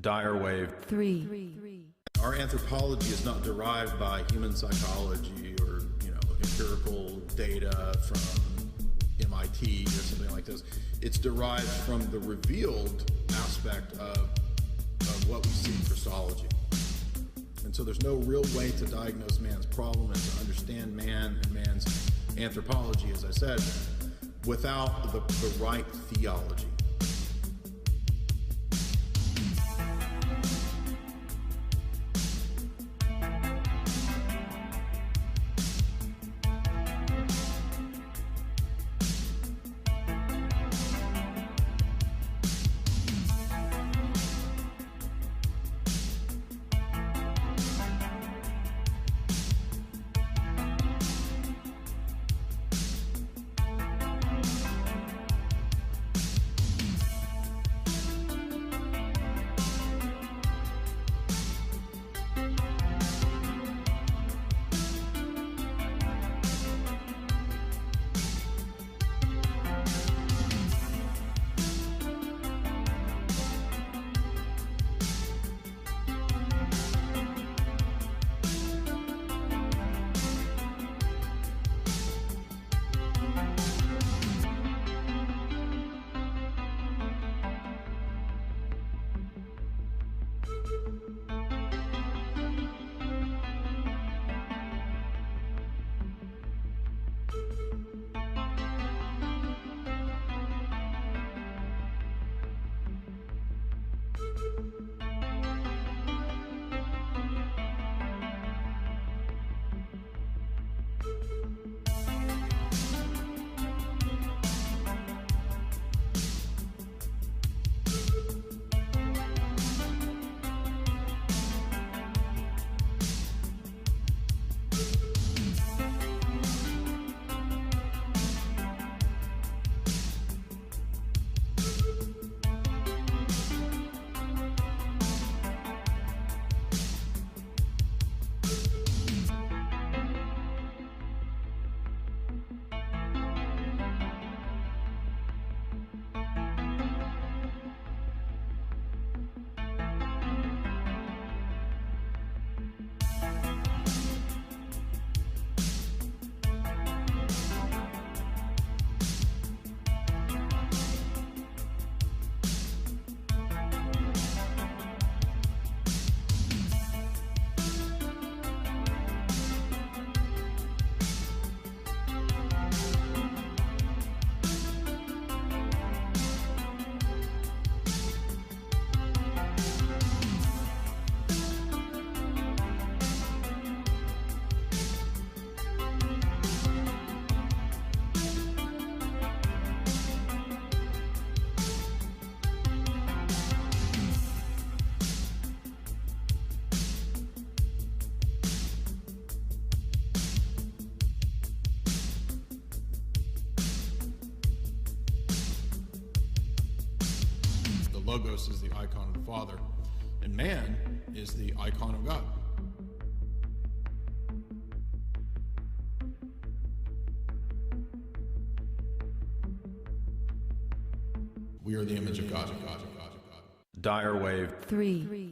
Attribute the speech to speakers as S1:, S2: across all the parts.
S1: Dyer wave
S2: 3.
S3: Our anthropology is not derived by human psychology or, empirical data from MIT or something like this. It's derived from the revealed aspect of what we see in Christology. And so there's no real way to diagnose man's problem and to understand man and man's anthropology, as I said, without the right theology. Logos is the icon of the Father, and man is the icon of God. We are the image of God.
S1: Dyer wave
S2: 3.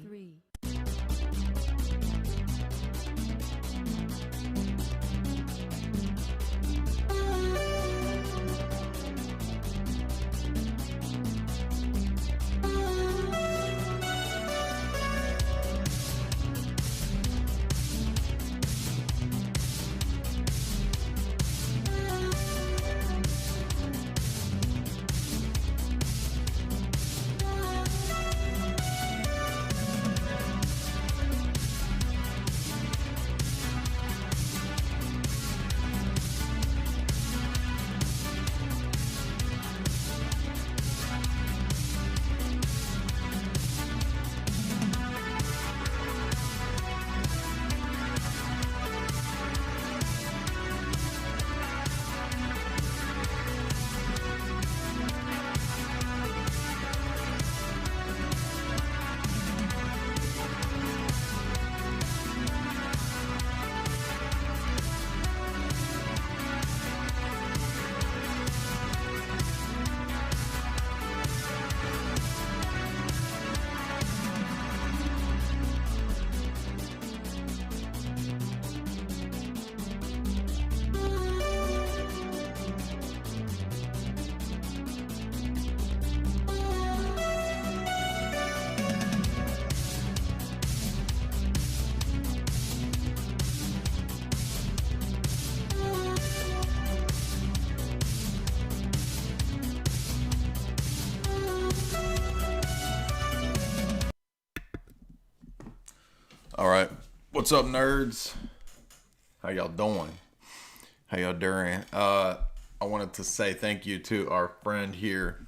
S3: All right. What's up, nerds? How y'all doing? How y'all doing? I wanted to say thank you to our friend here.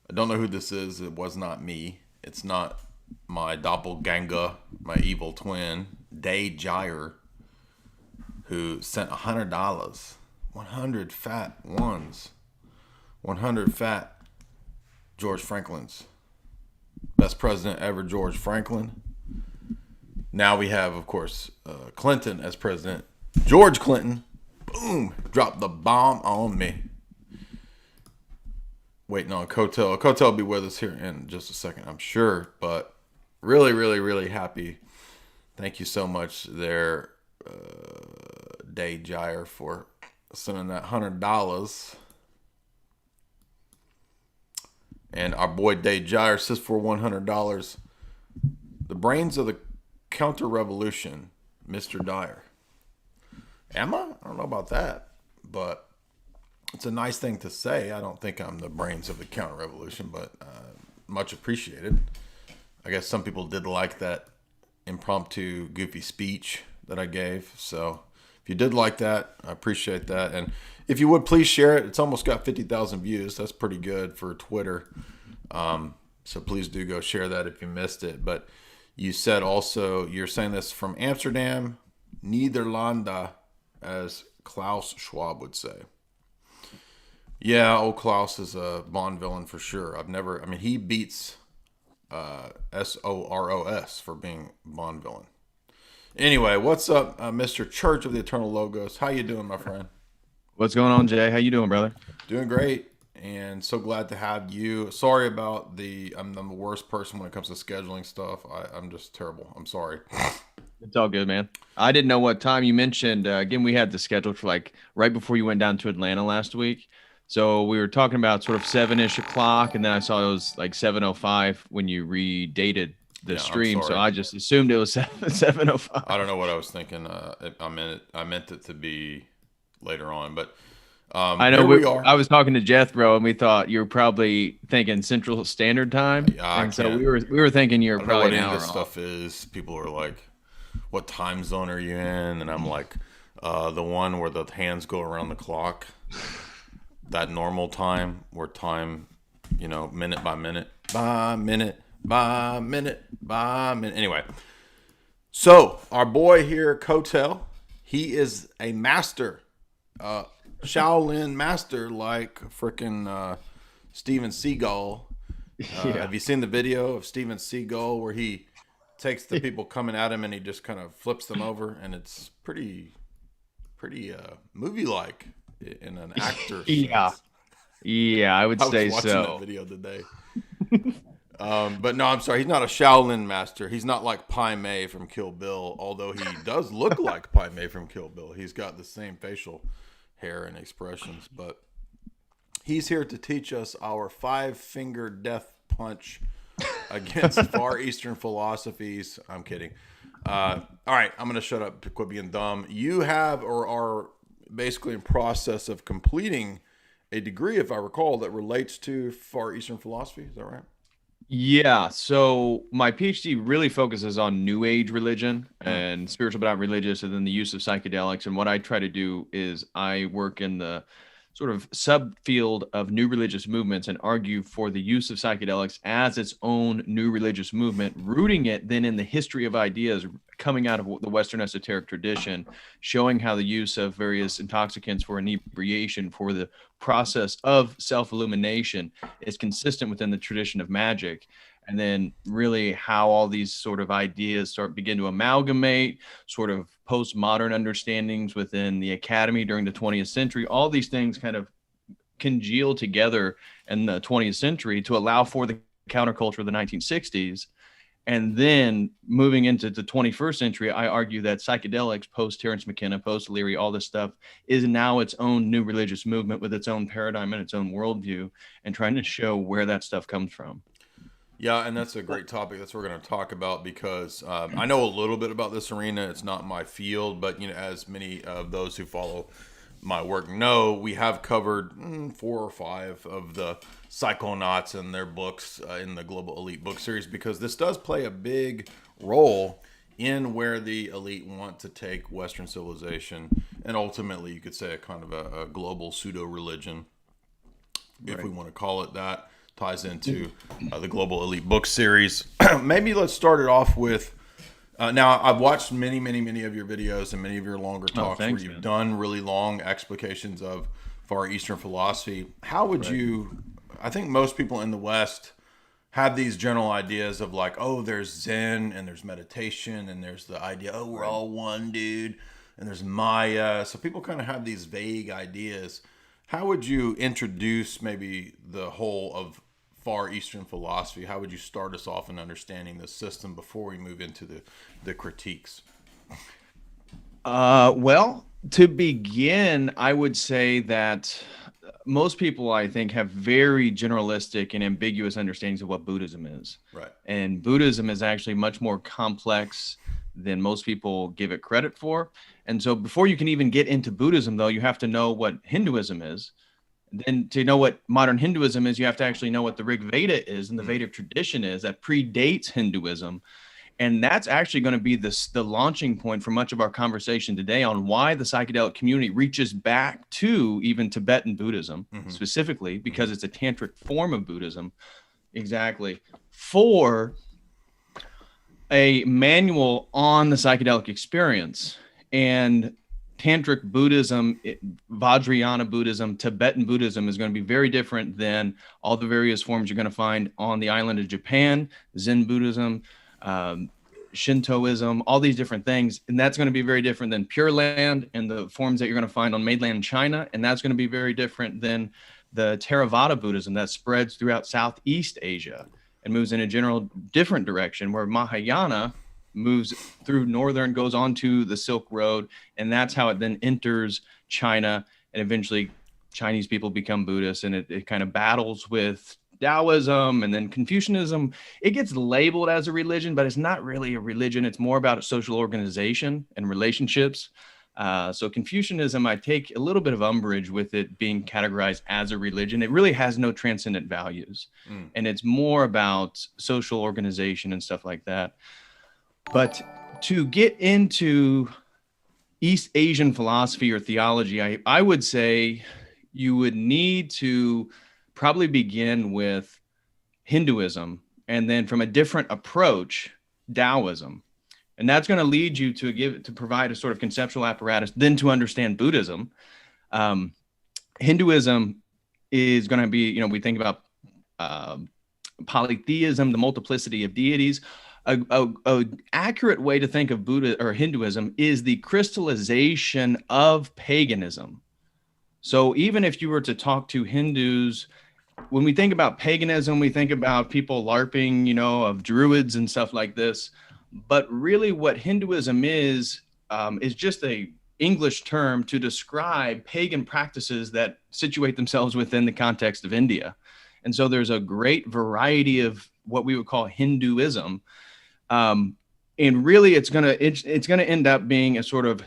S3: I don't know who this is. It was not me. It's not my doppelganger, my evil twin, Dyer, who sent $100. 100 fat ones. 100 fat George Franklins. Best president ever, George Franklin. Now we have, of course, Clinton as president. George Clinton, boom, dropped the bomb on me. Waiting on COTEL. COTEL will be with us here in just a second, I'm sure. But really, really, really happy. Thank you so much there, Dyer, for sending that $100. And our boy Dyer says for $100, the brains of the counter-revolution, Mr. Dyer. Am I? I don't know about that, but it's a nice thing to say. I don't think I'm the brains of the counter-revolution, but much appreciated. I guess some people did like that impromptu, goofy speech that I gave. So if you did like that, I appreciate that. And if you would, please share it. It's almost got 50,000 views. That's pretty good for Twitter. So please do go share that if you missed it. But you said also, you're saying this from Amsterdam, Nederlanda, as Klaus Schwab would say. Yeah, old Klaus is a Bond villain for sure. He beats SOROS for being Bond villain. Anyway, what's up, Mr. Church of the Eternal Logos? How you doing, my friend?
S4: What's going on, Jay? How you doing, brother?
S3: Doing great, and so glad to have you. Sorry about I'm the worst person when it comes to scheduling stuff. I'm just terrible. I'm sorry.
S4: It's all good, man. I didn't know what time you mentioned. Again, we had the schedule for like right before you went down to Atlanta last week. So we were talking about sort of 7-ish o'clock, and then I saw it was like 7:05 when you redated the stream. So I just assumed it was 7:05.
S3: I don't know what I was thinking. I meant it to be later on, but
S4: I know we are. I was talking to Jethro, and we thought you were probably thinking Central Standard Time.
S3: Yeah,
S4: so we were thinking you were probably an hour
S3: this
S4: off.
S3: Stuff is. People are like, "What time zone are you in?" And I'm like, "The one where the hands go around the clock." That normal time, where time, minute by minute, by minute, by minute, by minute. Anyway, so our boy here, COTEL, he is a master, Shaolin master, like freaking Steven Seagal. Have you seen the video of Steven Seagal where he takes the people coming at him and he just kind of flips them over, and it's pretty movie-like. In an actor sense.
S4: Yeah, I would say so.
S3: I was watching that video today. But no, I'm sorry. He's not a Shaolin master. He's not like Pai Mei from Kill Bill, although he does look like Pai Mei from Kill Bill. He's got the same facial hair and expressions. But he's here to teach us our 5-finger death punch against Far Eastern philosophies. I'm kidding. All right, I'm going to shut up to quit being dumb. You have or are basically in process of completing a degree, if I recall, that relates to Far Eastern philosophy. Is that right?
S4: Yeah. So my PhD really focuses on New Age religion and spiritual but not religious, and then the use of psychedelics. And what I try to do is I work in the sort of subfield of new religious movements and argue for the use of psychedelics as its own new religious movement, rooting it then in the history of ideas coming out of the Western esoteric tradition, showing how the use of various intoxicants for inebriation, for the process of self-illumination, is consistent within the tradition of magic. And then really how all these sort of ideas begin to amalgamate, sort of postmodern understandings within the academy during the 20th century. All these things kind of congeal together in the 20th century to allow for the counterculture of the 1960s. And then moving into the 21st century, I argue that psychedelics, post Terence McKenna, post Leary, all this stuff is now its own new religious movement with its own paradigm and its own worldview, and trying to show where that stuff comes from.
S3: Yeah, and that's a great topic. That's what we're going to talk about, because I know a little bit about this arena. It's not my field, but as many of those who follow my work know, we have covered 4 or 5 of the psychonauts and their books in the Global Elite book series, because this does play a big role in where the elite want to take Western civilization, and ultimately you could say a kind of a global pseudo-religion, if we want to call it that, ties into the Global Elite book series. Maybe let's start it off with, now I've watched many of your videos and many of your longer talks where you've done really long explications of Far Eastern philosophy. How would you, I think most people in the West have these general ideas of like, oh, there's Zen and there's meditation and there's the idea, oh, we're all one, dude, and there's Maya. So people kind of have these vague ideas. How would you introduce maybe the whole of Far Eastern philosophy? How would you start us off in understanding the system before we move into the critiques?
S4: Well, to begin, I would say that most people, I think, have very generalistic and ambiguous understandings of what Buddhism is.
S3: Right.
S4: And Buddhism is actually much more complex than most people give it credit for. And so before you can even get into Buddhism, though, you have to know what Hinduism is. Then to know what modern Hinduism is, you have to actually know what the Rig Veda is and the Vedic tradition is that predates Hinduism. And that's actually going to be the launching point for much of our conversation today on why the psychedelic community reaches back to even Tibetan Buddhism, specifically because it's a tantric form of Buddhism, exactly, for a manual on the psychedelic experience. And tantric Buddhism, Vajrayana Buddhism, Tibetan Buddhism is going to be very different than all the various forms you're going to find on the island of Japan, Zen Buddhism, Shintoism, all these different things. And that's going to be very different than Pure Land and the forms that you're going to find on mainland China. And that's going to be very different than the Theravada Buddhism that spreads throughout Southeast Asia and moves in a general different direction, where Mahayana moves through northern, goes onto the Silk Road, and that's how it then enters China, and eventually Chinese people become Buddhists, and it kind of battles with Taoism and then Confucianism. It gets labeled as a religion, but it's not really a religion. It's more about a social organization and relationships. So Confucianism, I take a little bit of umbrage with it being categorized as a religion. It really has no transcendent values, and it's more about social organization and stuff like that. But to get into East Asian philosophy or theology, I would say you would need to probably begin with Hinduism, and then from a different approach, Taoism. And that's going to lead you to provide a sort of conceptual apparatus, then to understand Buddhism. Hinduism is going to be, we think about polytheism, the multiplicity of deities. A accurate way to think of Buddha or Hinduism is the crystallization of paganism. So even if you were to talk to Hindus, when we think about paganism, we think about people LARPing, of druids and stuff like this. But really what Hinduism is just a English term to describe pagan practices that situate themselves within the context of India. And so there's a great variety of what we would call Hinduism. And really it's going to end up being a sort of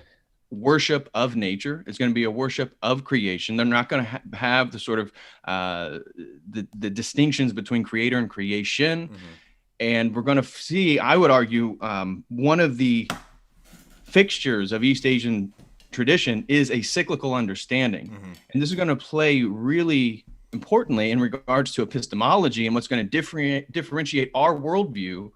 S4: worship of nature. It's going to be a worship of creation. They're not going to have the sort of the distinctions between creator and creation. And we're going to see, I would argue, one of the fixtures of East Asian tradition is a cyclical understanding. And this is going to play really importantly in regards to epistemology and what's going to differentiate our worldview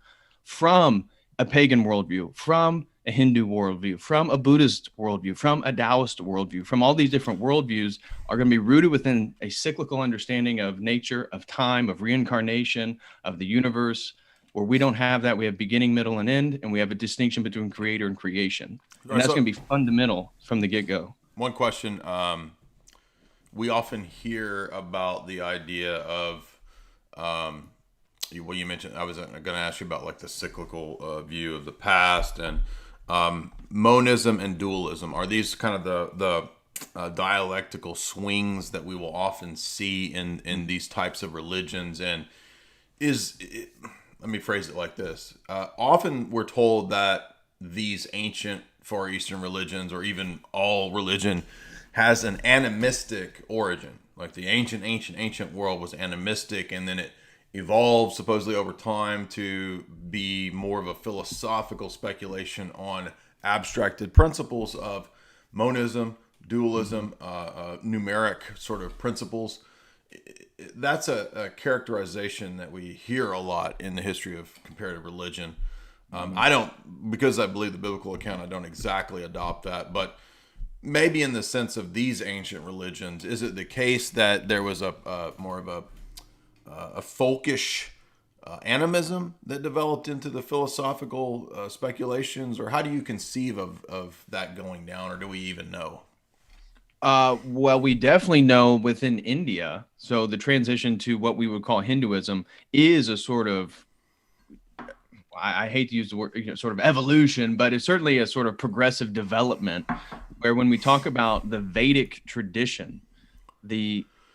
S4: from a pagan worldview, from a Hindu worldview, from a Buddhist worldview, from a Taoist worldview, from all these different worldviews are going to be rooted within a cyclical understanding of nature, of time, of reincarnation, of the universe. Where we don't have that, we have beginning, middle, and end, and we have a distinction between creator and creation. And that's going to be fundamental from the get-go.
S3: One question, we often hear about the idea of, you mentioned, I was going to ask you about like the cyclical view of the past, and monism and dualism. Are these kind of the dialectical swings that we will often see in these types of religions? And let me phrase it like this. Often we're told that these ancient Far Eastern religions, or even all religion, has an animistic origin. Like the ancient world was animistic, and then evolved supposedly over time to be more of a philosophical speculation on abstracted principles of monism, dualism, numeric sort of principles. That's a characterization that we hear a lot in the history of comparative religion. I don't, because I believe the biblical account, I don't exactly adopt that, but maybe in the sense of these ancient religions, is it the case that there was a more of a folkish animism that developed into the philosophical speculations, or how do you conceive of that going down, or do we even know?
S4: Well, we definitely know within India. So the transition to what we would call Hinduism is a sort of, I hate to use the word, sort of evolution, but it's certainly a sort of progressive development where when we talk about the Vedic tradition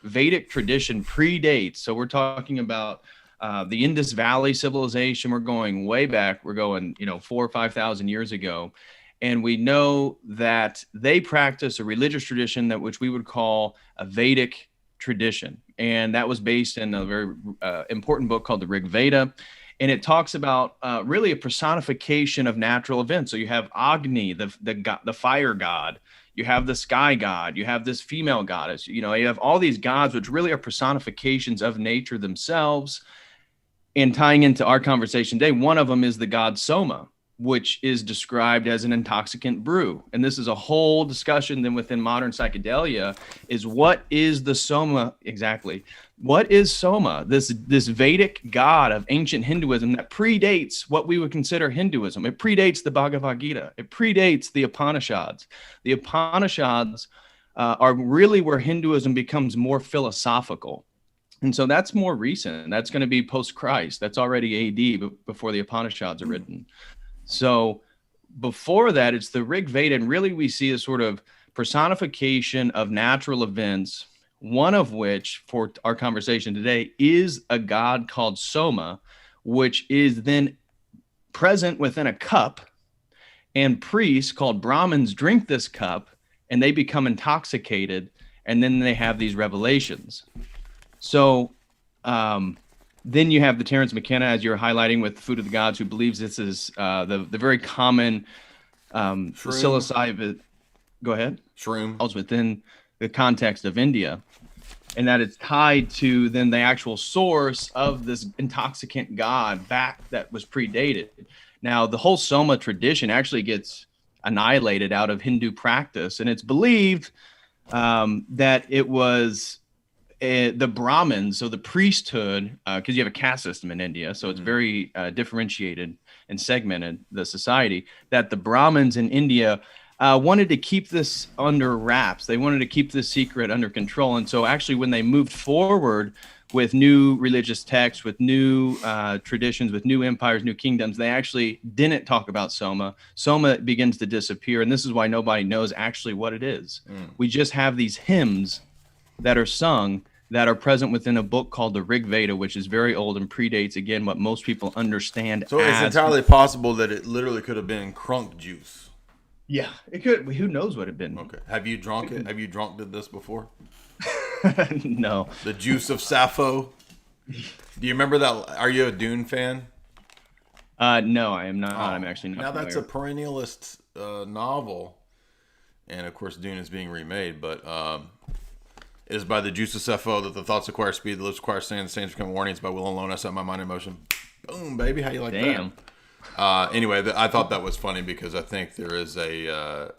S4: predates. So we're talking about the Indus Valley civilization. We're going way back. We're going, 4,000 or 5,000 years ago. And we know that they practice a religious tradition which we would call a Vedic tradition. And that was based in a very important book called the Rig Veda. And it talks about really a personification of natural events. So you have Agni, the fire god. You have the sky god. You have this female goddess. You have all these gods, which really are personifications of nature themselves. And tying into our conversation today, one of them is the god Soma, which is described as an intoxicant brew. And this is a whole discussion then within modern psychedelia is what is the Soma exactly? What is Soma? This Vedic god of ancient Hinduism that predates what we would consider Hinduism. It predates the Bhagavad Gita. It predates the Upanishads. The Upanishads are really where Hinduism becomes more philosophical. And so that's more recent. That's going to be post-Christ. That's already AD, but before the Upanishads are written. So before that, it's the Rig Veda, and really we see a sort of personification of natural events, one of which, for our conversation today, is a god called Soma, which is then present within a cup, and priests called Brahmins drink this cup, and they become intoxicated, and then they have these revelations. So then you have the Terence McKenna, as you're highlighting, with Food of the Gods, who believes this is the very common psilocybin. Go ahead.
S3: Shroom.
S4: Also within the context of India, and that it's tied to then the actual source of this intoxicant god back that was predated. Now, the whole Soma tradition actually gets annihilated out of Hindu practice, and it's believed that it was the Brahmins, so the priesthood, because you have a caste system in India, so it's very differentiated and segmented, the society, that the Brahmins in India wanted to keep this under wraps. They wanted to keep this secret under control. And so actually when they moved forward with new religious texts, with new traditions, with new empires, new kingdoms, they actually didn't talk about Soma. Soma begins to disappear. And this is why nobody knows actually what it is. We just have these hymns that are sung that are present within a book called the Rig Veda, which is very old and predates, again, what most people understand.
S3: So it's entirely possible that it literally could have been crunk juice.
S4: Yeah, it could. Who knows what it been?
S3: Okay. Have you drunk it? Have you did this before?
S4: No.
S3: The juice of Sappho. Do you remember that? Are you a Dune fan?
S4: No, I am not. I'm actually not.
S3: Now
S4: familiar.
S3: that's a perennialist novel, and of course Dune is being remade, but it is by the juice of Sappho that the thoughts acquire speed, the lips acquire sand, the saints become warnings by will alone. I set my mind in motion. Boom, baby. How you like that? Anyway, I thought that was funny because I think there is I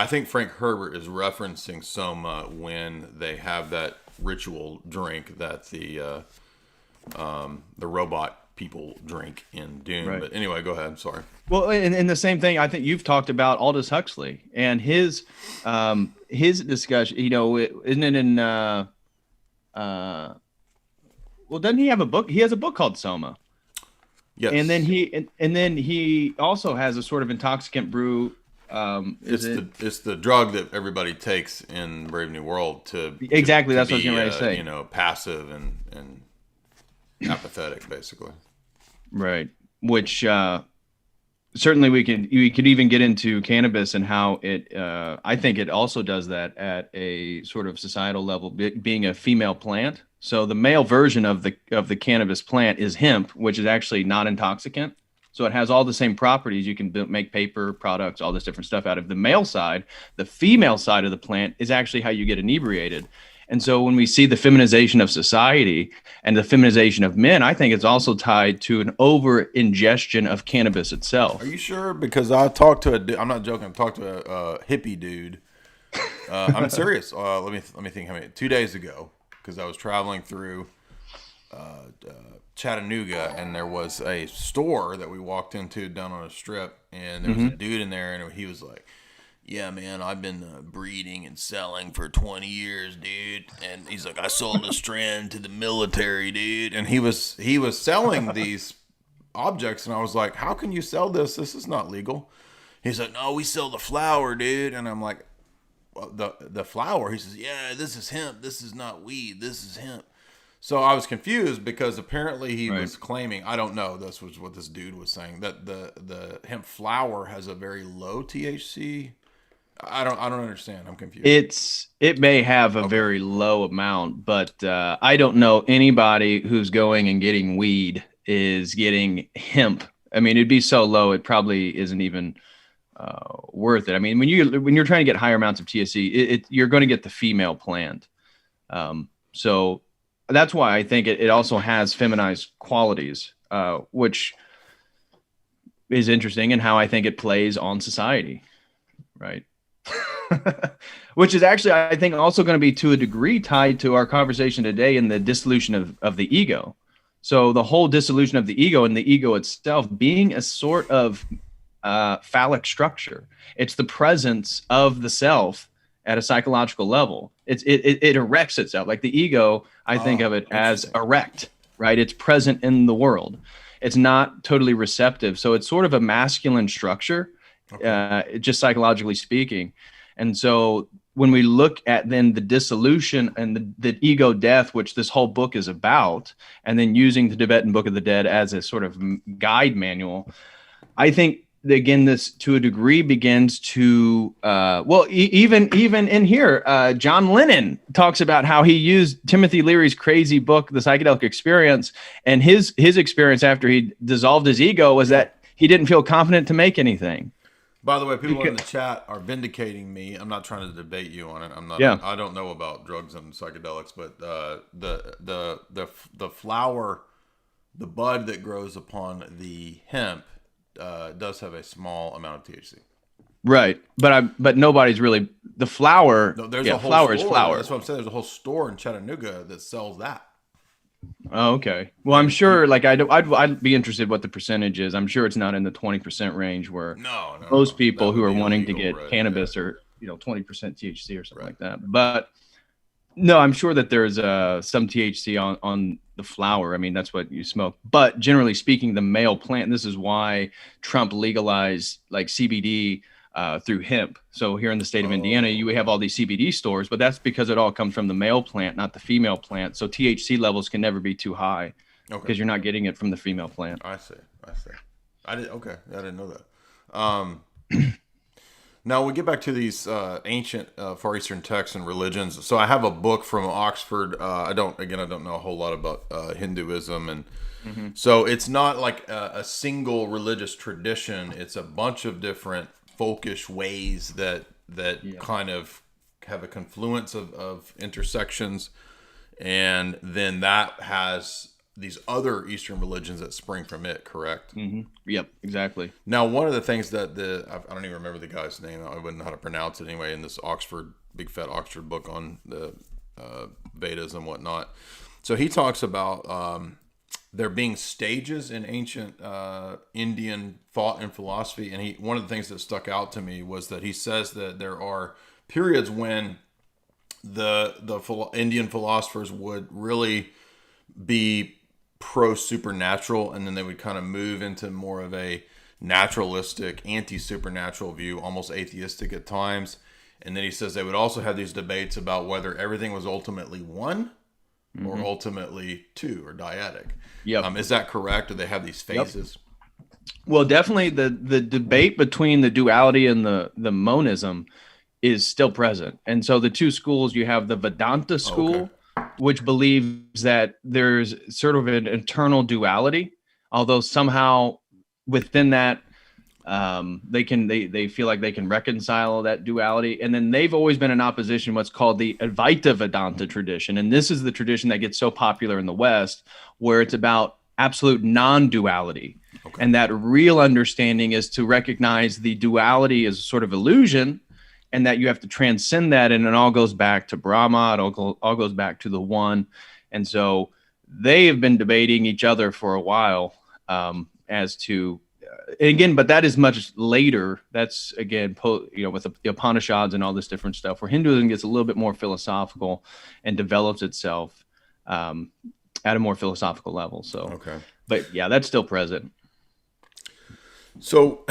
S3: think Frank Herbert is referencing Soma when they have that ritual drink that the robot people drink in Dune. Right. But anyway, go ahead. Sorry.
S4: Well, and the same thing, I think you've talked about Aldous Huxley and his discussion, isn't it in, well, doesn't he have a book? He has a book called Soma.
S3: Yes.
S4: And then he also has a sort of intoxicant brew.
S3: It's the drug that everybody takes in Brave New World to
S4: exactly. That's
S3: what
S4: I was getting ready to say.
S3: Passive and apathetic, basically.
S4: Right. Which certainly we could even get into cannabis and how it I think it also does that at a sort of societal level, being a female plant. So the male version of the cannabis plant is hemp, which is actually not intoxicant. So it has all the same properties. You can make paper products, all this different stuff out of the male side. The female side of the plant is actually how you get inebriated. And so when we see the feminization of society and the feminization of men, I think it's also tied to an over ingestion of cannabis itself.
S3: Are you sure? Because I talked to I'm not joking. I talked to a hippie dude. I'm serious. Let me think. How many? 2 days ago, because I was traveling through Chattanooga, and there was a store that we walked into down on a strip, and there was a dude in there, and he was like, "Yeah, man, I've been breeding and selling for 20 years, dude." And he's like, "I sold a strand to the military, dude." And he was selling these objects, and I was like, "How can you sell this? This is not legal." He's like, "No, we sell the flower, dude." And I'm like, well, the flower? He says, "Yeah, this is hemp. This is not weed. This is hemp." So I was confused because apparently he was claiming, I don't know, this was what this dude was saying, that the hemp flower has a very low THC. I don't understand. I'm confused.
S4: It may have a very low amount, but I don't know anybody who's going and getting weed is getting hemp. I mean, it'd be so low, it probably isn't even worth it. I mean, when you're trying to get higher amounts of THC, you're going to get the female plant. So that's why I think it also has feminized qualities, which is interesting, and how I think it plays on society, right? Which is actually, I think, also going to be to a degree tied to our conversation today in the dissolution of the ego. So the whole dissolution of the ego and the ego itself being a sort of phallic structure. It's the presence of the self at a psychological level. It erects itself. Like the ego, I think of it as erect, right? It's present in the world. It's not totally receptive. So it's sort of a masculine structure, just psychologically speaking. And so when we look at then the dissolution and the ego death, which this whole book is about, and then using the Tibetan Book of the Dead as a sort of guide manual, I think, again, this to a degree begins to even in here, John Lennon talks about how he used Timothy Leary's crazy book, The Psychedelic Experience, and his experience after he dissolved his ego was that he didn't feel confident to make anything.
S3: By the way, people in the chat are vindicating me. I'm not trying to debate you on it. I'm not. Yeah. I don't know about drugs and psychedelics, but the flower, the bud that grows upon the hemp, does have a small amount of THC.
S4: Right, but nobody's really the flower. No,
S3: there's a whole
S4: flower
S3: store.
S4: Is flower.
S3: That's what I'm saying. There's a whole store in Chattanooga that sells that.
S4: Oh, okay. Well, I'm sure. Like, I'd be interested what the percentage is. I'm sure it's not in the 20% range where most people who are wanting to get cannabis are 20% THC or something like that. But no, I'm sure that there's some THC on the flower. I mean, that's what you smoke. But generally speaking, the male plant. This is why Trump legalized like CBD through hemp. So here in the state of Indiana, you have all these CBD stores, but that's because it all comes from the male plant, not the female plant. So THC levels can never be too high because you're not getting it from the female plant.
S3: I see. I didn't know that. Now we get back to these ancient Far Eastern texts and religions. So I have a book from Oxford. I don't know a whole lot about Hinduism, and so it's not like a single religious tradition. It's a bunch of different folkish ways that kind of have a confluence of intersections, and then that has these other Eastern religions that spring from it, correct?
S4: Yep, exactly.
S3: Now, one of the things that I don't even remember the guy's name. I wouldn't know how to pronounce it anyway. In this big fat Oxford book on the Vedas and whatnot, so he talks about there being stages in ancient Indian thought and philosophy, and one of the things that stuck out to me was that he says that there are periods when the Indian philosophers would really be pro-supernatural, and then they would kind of move into more of a naturalistic, anti-supernatural view, almost atheistic at times. And then he says they would also have these debates about whether everything was ultimately one or ultimately two or dyadic.
S4: Yep.
S3: Is that correct? Do they have these phases?
S4: Well, definitely the debate between the duality and the monism is still present. And so the two schools, you have the Vedanta school, which believes that there's sort of an internal duality, although somehow within that they feel like they can reconcile that duality. And then they've always been in opposition what's called the Advaita Vedanta tradition. And this is the tradition that gets so popular in the West, where it's about absolute non-duality. And that real understanding is to recognize the duality as sort of illusion, and that you have to transcend that, and it all goes back to Brahma. It all goes back to the one. And so they have been debating each other for a while as to, again, but that is much later. That's again, with the Upanishads and all this different stuff, where Hinduism gets a little bit more philosophical and develops itself at a more philosophical level. So, but yeah, that's still present.
S3: So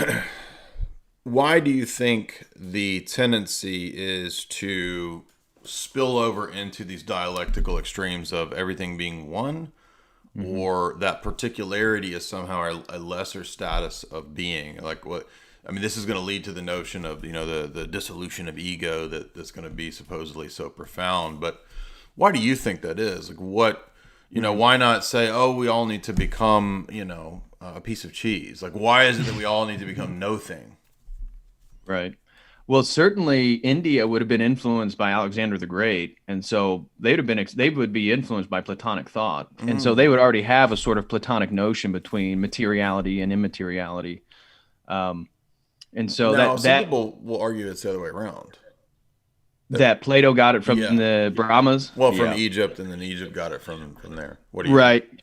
S3: why do you think the tendency is to spill over into these dialectical extremes of everything being one, or that particularity is somehow a lesser status of being? Like what, I mean, this is going to lead to the notion of, the dissolution of ego that's going to be supposedly so profound, but why do you think that is? Like what, why not say, oh, we all need to become, a piece of cheese? Like, why is it that we all need to become no thing?
S4: Right. Well, certainly India would have been influenced by Alexander the Great, and so they would be influenced by Platonic thought, and so they would already have a sort of Platonic notion between materiality and immateriality. And so
S3: now,
S4: that
S3: people will argue it's the other way around.
S4: That Plato got it from the Brahmas.
S3: Well, from Egypt, and then Egypt got it from there. What do you
S4: right? Think?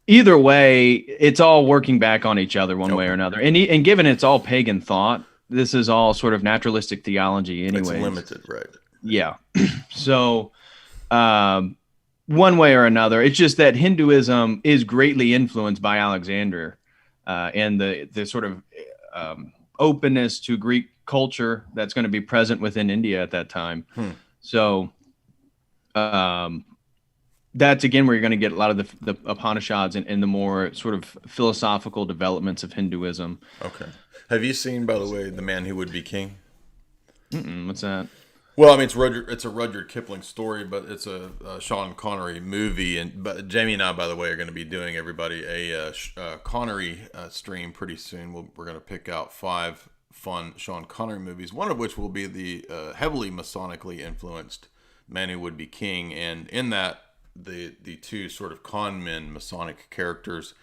S4: Either way, it's all working back on each other one way or another. And given it's all pagan thought, this is all sort of naturalistic theology anyway.
S3: It's limited, right?
S4: Yeah. So one way or another, it's just that Hinduism is greatly influenced by Alexander and the sort of openness to Greek culture that's going to be present within India at that time. So that's again where you're going to get a lot of the Upanishads and the more sort of philosophical developments of Hinduism.
S3: Okay. Have you seen, by the way, The Man Who Would Be King?
S4: What's that?
S3: Well, I mean, it's a Rudyard Kipling story, but it's a Sean Connery movie. But Jamie and I, by the way, are going to be doing everybody a Connery stream pretty soon. We're going to pick out 5 fun Sean Connery movies, one of which will be the heavily Masonically influenced Man Who Would Be King. And in that, the two sort of con men Masonic characters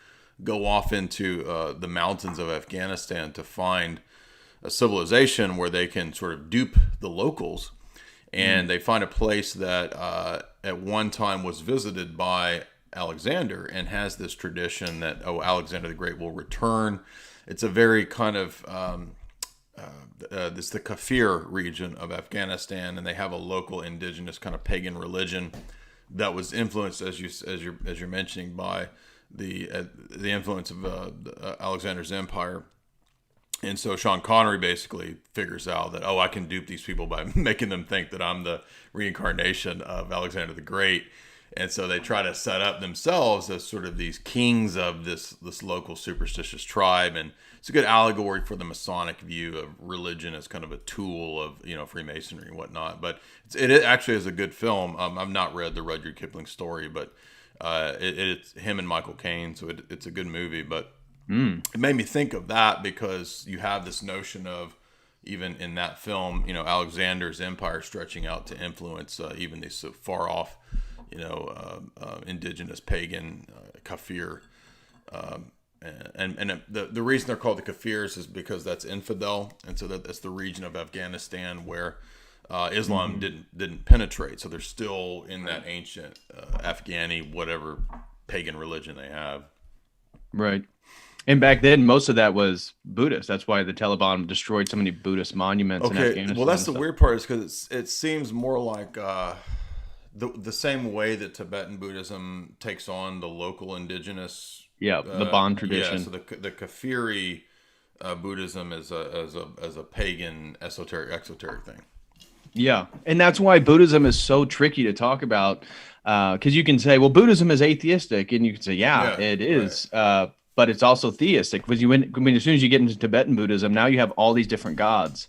S3: go off into the mountains of Afghanistan to find a civilization where they can sort of dupe the locals. And they find a place that at one time was visited by Alexander and has this tradition that, Alexander the Great will return. It's a very kind of this the Kafir region of Afghanistan, and they have a local indigenous kind of pagan religion that was influenced, as you're mentioning, by the influence of Alexander's empire. And so Sean Connery basically figures out that, I can dupe these people by making them think that I'm the reincarnation of Alexander the Great. And so they try to set up themselves as sort of these kings of this local superstitious tribe. And it's a good allegory for the Masonic view of religion as kind of a tool of, Freemasonry and whatnot. But it actually is a good film. I've not read the Rudyard Kipling story, but it's him and Michael Caine. So it's a good movie. But it made me think of that because you have this notion of, even in that film, Alexander's empire stretching out to influence even these so far off, indigenous pagan Kafir. And the reason they're called the Kafirs is because that's infidel. And so that's the region of Afghanistan where Islam didn't penetrate. So they're still in that ancient Afghani, whatever pagan religion they have.
S4: Right. And back then, most of that was Buddhist. That's why the Taliban destroyed so many Buddhist monuments in Afghanistan.
S3: Well, that's the weird part, is because it seems more like the same way that Tibetan Buddhism takes on the local indigenous.
S4: The Bon tradition.
S3: Yeah, so the Kafiri Buddhism is a pagan exoteric thing.
S4: Yeah, and that's why Buddhism is so tricky to talk about, because you can say, well, Buddhism is atheistic, and you can say, it is. Right. but it's also theistic because as soon as you get into Tibetan Buddhism, now you have all these different gods.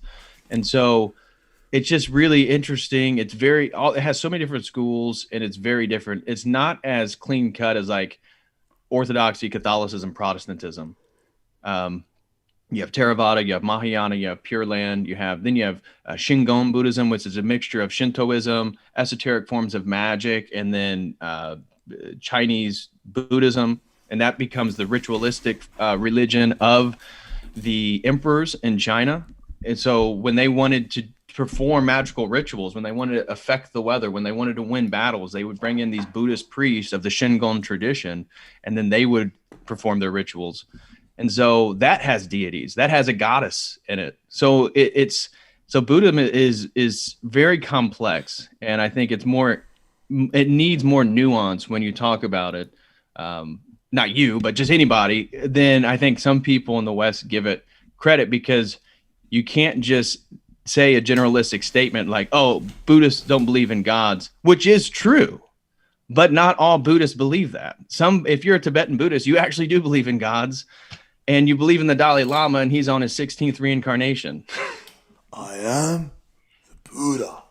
S4: And so it's just really interesting. It has so many different schools, and it's very different. It's not as clean cut as like Orthodoxy, Catholicism, Protestantism. You have Theravada, you have Mahayana, you have Pure Land, you have Shingon Buddhism, which is a mixture of Shintoism, esoteric forms of magic, and then Chinese Buddhism, and that becomes the ritualistic religion of the emperors in China. And so when they wanted to perform magical rituals, when they wanted to affect the weather, when they wanted to win battles, they would bring in these Buddhist priests of the Shingon tradition, and then they would perform their rituals. And so that has deities, that has a goddess in it. So so Buddhism is very complex, and I think it needs more nuance when you talk about it. Not you, but just anybody. Then I think some people in the West give it credit, because you can't just say a generalistic statement like, oh, Buddhists don't believe in gods, which is true, but not all Buddhists believe that. If you're a Tibetan Buddhist, you actually do believe in gods. And you believe in the Dalai Lama, and he's on his 16th reincarnation.
S5: I am the Buddha.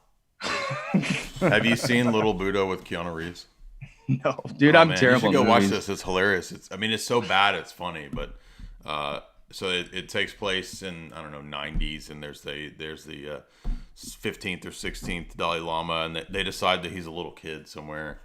S3: Have you seen Little Buddha with Keanu Reeves?
S4: No, dude, I'm terrible.
S3: You should go watch this. It's hilarious. It's so bad it's funny, but so it takes place in, I don't know, 90s, and there's the 15th or 16th Dalai Lama, and they decide that he's a little kid somewhere,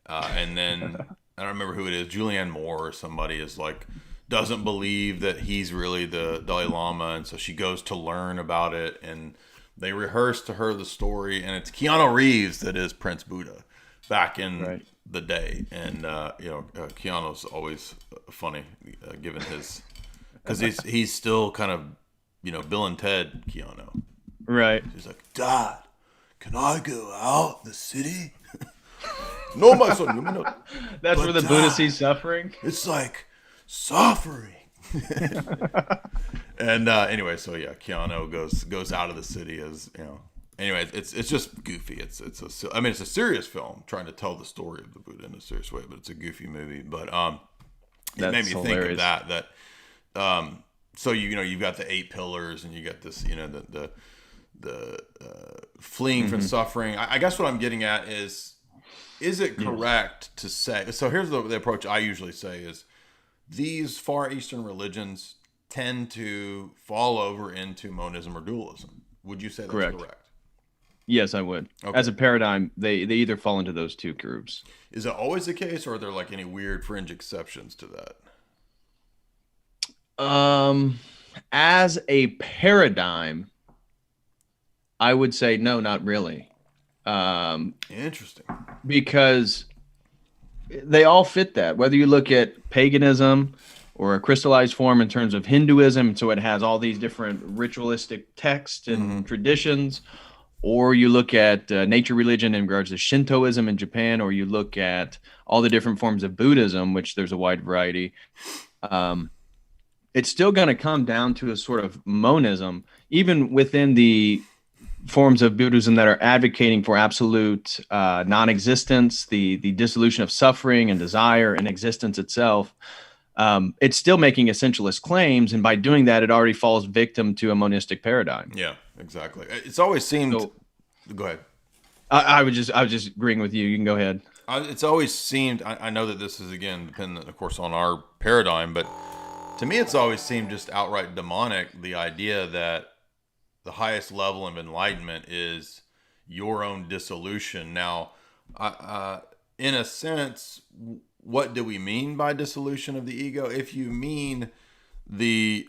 S3: and then I don't remember who it is. Julianne Moore or somebody is like, doesn't believe that he's really the Dalai Lama, and so she goes to learn about it, and they rehearse to her the story, and it's Keanu Reeves that is Prince Buddha back in the day. And Keanu's always funny, given his, because he's still kind of Bill and Ted Keanu,
S4: right?
S3: He's like,
S5: Dad, can I go out in the city?
S3: no, my son,
S4: That's where the Buddha sees suffering.
S5: It's like suffering.
S3: And anyway, so yeah, Keanu goes out of the city as Anyway, it's just goofy. It's a serious film trying to tell the story of the Buddha in a serious way, but it's a goofy movie. But it made me think of that. So you've got the 8 pillars, and you got this the fleeing from suffering. I guess what I'm getting at is it correct to say? So here's the approach I usually say is, these Far Eastern religions tend to fall over into monism or dualism. Would you say that's correct?
S4: Yes, I would. Okay. As a paradigm, they either fall into those two groups.
S3: Is that always the case, or are there like any weird fringe exceptions to that?
S4: As a paradigm, I would say no, not really.
S3: Interesting.
S4: Because they all fit that. Whether you look at paganism or a crystallized form in terms of Hinduism, so it has all these different ritualistic texts and traditions, or you look at nature religion in regards to Shintoism in Japan, or you look at all the different forms of Buddhism, which there's a wide variety. It's still going to come down to a sort of monism, even within the forms of Buddhism that are advocating for absolute non-existence, the dissolution of suffering and desire and existence itself. It's still making essentialist claims, and by doing that, it already falls victim to a monistic paradigm.
S3: Yeah, exactly. It's always seemed. Go ahead.
S4: I was just agreeing with you. You can go ahead.
S3: It's always seemed. I know that this is again dependent, of course, on our paradigm, but to me, it's always seemed just outright demonic. The idea that the highest level of enlightenment is your own dissolution. Now, in a sense, what do we mean by dissolution of the ego? If you mean the,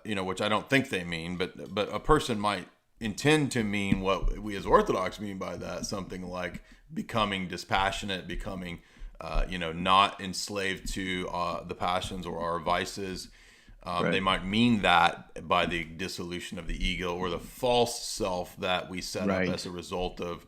S3: which I don't think they mean, but a person might intend to mean what we as Orthodox mean by that, something like becoming dispassionate, becoming, not enslaved to the passions or our vices. They might mean that by the dissolution of the ego, or the false self that we set up as a result of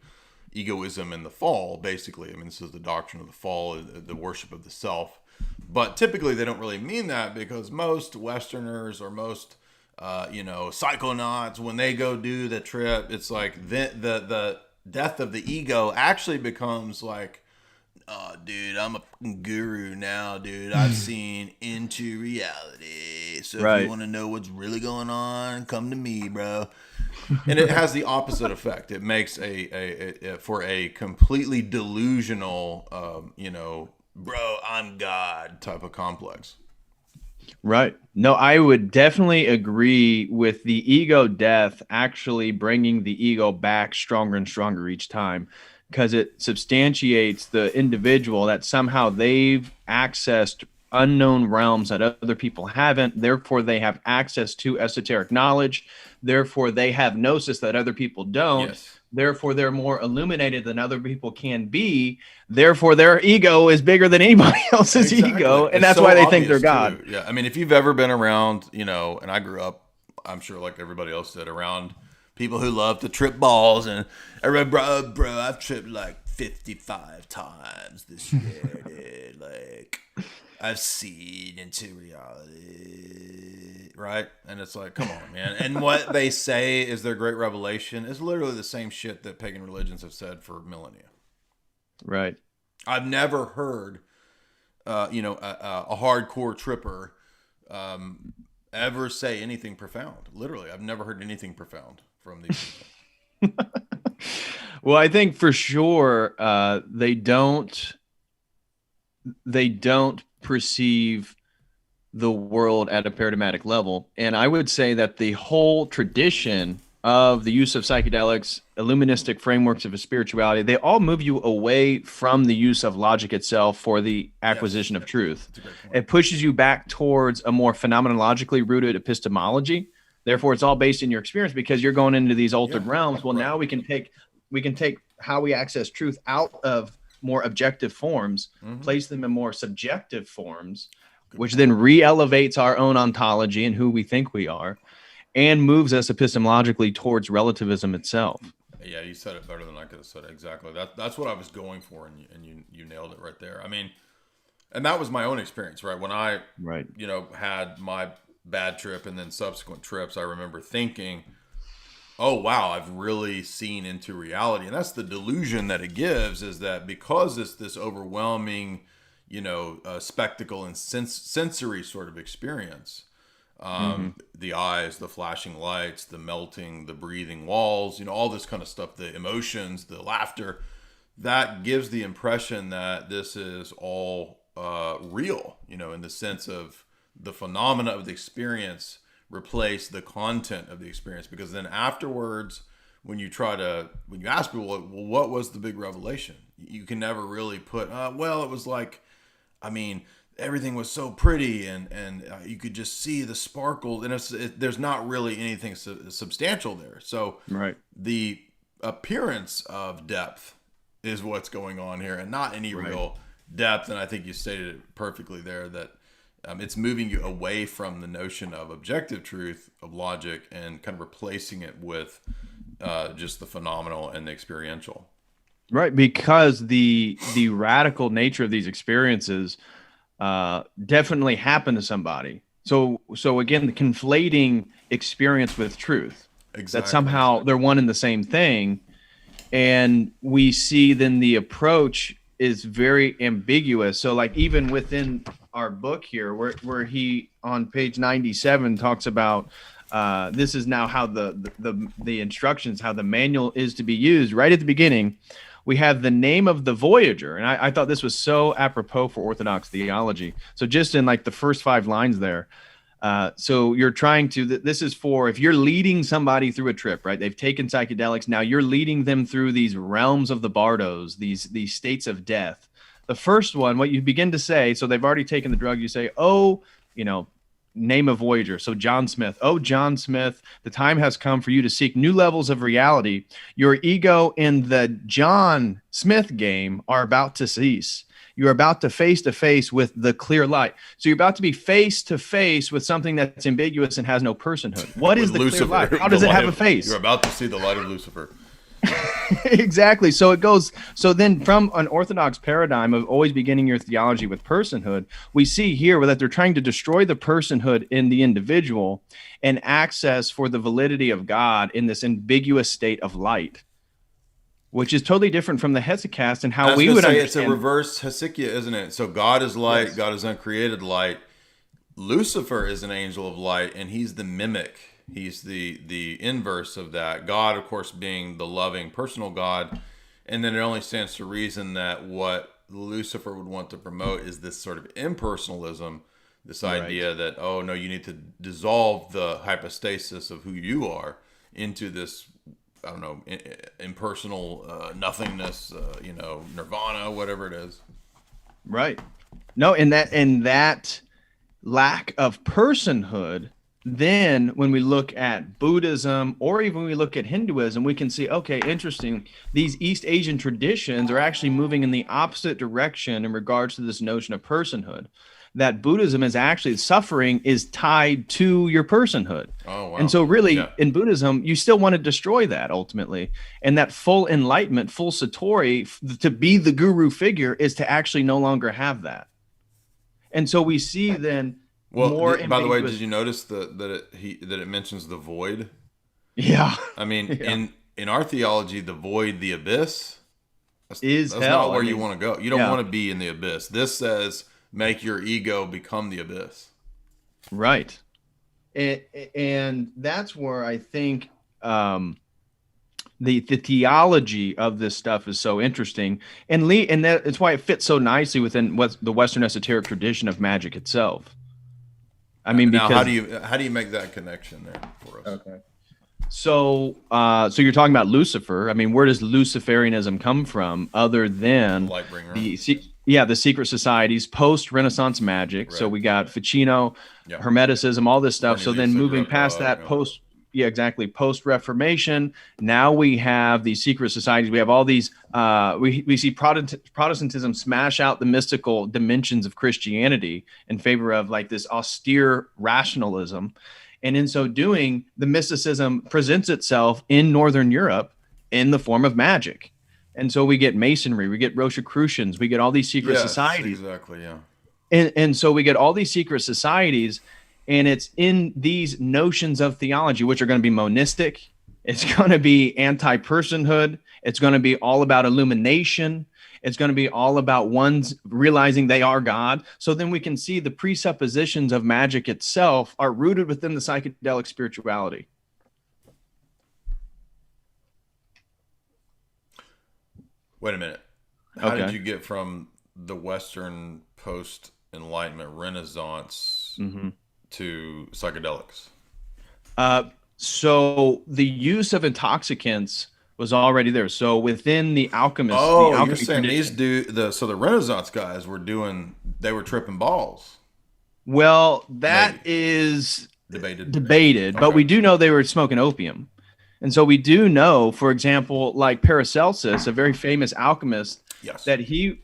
S3: egoism and the fall, basically. I mean, this is the doctrine of the fall, the worship of the self. But typically they don't really mean that, because most Westerners or most, psychonauts, when they go do the trip, it's like the death of the ego actually becomes like
S5: Oh, dude, I'm a fucking guru now, dude. I've seen into reality. So if
S4: Right.
S5: you want to know what's really going on, come to me, bro.
S3: And it has the opposite effect. It makes for a completely delusional, bro, I'm God type of complex.
S4: Right. No, I would definitely agree with the ego death actually bringing the ego back stronger and stronger each time, because it substantiates the individual that somehow they've accessed unknown realms that other people haven't. Therefore, they have access to esoteric knowledge. Therefore, they have gnosis that other people don't.
S3: Yes.
S4: Therefore, they're more illuminated than other people can be. Therefore, their ego is bigger than anybody else's ego. And
S3: It's
S4: that's
S3: so
S4: why they think they're
S3: obvious,
S4: God.
S3: too. Yeah. I mean, if you've ever been around, and I grew up, I'm sure like everybody else did, around people who love to trip balls, and everybody, bro, I've tripped like 55 times this year, dude. Like, I've seen into reality, right? And it's like, come on, man. And what they say is their great revelation is literally the same shit that pagan religions have said for millennia.
S4: Right.
S3: I've never heard, a hardcore tripper ever say anything profound. Literally, I've never heard anything profound from these people.
S4: Well, I think for sure they don't perceive the world at a paradigmatic level. And I would say that the whole tradition of the use of psychedelics, illuministic frameworks of a spirituality, they all move you away from the use of logic itself for the acquisition of truth. It pushes you back towards a more phenomenologically rooted epistemology. Therefore, it's all based in your experience because you're going into these altered realms. Well, now we can take how we access truth out of more objective forms, place them in more subjective forms, which then re-elevates our own ontology and who we think we are, and moves us epistemologically towards relativism itself.
S3: Yeah, you said it better than I could have said it. Exactly. That's what I was going for, and you nailed it right there. I mean, and that was my own experience, right? When I, had my bad trip and then subsequent trips, I remember thinking, oh, wow, I've really seen into reality. And that's the delusion that it gives, is that because it's this overwhelming, spectacle and sensory sort of experience, the eyes, the flashing lights, the melting, the breathing walls, all this kind of stuff, the emotions, the laughter, that gives the impression that this is all real, in the sense of the phenomena of the experience replace the content of the experience. Because then afterwards, when you ask people, well, what was the big revelation? You can never really put, it was like, everything was so pretty and you could just see the sparkle, and there's not really anything substantial there. So the appearance of depth is what's going on here, and not any real depth. And I think you stated it perfectly there, that it's moving you away from the notion of objective truth, of logic, and kind of replacing it with just the phenomenal and the experiential.
S4: Right, because the radical nature of these experiences definitely happen to somebody. So again, the conflating experience with truth. Exactly. That somehow they're one and the same thing. And we see then the approach is very ambiguous. So like even within our book here, where he on page 97 talks about this is now how the instructions, how the manual is to be used. Right at the beginning, we have the name of the voyager. And I thought this was so apropos for Orthodox theology. So just in like the first 5 lines there. So you're trying to, this is for, if you're leading somebody through a trip, right? They've taken psychedelics. Now you're leading them through these realms of the bardos, these states of death. The first one, what you begin to say, so they've already taken the drug, you say, name of voyager. So John Smith, John Smith, the time has come for you to seek new levels of reality. Your ego in the John Smith game are about to cease. You're about to face with the clear light. So you're about to be face to face with something that's ambiguous and has no personhood. What is the
S3: Lucifer,
S4: clear light? How does it have a face?
S3: You're about to see the light of Lucifer.
S4: Exactly. So it goes. So then from an Orthodox paradigm of always beginning your theology with personhood, we see here that they're trying to destroy the personhood in the individual and access for the validity of God in this ambiguous state of light. which is totally different from the Hesychast and
S5: I
S4: how
S5: was
S4: we
S5: gonna
S4: would
S5: say
S4: understand.
S5: it's a reverse hesychia, isn't it? So God is light,
S4: Yes.
S5: God is uncreated light. Lucifer is an angel of light, and he's the mimic. He's the inverse of that. God, of course, being the loving personal God, and then it only stands to reason that what Lucifer would want to promote is this sort of impersonalism, this idea that, oh no, you need to dissolve the hypostasis of who you are into this, I don't know, impersonal nothingness, nirvana, whatever it is.
S4: Right. No, and that lack of personhood, then when we look at Buddhism or even when we look at Hinduism, we can see, okay, interesting. These East Asian traditions are actually moving in the opposite direction in regards to this notion of personhood. That Buddhism is actually suffering is tied to your personhood.
S5: Oh, wow.
S4: And so really in Buddhism, you still want to destroy that ultimately. And that full enlightenment, full Satori, to be the guru figure is to actually no longer have that. And so we see then more.
S5: By the way, did you notice that it mentions the void?
S4: Yeah.
S5: I mean, in our theology, the void, the abyss, that's
S4: hell.
S5: not where you want to go. You don't want to be in the abyss. This says, make your ego become the abyss.
S4: Right. And that's where I think the theology of this stuff is so interesting, and that's why it fits so nicely within what the Western esoteric tradition of magic itself. I mean,
S5: now,
S4: because
S5: how do you make that connection there for us?
S4: Okay. So you're talking about Lucifer. I mean, where does Luciferianism come from other than
S5: Lightbringer.
S4: the secret societies, post-Renaissance magic? Right. So we got Ficino, Hermeticism, all this stuff. So then moving past that, post-Reformation, now we have these secret societies. We have all these, we see Protestantism smash out the mystical dimensions of Christianity in favor of like this austere rationalism. And in so doing, the mysticism presents itself in Northern Europe in the form of magic. And so we get Masonry, we get Rosicrucians, we get all these secret societies.
S5: Exactly, yeah.
S4: And so we get all these secret societies, and it's in these notions of theology, which are going to be monistic. It's going to be anti-personhood. It's going to be all about illumination. It's going to be all about one's realizing they are God. So then we can see the presuppositions of magic itself are rooted within the psychedelic spirituality.
S5: Wait a minute. How did you get from the Western post-Enlightenment Renaissance to psychedelics?
S4: So the use of intoxicants was already there. So within the alchemists,
S5: you're saying the Renaissance guys were tripping balls.
S4: Well, that is debated, but we do know they were smoking opium. And so we do know, for example, like Paracelsus, a very famous alchemist, that he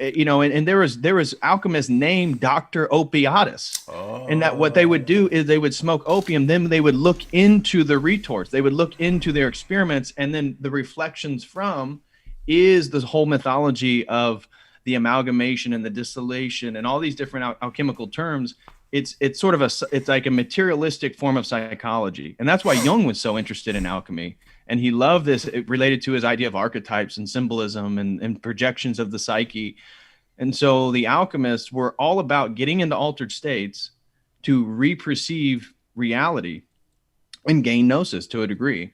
S4: and there was alchemists named Dr. Opiatus. And that what they would do is they would smoke opium, then they would look into the retorts, they would look into their experiments, and then the reflections from is the whole mythology of the amalgamation and the distillation and all these different alchemical terms. It's sort of it's like a materialistic form of psychology. And that's why Jung was so interested in alchemy. And he loved this related to his idea of archetypes and symbolism and projections of the psyche. And so the alchemists were all about getting into altered states to re-perceive reality and gain gnosis to a degree.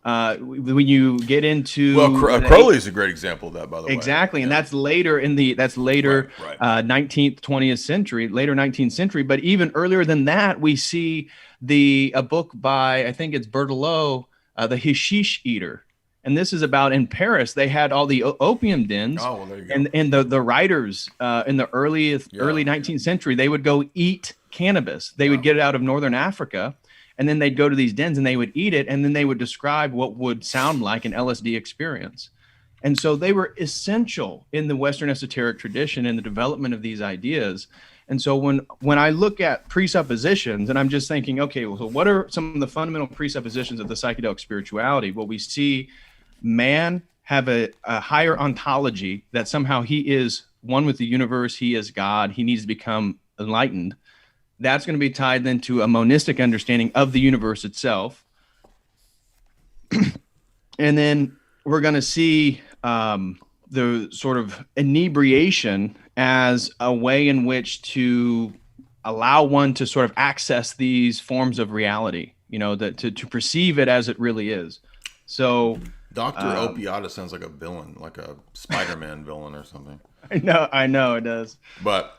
S4: When you get into
S5: Crowley's a great example of that, by the way.
S4: Exactly, and that's later 19th, 20th century, later 19th century. But even earlier than that, we see a book by, I think it's Berthelot, The Hashish Eater. And this is about, in Paris, they had all the opium dens.
S5: Oh, well, there you go.
S4: And the writers in the early 19th century, they would go eat cannabis. They would get it out of Northern Africa. And then they'd go to these dens and they would eat it. And then they would describe what would sound like an LSD experience. And so they were essential in the Western esoteric tradition in the development of these ideas. And so when I look at presuppositions and I'm just thinking, okay, well, so what are some of the fundamental presuppositions of the psychedelic spirituality? Well, we see man have a higher ontology, that somehow he is one with the universe. He is God. He needs to become enlightened. That's going to be tied then to a monistic understanding of the universe itself. And then we're going to see the sort of inebriation as a way in which to allow one to sort of access these forms of reality, that to perceive it as it really is. So
S5: Dr. Opiata sounds like a villain, like a Spider-Man villain or something.
S4: I know it does.
S5: But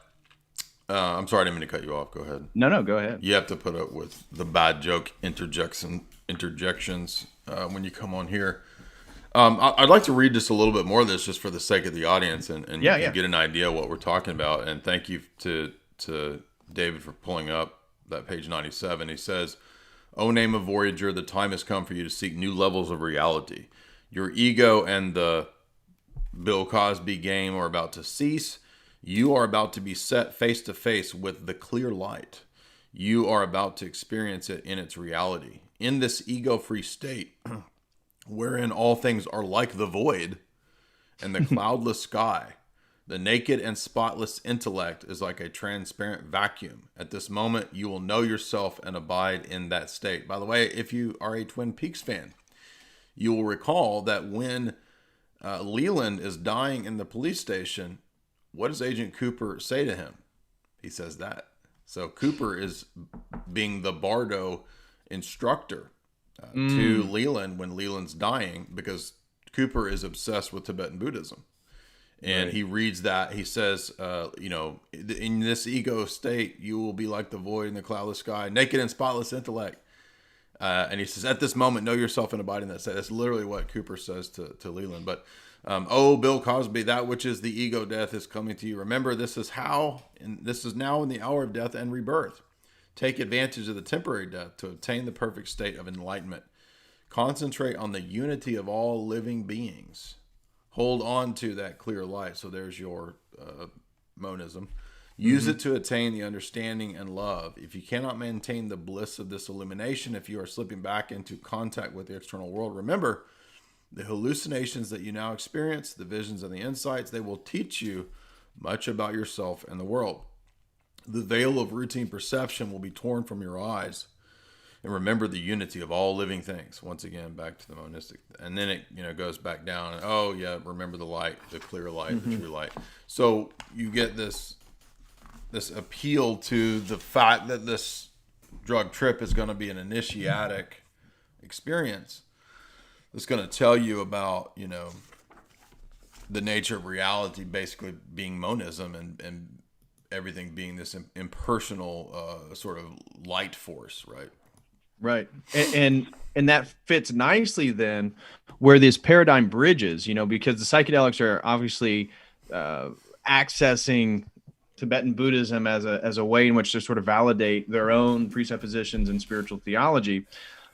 S5: I'm sorry, I didn't mean to cut you off. Go ahead.
S4: No, go ahead.
S5: You have to put up with the bad joke interjections when you come on here. I'd like to read just a little bit more of this just for the sake of the audience and you can get an idea of what we're talking about. And thank you to David for pulling up that page 97. He says, "O name of Voyager, the time has come for you to seek new levels of reality. Your ego and the Bill Cosby game are about to cease. You are about to be set face to face with the clear light. You are about to experience it in its reality. In this ego-free state, wherein all things are like the void and the cloudless sky, the naked and spotless intellect is like a transparent vacuum. At this moment, you will know yourself and abide in that state." By the way, if you are a Twin Peaks fan, you will recall that when Leland is dying in the police station, what does Agent Cooper say to him? He says that. So Cooper is being the bardo instructor to Leland when Leland's dying, because Cooper is obsessed with Tibetan Buddhism. And he reads that. He says, in this ego state, you will be like the void in the cloudless sky, naked and spotless intellect. And he says, at this moment, know yourself and abide in that state. That's literally what Cooper says to Leland. But, "Oh, Bill Cosby, that which is the ego death is coming to you. Remember, this is now in the hour of death and rebirth. Take advantage of the temporary death to obtain the perfect state of enlightenment. Concentrate on the unity of all living beings. Hold on to that clear light." So there's your monism. "Use it to attain the understanding and love. If you cannot maintain the bliss of this illumination, if you are slipping back into contact with the external world, remember, the hallucinations that you now experience, the visions and the insights, they will teach you much about yourself and the world. The veil of routine perception will be torn from your eyes. And remember the unity of all living things." Once again, back to the monistic. And then it goes back down. And, remember the light, the clear light, the true light. So you get this appeal to the fact that this drug trip is going to be an initiatic experience. It's going to tell you about, the nature of reality basically being monism and everything being this impersonal sort of light force, right?
S4: Right. And that fits nicely then where this paradigm bridges, because the psychedelics are obviously accessing Tibetan Buddhism as a way in which to sort of validate their own presuppositions in spiritual theology.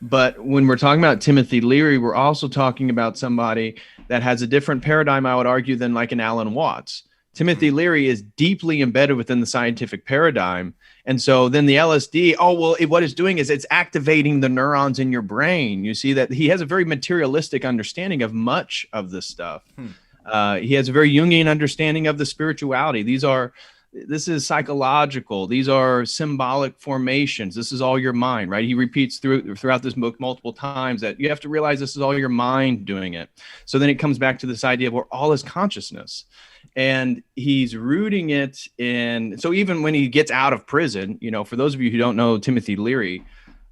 S4: But when we're talking about Timothy Leary, we're also talking about somebody that has a different paradigm, I would argue, than like an Alan Watts. Timothy Leary is deeply embedded within the scientific paradigm. And so then the LSD, what it's doing is it's activating the neurons in your brain. You see that he has a very materialistic understanding of much of this stuff. He has a very Jungian understanding of the spirituality. This is psychological. These are symbolic formations. This is all your mind, right? He repeats throughout this book multiple times that you have to realize this is all your mind doing it. So then it comes back to this idea of where all is consciousness. And he's rooting it in. So even when he gets out of prison, for those of you who don't know Timothy Leary,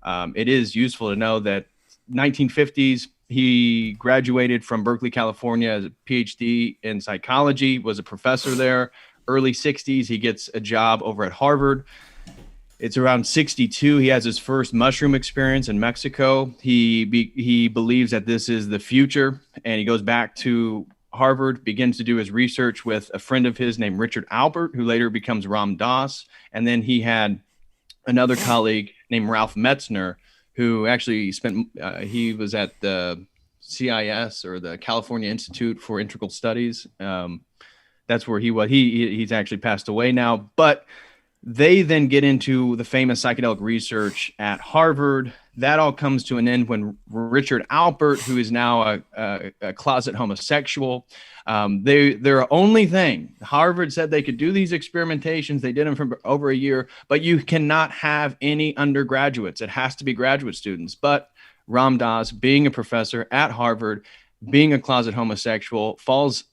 S4: it is useful to know that 1950s, he graduated from Berkeley, California as a PhD in psychology, was a professor there. Early 60s, he gets a job over at Harvard. It's around 62. He has his first mushroom experience in Mexico. He believes that this is the future, and he goes back to Harvard, begins to do his research with a friend of his named Richard Albert, who later becomes Ram Dass. And then he had another colleague named Ralph Metzner, who actually he was at the CIS, or the California Institute for Integral Studies. That's where he was. He's actually passed away now. But they then get into the famous psychedelic research at Harvard. That all comes to an end when Richard Alpert, who is now a closet homosexual, their only thing, Harvard said they could do these experimentations. They did them for over a year, but you cannot have any undergraduates. It has to be graduate students. But Ram Dass, being a professor at Harvard, being a closet homosexual, falls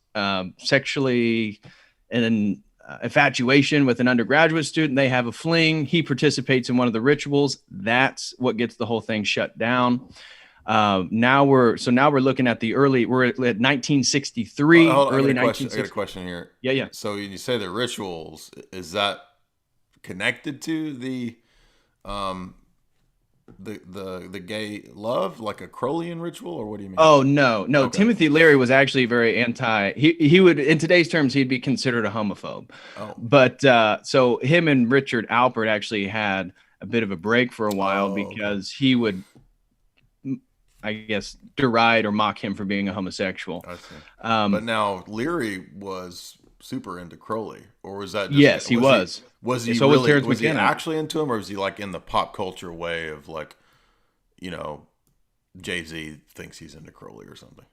S4: sexually in an infatuation with an undergraduate student. They have a fling. He participates in one of the rituals. That's what gets the whole thing shut down. Now we're looking at we're at 1963, early 1960s.
S5: I got a question here.
S4: Yeah.
S5: So you say the rituals, is that connected to the gay love, like a Crowleyan ritual, or what do you mean?
S4: Oh, no.
S5: Okay.
S4: Timothy Leary was actually very he would, in today's terms, he'd be considered a homophobe.
S5: Oh.
S4: But so him and Richard Alpert actually had a bit of a break for a while because he would, I guess, deride or mock him for being a homosexual.
S5: I see. But now Leary was super into Crowley, or was that just,
S4: yes, he was.
S5: Was he
S4: So
S5: really?
S4: was
S5: Was he
S4: McKenna.
S5: actually into him, or was he like in the pop culture way of like, Jay-Z thinks he's into Crowley or something?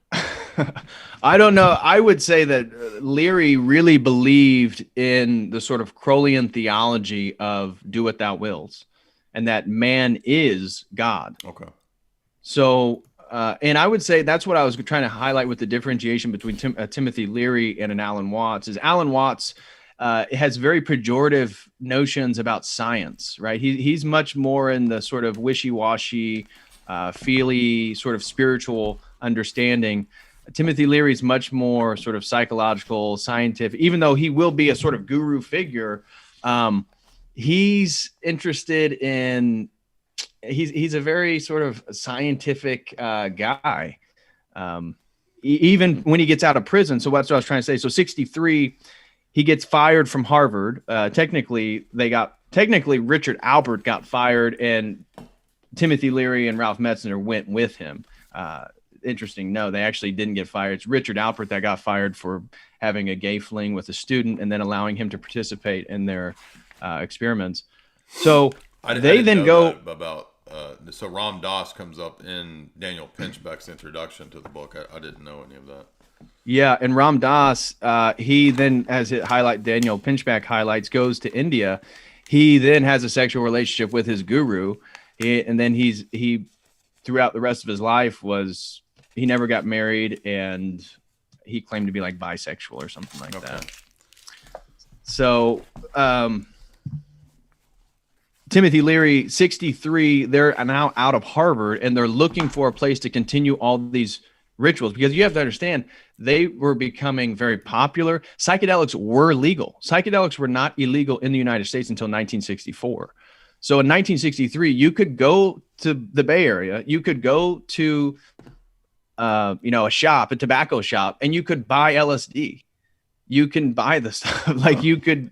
S4: I don't know. I would say that Leary really believed in the sort of Crowleyan theology of do what thou wills, and that man is God.
S5: Okay.
S4: So, and I would say that's what I was trying to highlight with the differentiation between Timothy Leary and an Alan Watts. Is Alan Watts has very pejorative notions about science, right? He's much more in the sort of wishy-washy, feely sort of spiritual understanding. Timothy Leary is much more sort of psychological, scientific, even though he will be a sort of guru figure. He's interested in, he's a very sort of scientific guy. Even when he gets out of prison. So that's what I was trying to say. So 63, he gets fired from Harvard. Technically Richard Alpert got fired, and Timothy Leary and Ralph Metzner went with him. Interesting. No, they actually didn't get fired. It's Richard Alpert that got fired for having a gay fling with a student and then allowing him to participate in their experiments. So they then go
S5: about. So Ram Dass comes up in Daniel Pinchbeck's introduction to the book. I didn't know any of that.
S4: Yeah, and Ram Dass, he then, as Daniel Pinchbeck highlights, goes to India. He then has a sexual relationship with his guru, and then he throughout the rest of his life he never got married, and he claimed to be like bisexual or something like that. So Timothy Leary, 63, they're now out of Harvard, and they're looking for a place to continue all these rituals, because you have to understand they were becoming very popular. Psychedelics were legal. Psychedelics were not illegal in the United States until 1964. So in 1963, you could go to the Bay Area, you could go to a tobacco shop, and you could buy LSD. You can buy the stuff like you could.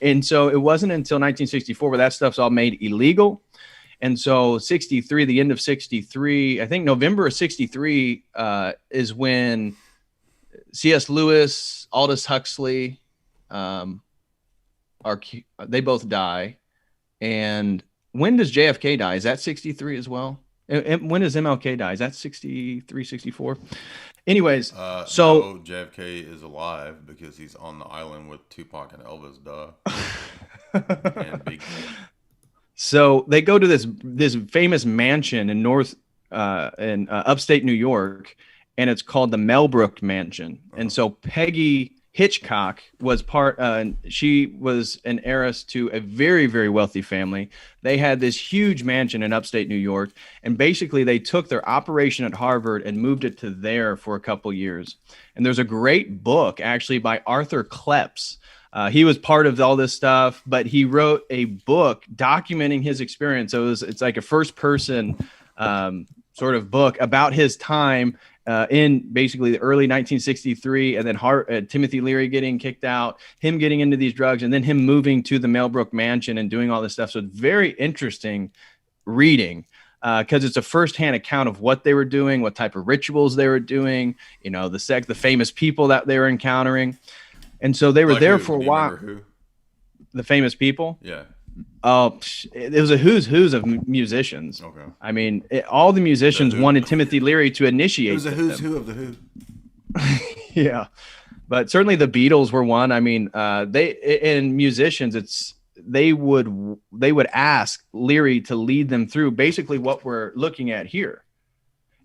S4: And so it wasn't until 1964 where that stuff's all made illegal. And so 63, the end of 63, I think November of 63 is when C.S. Lewis, Aldous Huxley, they both die. And when does JFK die? Is that 63 as well? And when does MLK die? Is that 63, 64? Anyways,
S5: no, JFK is alive because he's on the island with Tupac and Elvis, and Big.
S4: So they go to this famous mansion in upstate New York, and it's called the Melbrook Mansion. And so Peggy Hitchcock was she was an heiress to a very, very wealthy family. They had this huge mansion in upstate New York, and basically they took their operation at Harvard and moved it to there for a couple years. And there's a great book actually by Arthur Klepps. He was part of all this stuff, but he wrote a book documenting his experience. So it's like a first person sort of book about his time in basically the early 1963, and then Timothy Leary getting kicked out, him getting into these drugs, and then him moving to the Melbrook Mansion and doing all this stuff. So it's very interesting reading because it's a firsthand account of what they were doing, what type of rituals they were doing, the famous people that they were encountering. And so they were there for a while.
S5: Who?
S4: The famous people?
S5: Yeah.
S4: Oh, it was a who's of musicians.
S5: Okay.
S4: I mean, all the musicians wanted Timothy Leary to initiate.
S5: It was a who's who of the who.
S4: Yeah, but certainly the Beatles were one. I mean, musicians, they would ask Leary to lead them through basically what we're looking at here.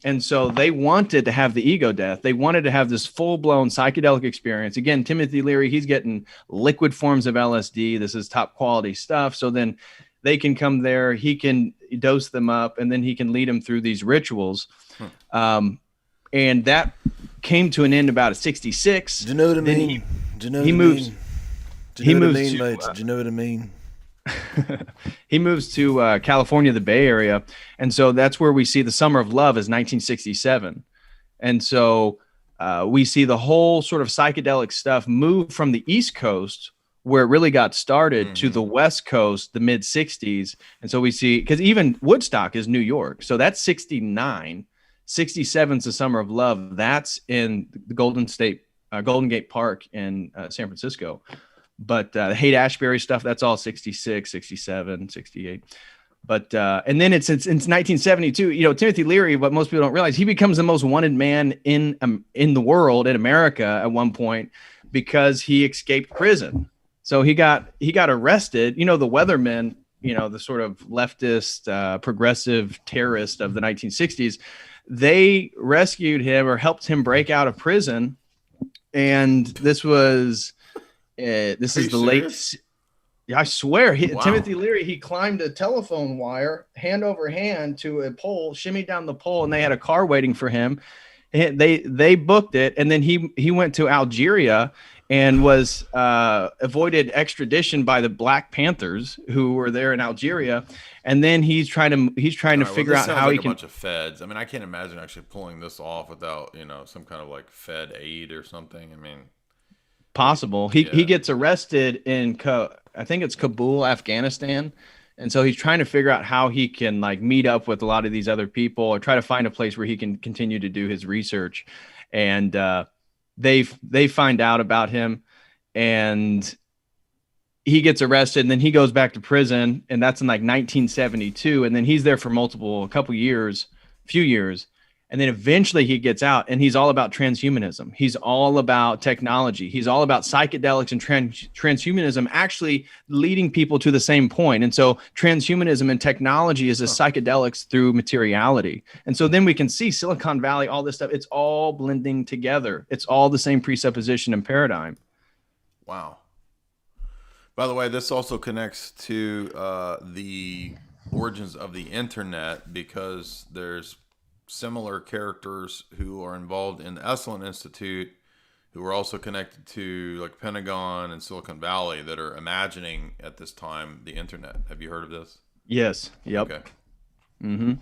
S4: And so they wanted to have the ego death. They wanted to have this full-blown psychedelic experience. Again, Timothy Leary, he's getting liquid forms of LSD. This is top quality stuff. So then they can come there, he can dose them up, and then he can lead them through these rituals. And that came to an end about at 66.
S6: Do you know what I
S4: Then
S6: mean? Do you know
S4: he
S6: what
S4: moves.
S6: I mean? Do you know what I
S4: moves
S6: mean,
S4: to,
S6: mate? Do you know what I mean?
S4: He moves to California, the Bay Area. And so that's where we see the Summer of Love is 1967. And so we see the whole sort of psychedelic stuff move from the East Coast, where it really got started, to the West Coast, the mid 60s. And so we see, because even Woodstock is New York. So that's 69. 67's the Summer of Love. That's in the Golden Gate Park in San Francisco. But the Haight-Ashbury stuff, that's all 66, 67, 68. But and then it's 1972. You know, Timothy Leary, what most people don't realize, he becomes the most wanted man in the world, in America, at one point, because he escaped prison. So he got arrested. You know, the Weathermen, you know, the sort of leftist, progressive terrorist of the 1960s, they rescued him or helped him break out of prison. And this was, this is the late, I swear, Timothy Leary, he climbed a telephone wire hand over hand to a pole, shimmied down the pole, and they had a car waiting for him. They booked it. And then he went to Algeria and was avoided extradition by the Black Panthers who were there in Algeria. And then he's trying to figure out how he can.
S5: A bunch of feds. I mean, I can't imagine actually pulling this off without, you know, some kind of like Fed aid or something. I mean,
S4: possible. He gets arrested in I think it's Kabul, Afghanistan. And so he's trying to figure out how he can like meet up with a lot of these other people or try to find a place where he can continue to do his research. And they find out about him, and he gets arrested, and then he goes back to prison, and that's in like 1972. And then he's there for few years. And then eventually he gets out, and he's all about transhumanism. He's all about technology. He's all about psychedelics and transhumanism actually leading people to the same point. And so transhumanism and technology is a psychedelics through materiality. And so then we can see Silicon Valley, all this stuff, it's all blending together. It's all the same presupposition and paradigm.
S5: Wow. By the way, this also connects to the origins of the internet, because there's similar characters who are involved in the Esalen Institute, who are also connected to like Pentagon and Silicon Valley, that are imagining at this time the internet. Have you heard of this?
S4: Yes. Yep.
S5: Okay.
S4: Mm-hmm.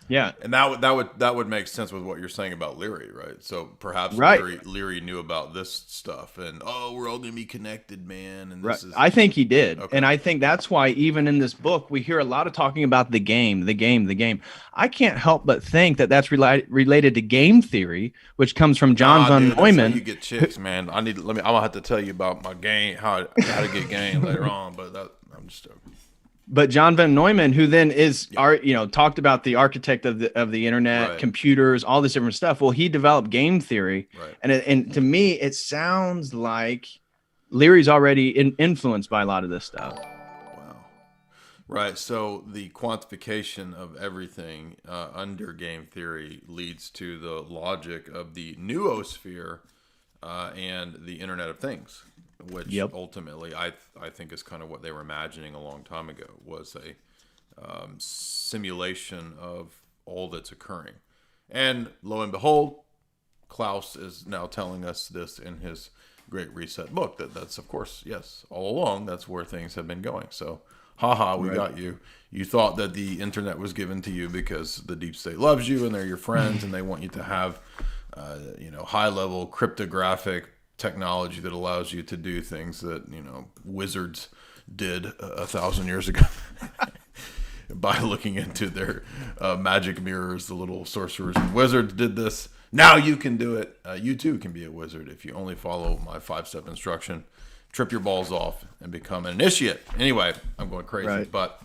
S4: Yeah.
S5: And that would make sense with what you're saying about Leary, right? So perhaps Leary knew about this stuff, and we're all gonna be connected, man. And this is,
S4: I think he did.
S5: Okay.
S4: And I think that's why even in this book we hear a lot of talking about the game. I can't help but think that that's related to game theory, which comes from John von Neumann.
S5: That's how you get chicks, man. I'm gonna have to tell you about my game, how to get game later on, but I'm just joking.
S4: But John von Neumann, who then is talked about the architect of the internet,
S5: right,
S4: computers, all this different stuff. Well, he developed game theory,
S5: right,
S4: and to me, it sounds like Leary's already influenced by a lot of this stuff.
S5: Wow, right. So the quantification of everything under game theory leads to the logic of the noosphere and the Internet of Things, which ultimately I think is kind of what they were imagining a long time ago, was a simulation of all that's occurring. And lo and behold, Klaus is now telling us this in his Great Reset book, that's of course, yes, all along, that's where things have been going. So, we got you. You thought that the internet was given to you because the deep state loves you and they're your friends and they want you to have, high-level cryptographic technology that allows you to do things that, wizards did 1,000 years ago by looking into their magic mirrors. The little sorcerers and wizards did this. Now you can do it. You too can be a wizard if you only follow my 5-step instruction. Trip your balls off and become an initiate. Anyway, I'm going crazy, but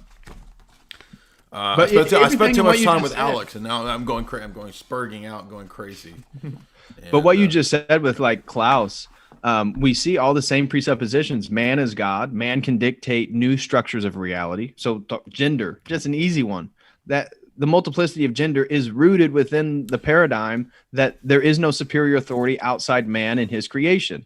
S5: I spent too much time with Alex, and now I'm going crazy. I'm going spurging out, going crazy.
S4: But what you just said with like Klaus, we see all the same presuppositions. Man is God. Man can dictate new structures of reality. So gender, just an easy one. the multiplicity of gender is rooted within the paradigm that there is no superior authority outside man and his creation.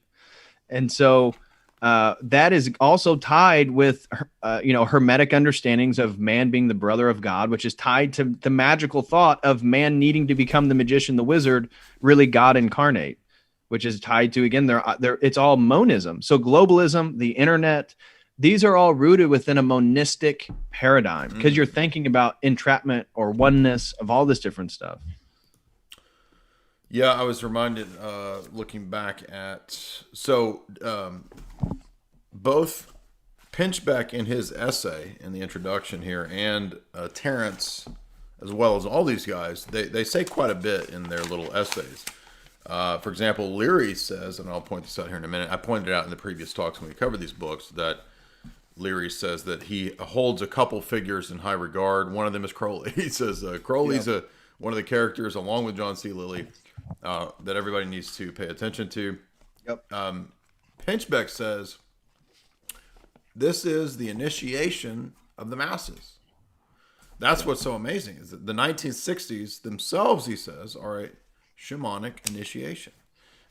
S4: And so that is also tied with, Hermetic understandings of man being the brother of God, which is tied to the magical thought of man needing to become the magician, the wizard, really God incarnate, which is tied to, again, it's all monism. So globalism, the internet, these are all rooted within a monistic paradigm because you're thinking about entrapment or oneness of all this different stuff.
S3: Yeah, I was reminded, looking back at, both Pinchbeck in his essay in the introduction here and Terrence, as well as all these guys, they say quite a bit in their little essays. For example, Leary says, and I'll point this out here in a minute, I pointed it out in the previous talks when we covered these books, that Leary says that he holds a couple figures in high regard. One of them is Crowley. He says Crowley's one of the characters, along with John C. Lilly, that everybody needs to pay attention to.
S4: Yep.
S3: Pinchbeck says, this is the initiation of the masses. That's what's so amazing, is that the 1960s themselves, he says, are a shamanic initiation.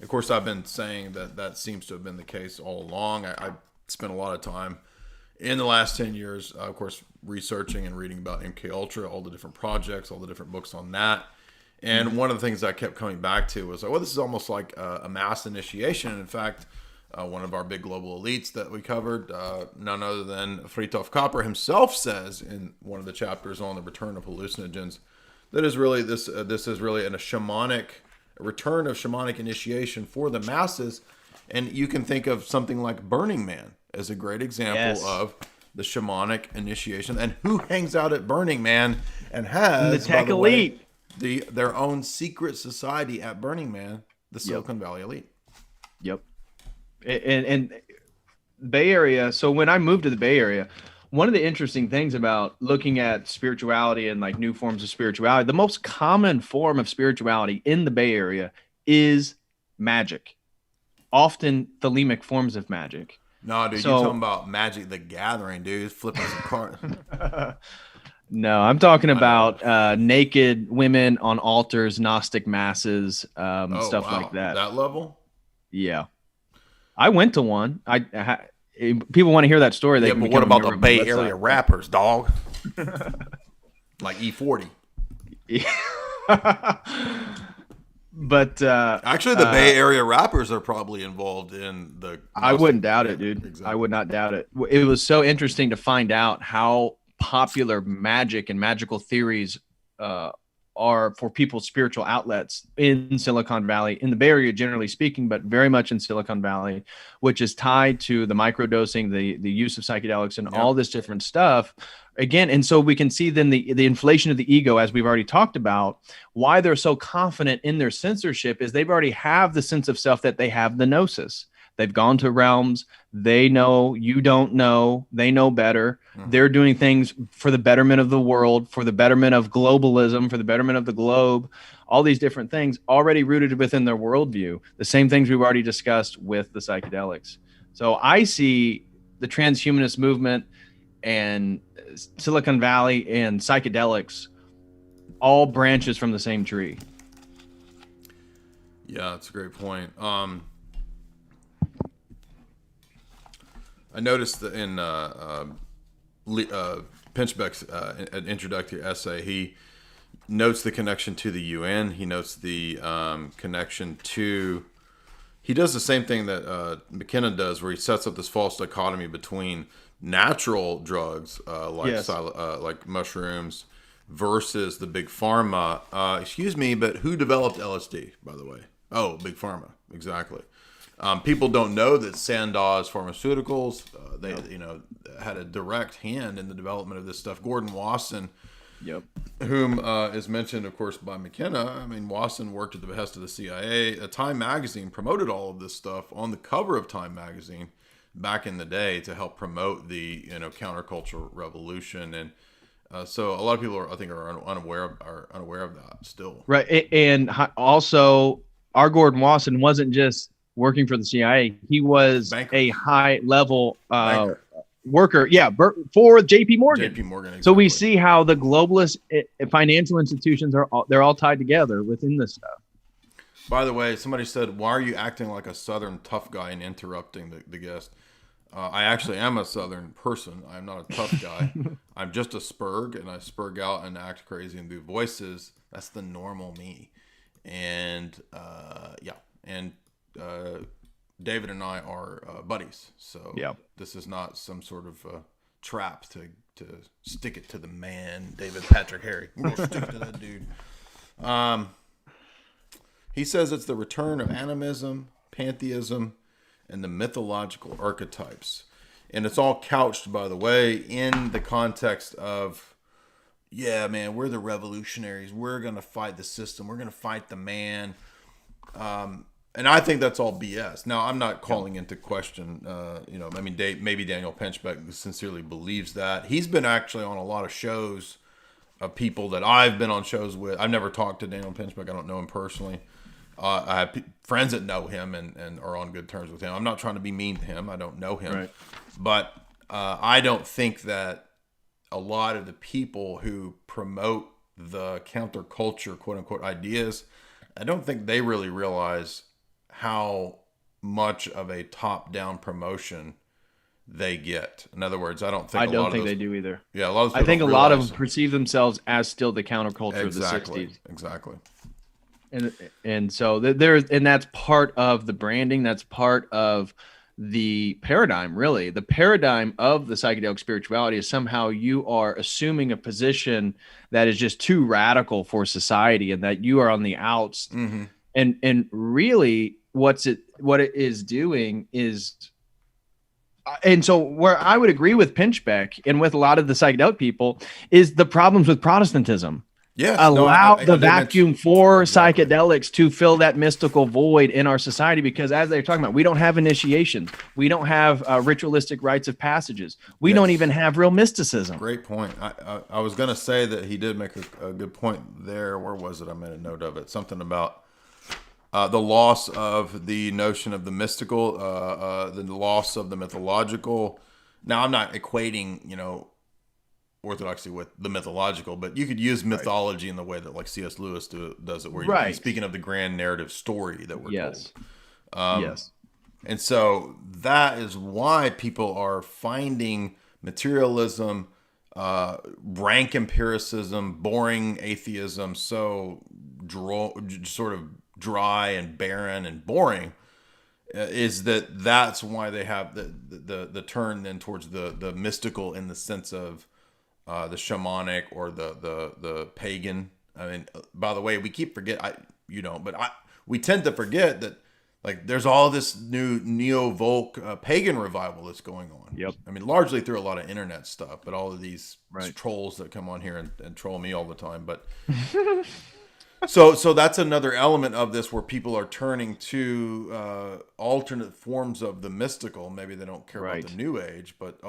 S3: Of course, I've been saying that seems to have been the case all along. I spent a lot of time in the last 10 years, of course, researching and reading about MK Ultra, all the different projects, all the different books on that. And one of the things I kept coming back to was, well, this is almost like a mass initiation. And in fact, one of our big global elites that we covered, none other than Fritjof Capra himself, says in one of the chapters on the return of hallucinogens, that is really this is really a return of shamanic initiation for the masses. And you can think of something like Burning Man as a great example of the shamanic initiation. And who hangs out at Burning Man and has
S4: the tech elite,
S3: their own secret society at Burning Man, the Silicon Valley elite.
S4: Yep. And Bay Area. So when I moved to the Bay Area, one of the interesting things about looking at spirituality and like new forms of spirituality, the most common form of spirituality in the Bay Area is magic, often thelemic forms of magic.
S3: No, dude, you're talking about Magic the Gathering, dude. Flipping some cards.
S4: No, I'm talking about naked women on altars, Gnostic masses, stuff like that.
S3: That level?
S4: Yeah. I went to one. People want to hear that story.
S3: Yeah, but what about the Bay Area rappers, dog? Like E40.
S4: But
S3: actually, the Bay Area rappers are probably involved in the.
S4: I wouldn't doubt it, dude.
S3: Exactly.
S4: I would not doubt it. It was so interesting to find out how popular magic and magical theories are for people's spiritual outlets in Silicon Valley, in the Bay Area, generally speaking, but very much in Silicon Valley, which is tied to the microdosing, the use of psychedelics, and all this different stuff. Again, and so we can see then the inflation of the ego, as we've already talked about. Why they're so confident in their censorship is they've already have the sense of self that they have the gnosis. They've gone to realms. They know you don't know. They know better. They're doing things for the betterment of the world, for the betterment of globalism, for the betterment of the globe. All these different things already rooted within their worldview. The same things we've already discussed with the psychedelics. So I see the transhumanist movement and Silicon Valley and psychedelics all branches from the same tree.
S3: Yeah, that's a great point. I noticed that in Pinchbeck's introductory essay, he notes the connection to the UN. He notes the connection to... He does the same thing that McKenna does, where he sets up this false dichotomy between natural drugs like mushrooms versus the big pharma. Excuse me, but who developed LSD, by the way? Oh, big pharma, exactly. People don't know that Sandoz Pharmaceuticals, they had a direct hand in the development of this stuff. Gordon Wasson, whom is mentioned, of course, by McKenna. I mean, Wasson worked at the behest of the CIA. Time magazine promoted all of this stuff on the cover of Time magazine back in the day to help promote the counterculture revolution. And so a lot of people are unaware of that still.
S4: Right, and also our Gordon Wasson wasn't just working for the CIA. He was a high level worker. Yeah, for JP Morgan.
S5: JP Morgan. Exactly.
S4: So we see how the globalist financial institutions they're all tied together within this stuff.
S5: By the way, somebody said, "Why are you acting like a Southern tough guy and interrupting the guest?" I actually am a Southern person. I'm not a tough guy. I'm just a spurg, and I spurg out and act crazy and do voices. That's the normal me. And David and I are buddies. So this is not some sort of trap to stick it to the man, David Patrick Harry. We're gonna stick it to that dude. He says it's the return of animism, pantheism, and the mythological archetypes. And it's all couched, by the way, in the context of, yeah, man, we're the revolutionaries. We're going to fight the system. We're going to fight the man. And I think that's all BS. Now, I'm not calling into question, maybe Daniel Pinchbeck sincerely believes that. He's been actually on a lot of shows of people that I've been on shows with. I've never talked to Daniel Pinchbeck. I don't know him personally. I have friends that know him and are on good terms with him. I'm not trying to be mean to him. I don't know him. Right. But I don't think that a lot of the people who promote the counterculture, quote unquote, ideas, I don't think they really realize how much of a top-down promotion they get. In other words, I don't think they do either. Yeah, a lot of
S4: I think a lot of them perceive themselves as still the counterculture of the 60s.
S5: Exactly.
S4: And so and that's part of the branding. That's part of the paradigm, really. The paradigm of the psychedelic spirituality is somehow you are assuming a position that is just too radical for society and that you are on the outs. Mm-hmm. And really what it is doing is, and so where I would agree with Pinchbeck and with a lot of the psychedelic people is the problems with Protestantism.
S5: Yes,
S4: allow the vacuum for psychedelics to fill that mystical void in our society, because as they're talking about, we don't have initiations. We don't have ritualistic rites of passages. We don't even have real mysticism.
S5: Great point. I was going to say that he did make a good point there. Where was it? I made a note of it. Something about the loss of the notion of the mystical, the loss of the mythological. Now, I'm not equating, orthodoxy with the mythological, but you could use mythology in the way that like C.S. Lewis does it, where you're speaking of the grand narrative story that we're told. Yes. And so that is why people are finding materialism, rank empiricism, boring atheism so sort of dry and barren and boring. Is that's why they have the turn then towards the mystical in the sense of the shamanic or the pagan. I mean, by the way, we keep we tend to forget that like there's all this new neo-folk pagan revival that's going on.
S4: Yep.
S5: I mean, largely through a lot of internet stuff, but all of these trolls that come on here and troll me all the time. But so that's another element of this where people are turning to alternate forms of the mystical. Maybe they don't care about the New Age, but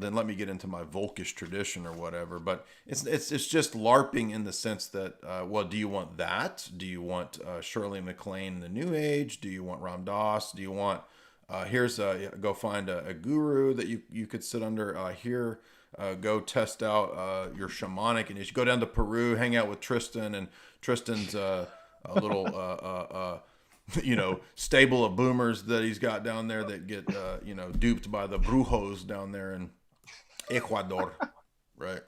S5: then let me get into my Volkish tradition or whatever. But it's just LARPing in the sense that, do you want that? Do you want Shirley MacLaine in the New Age? Do you want Ram Dass? Do you want go find a guru that you could sit under here? Go test out your shamanic, and you should go down to Peru, hang out with Tristan, and Tristan's a little stable of boomers that he's got down there that get duped by the brujos down there in Ecuador, right?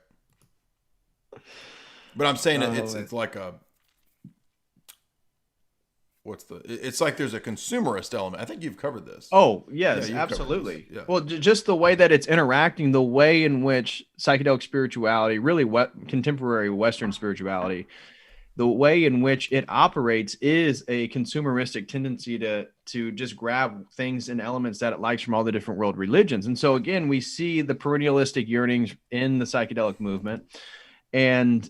S5: But I'm saying it's like it's like there's a consumerist element. I think you've covered this.
S4: Oh, yes, absolutely. Yeah. Well, just the way that it's interacting, the way in which psychedelic spirituality, really contemporary Western spirituality, the way in which it operates is a consumeristic tendency to just grab things and elements that it likes from all the different world religions. And so again, we see the perennialistic yearnings in the psychedelic movement, and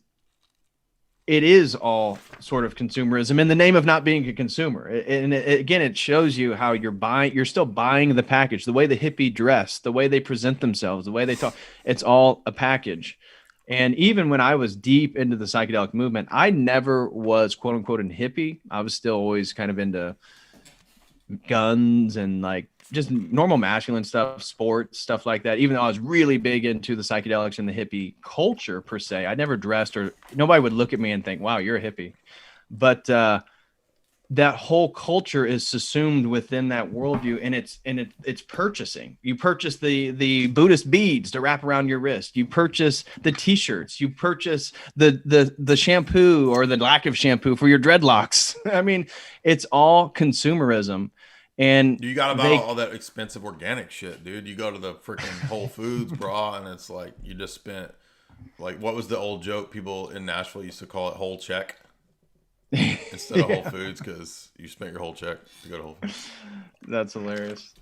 S4: it is all sort of consumerism in the name of not being a consumer. And again, it shows you how you're still buying the package, the way the hippie dress, the way they present themselves, the way they talk, it's all a package. And even when I was deep into the psychedelic movement, I never was quote unquote a hippie. I was still always kind of into guns and like just normal masculine stuff, sports, stuff like that. Even though I was really big into the psychedelics and the hippie culture per se, I never dressed, or nobody would look at me and think, wow, you're a hippie. But that whole culture is subsumed within that worldview, and it's purchasing. You purchase the Buddhist beads to wrap around your wrist. You purchase the T-shirts. You purchase the shampoo or the lack of shampoo for your dreadlocks. I mean, it's all consumerism. And
S5: You got to buy all that expensive organic shit, dude. You go to the freaking Whole Foods, bra, and it's like you just spent, like, what was the old joke people in Nashville used to call it, whole check? Instead of Whole Foods, because you spent your whole check to go to Whole Foods.
S4: That's hilarious.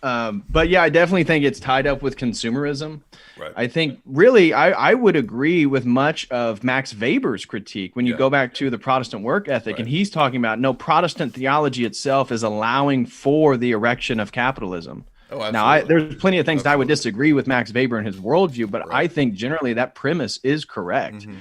S4: But yeah, I definitely think it's tied up with consumerism.
S5: Right.
S4: I think really, I would agree with much of Max Weber's critique when you go back to the Protestant work ethic, and he's talking about no, Protestant theology itself is allowing for the erection of capitalism.
S5: Oh,
S4: now, there's plenty of things that I would disagree with Max Weber and his worldview, but I think generally that premise is correct.
S5: Mm-hmm.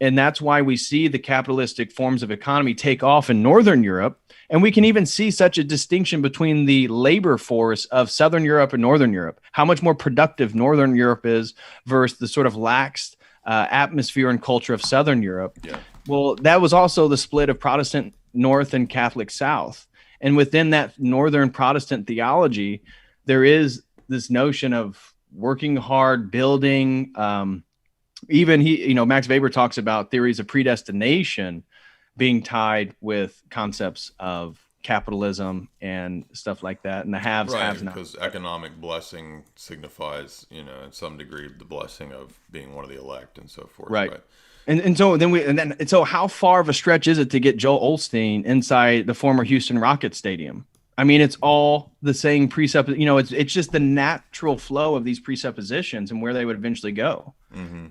S4: And that's why we see the capitalistic forms of economy take off in Northern Europe. And we can even see such a distinction between the labor force of Southern Europe and Northern Europe, how much more productive Northern Europe is versus the sort of lax atmosphere and culture of Southern Europe.
S5: Yeah.
S4: Well, that was also the split of Protestant North and Catholic South. And within that Northern Protestant theology, there is this notion of working hard, building, even Max Weber talks about theories of predestination being tied with concepts of capitalism and stuff like that, and the haves, have not.
S5: Because economic blessing signifies, in some degree, the blessing of being one of the elect and so forth.
S4: Right. So how far of a stretch is it to get Joel Osteen inside the former Houston Rockets stadium? I mean, it's all the same it's just the natural flow of these presuppositions and where they would eventually go.
S5: Mm-hmm.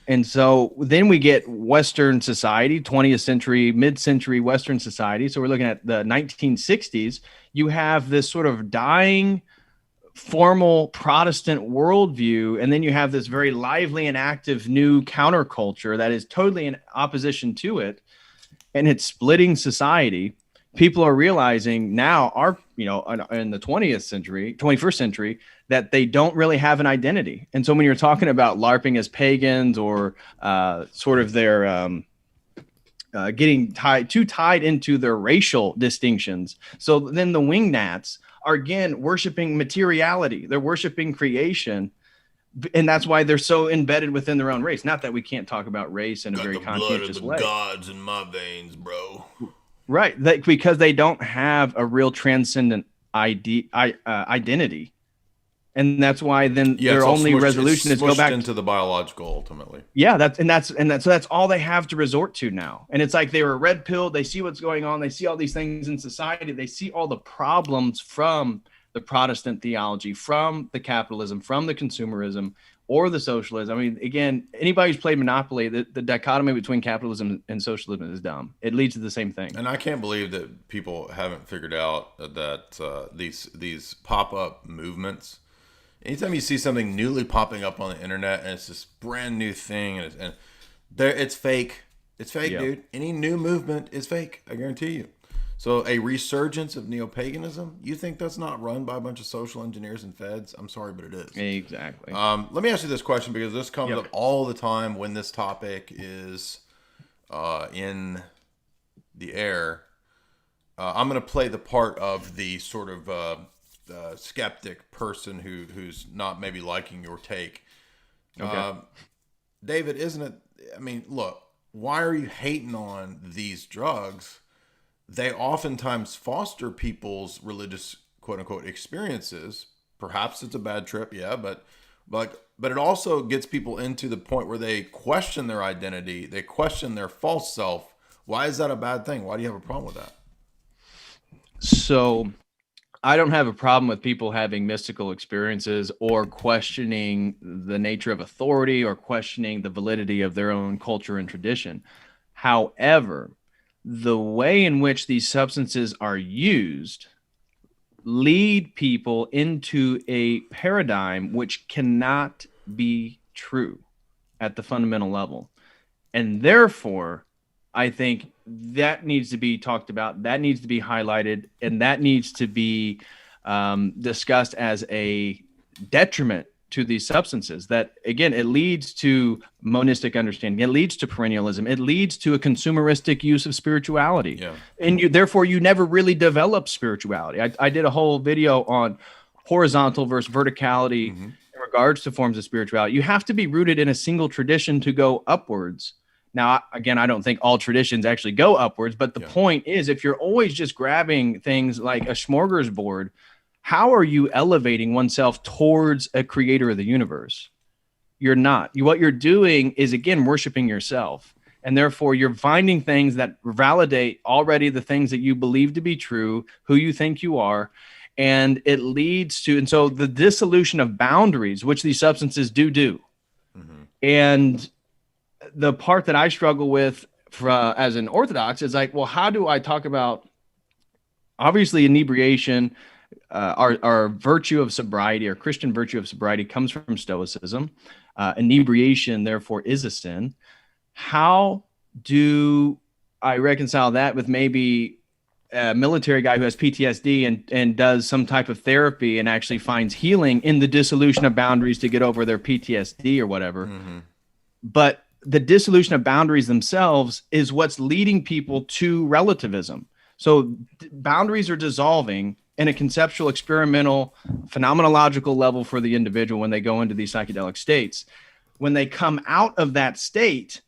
S4: And so then we get Western society, 20th century, mid-century Western society. So we're looking at the 1960s. You have this sort of dying formal Protestant worldview. And then you have this very lively and active new counterculture that is totally in opposition to it. And it's splitting society. People are realizing now in the 21st century, that they don't really have an identity. And so when you're talking about LARPing as pagans or sort of their getting tied into their racial distinctions. So then the wingnats are, again, worshiping materiality. They're worshiping creation. And that's why they're so embedded within their own race. Not that we can't talk about race in a very conscientious way.
S5: Gods in my veins, bro.
S4: Right. Because they don't have a real transcendent identity. And that's why then their only resolution is go back
S5: into the biological ultimately.
S4: Yeah, so that's all they have to resort to now. And it's like they were red pilled. They see what's going on. They see all these things in society. They see all the problems from the Protestant theology, from the capitalism, from the consumerism, or the socialism. I mean, again, anybody who's played Monopoly, the dichotomy between capitalism and socialism is dumb. It leads to the same thing.
S5: And I can't believe that people haven't figured out that these pop-up movements. Anytime you see something newly popping up on the internet and it's this brand new thing and it's fake. It's fake, dude. Any new movement is fake. I guarantee you. So a resurgence of neo-paganism, you think that's not run by a bunch of social engineers and feds? I'm sorry, but it is.
S4: Exactly.
S5: Let me ask you this question because this comes up all the time when this topic is in the air. I'm going to play the part of the sort of skeptic person who's not maybe liking your take.
S4: Okay.
S5: David, isn't it? I mean, look, why are you hating on these drugs? They oftentimes foster people's religious quote unquote experiences. Perhaps it's a bad trip, but it also gets people into the point where they question their identity, they question their false self. Why is that a bad thing? Why do you have a problem with that?
S4: So I don't have a problem with people having mystical experiences or questioning the nature of authority or questioning the validity of their own culture and tradition. However, the way in which these substances are used lead people into a paradigm which cannot be true at the fundamental level. And therefore, I think that needs to be talked about, that needs to be highlighted, and that needs to be discussed as a detriment to these substances. That, again, it leads to monistic understanding. It leads to perennialism. It leads to a consumeristic use of spirituality.
S5: Yeah.
S4: And therefore, you never really develop spirituality. I did a whole video on horizontal versus verticality in regards to forms of spirituality. You have to be rooted in a single tradition to go upwards. Now, again, I don't think all traditions actually go upwards, but the point is, if you're always just grabbing things like a smorgasbord, how are you elevating oneself towards a creator of the universe? You're not. What you're doing is, again, worshiping yourself. And therefore, you're finding things that validate already the things that you believe to be true, who you think you are. And it leads to, and so the dissolution of boundaries, which these substances do. And the part that I struggle with as an Orthodox is like, well, how do I talk about, obviously, inebriation, our virtue of sobriety, our Christian virtue of sobriety comes from Stoicism. Inebriation, therefore, is a sin. How do I reconcile that with maybe a military guy who has PTSD and does some type of therapy and actually finds healing in the dissolution of boundaries to get over their PTSD or whatever? But the dissolution of boundaries themselves is what's leading people to relativism. So boundaries are dissolving in a conceptual, experimental, phenomenological level for the individual when they go into these psychedelic states. When they come out of that state,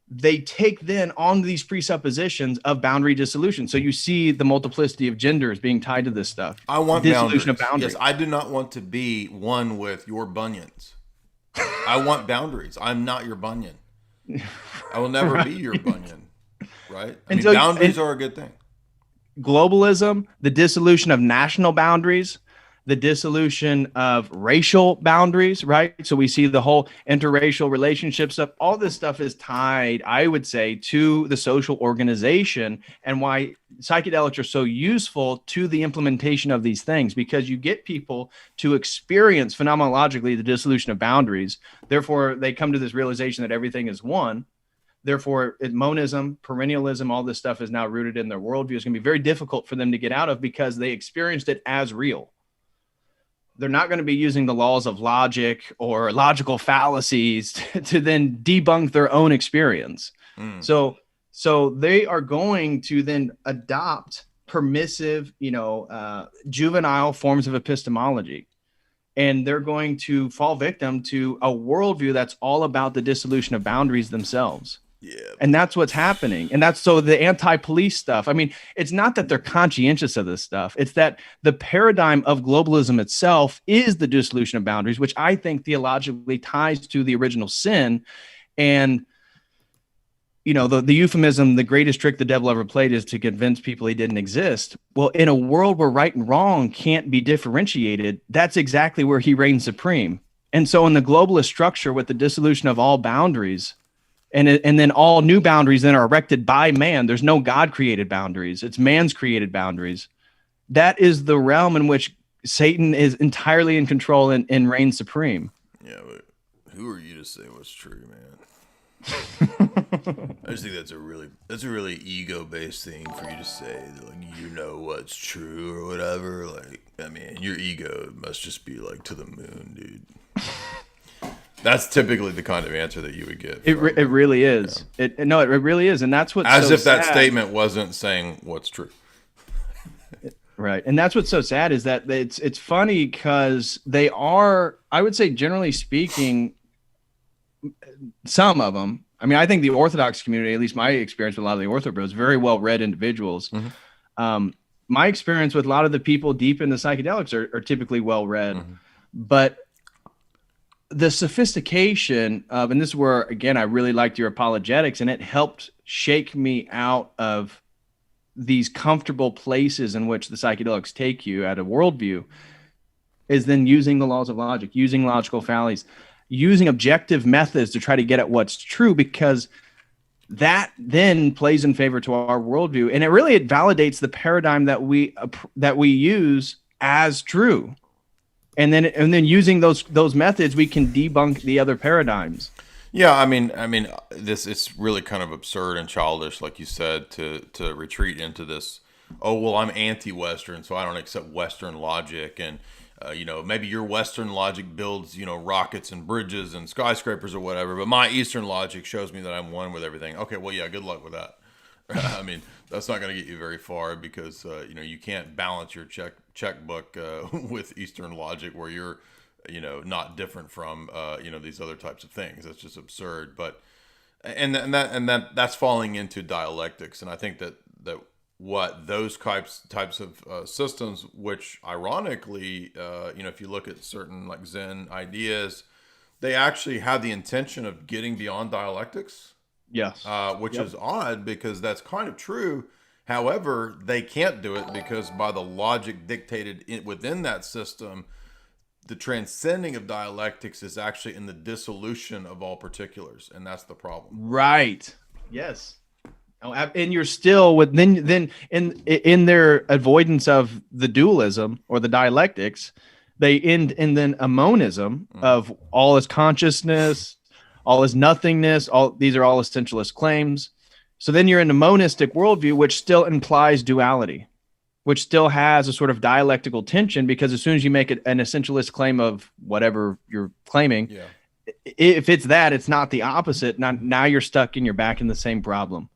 S4: they take then on these presuppositions of boundary dissolution. So you see the multiplicity of genders being tied to this stuff.
S5: I want
S4: dissolution of
S5: boundaries.
S4: boundaries.
S5: Yes, I do not want to be one with your bunions. I want boundaries. I'm not your bunion. I will never be your bunion. Right? I mean,
S4: so,
S5: boundaries are a good thing.
S4: Globalism, the dissolution of national boundaries, the dissolution of racial boundaries, right? So we see the whole interracial relationship stuff. All this stuff is tied, I would say, to the social organization, and why psychedelics are so useful to the implementation of these things, because you get people to experience phenomenologically the dissolution of boundaries. Therefore, they come to this realization that everything is one. Therefore, monism, perennialism, all this stuff is now rooted in their worldview. It's going to be very difficult for them to get out of because they experienced it as real. They're not going to be using the laws of logic or logical fallacies to then debunk their own experience. So they are going to then adopt permissive, juvenile forms of epistemology. And they're going to fall victim to a worldview that's all about the dissolution of boundaries themselves.
S5: Yeah.
S4: And that's what's happening. And that's so the anti-police stuff. I mean, it's not that they're conscientious of this stuff. It's that the paradigm of globalism itself is the dissolution of boundaries, which I think theologically ties to the original sin. And, the euphemism, the greatest trick the devil ever played is to convince people he didn't exist. Well, in a world where right and wrong can't be differentiated, that's exactly where he reigns supreme. And so in the globalist structure with the dissolution of all boundaries, and then all new boundaries then are erected by man. There's no God-created boundaries. It's man's created boundaries. That is the realm in which Satan is entirely in control and reigns supreme.
S5: Yeah, but who are you to say what's true, man? I just think that's a really ego-based thing for you to say that, like, you know what's true or whatever. Like, I mean, your ego must just be like to the moon, dude. That's typically the kind of answer that you would get.
S4: It really is. Yeah. It really is, and that's what.
S5: As if that statement wasn't saying what's true.
S4: Right, and that's what's so sad is that it's funny because they are, I would say, generally speaking, some of them. I mean, I think the Orthodox community, at least my experience with a lot of the Ortho bros, very well-read individuals. My experience with a lot of the people deep in the psychedelics are typically well-read, but the sophistication of, and this is where, again, I really liked your apologetics, and it helped shake me out of these comfortable places in which the psychedelics take you at a worldview, is then using the laws of logic, using logical fallacies, using objective methods to try to get at what's true, because that then plays in favor to our worldview. And it validates the paradigm that we use as true. And then using those methods, we can debunk the other paradigms.
S5: Yeah, I mean, it's really kind of absurd and childish, like you said, to retreat into this oh, well, I'm anti-Western, so I don't accept Western logic. And, maybe your Western logic builds, rockets and bridges and skyscrapers or whatever, but my Eastern logic shows me that I'm one with everything. Okay, well, yeah, good luck with that. I mean, that's not going to get you very far because, you can't balance your checkbook with Eastern logic where you're, not different from, these other types of things. That's just absurd. But, that's falling into dialectics. And I think that what those types of systems, which ironically, if you look at certain like Zen ideas, they actually have the intention of getting beyond dialectics.
S4: Yes.
S5: Which is odd because that's kind of true. However, they can't do it because by the logic dictated within that system, the transcending of dialectics is actually in the dissolution of all particulars, and that's the problem.
S4: Right. Yes. Oh, and you're still with then in their avoidance of the dualism or the dialectics, they end in then a monism of all is consciousness, all is nothingness. These are all essentialist claims. So then you're in a monistic worldview, which still implies duality, which still has a sort of dialectical tension, because as soon as you make an essentialist claim of whatever you're claiming, if it's that, it's not the opposite. Now you're stuck and you're back in the same problem.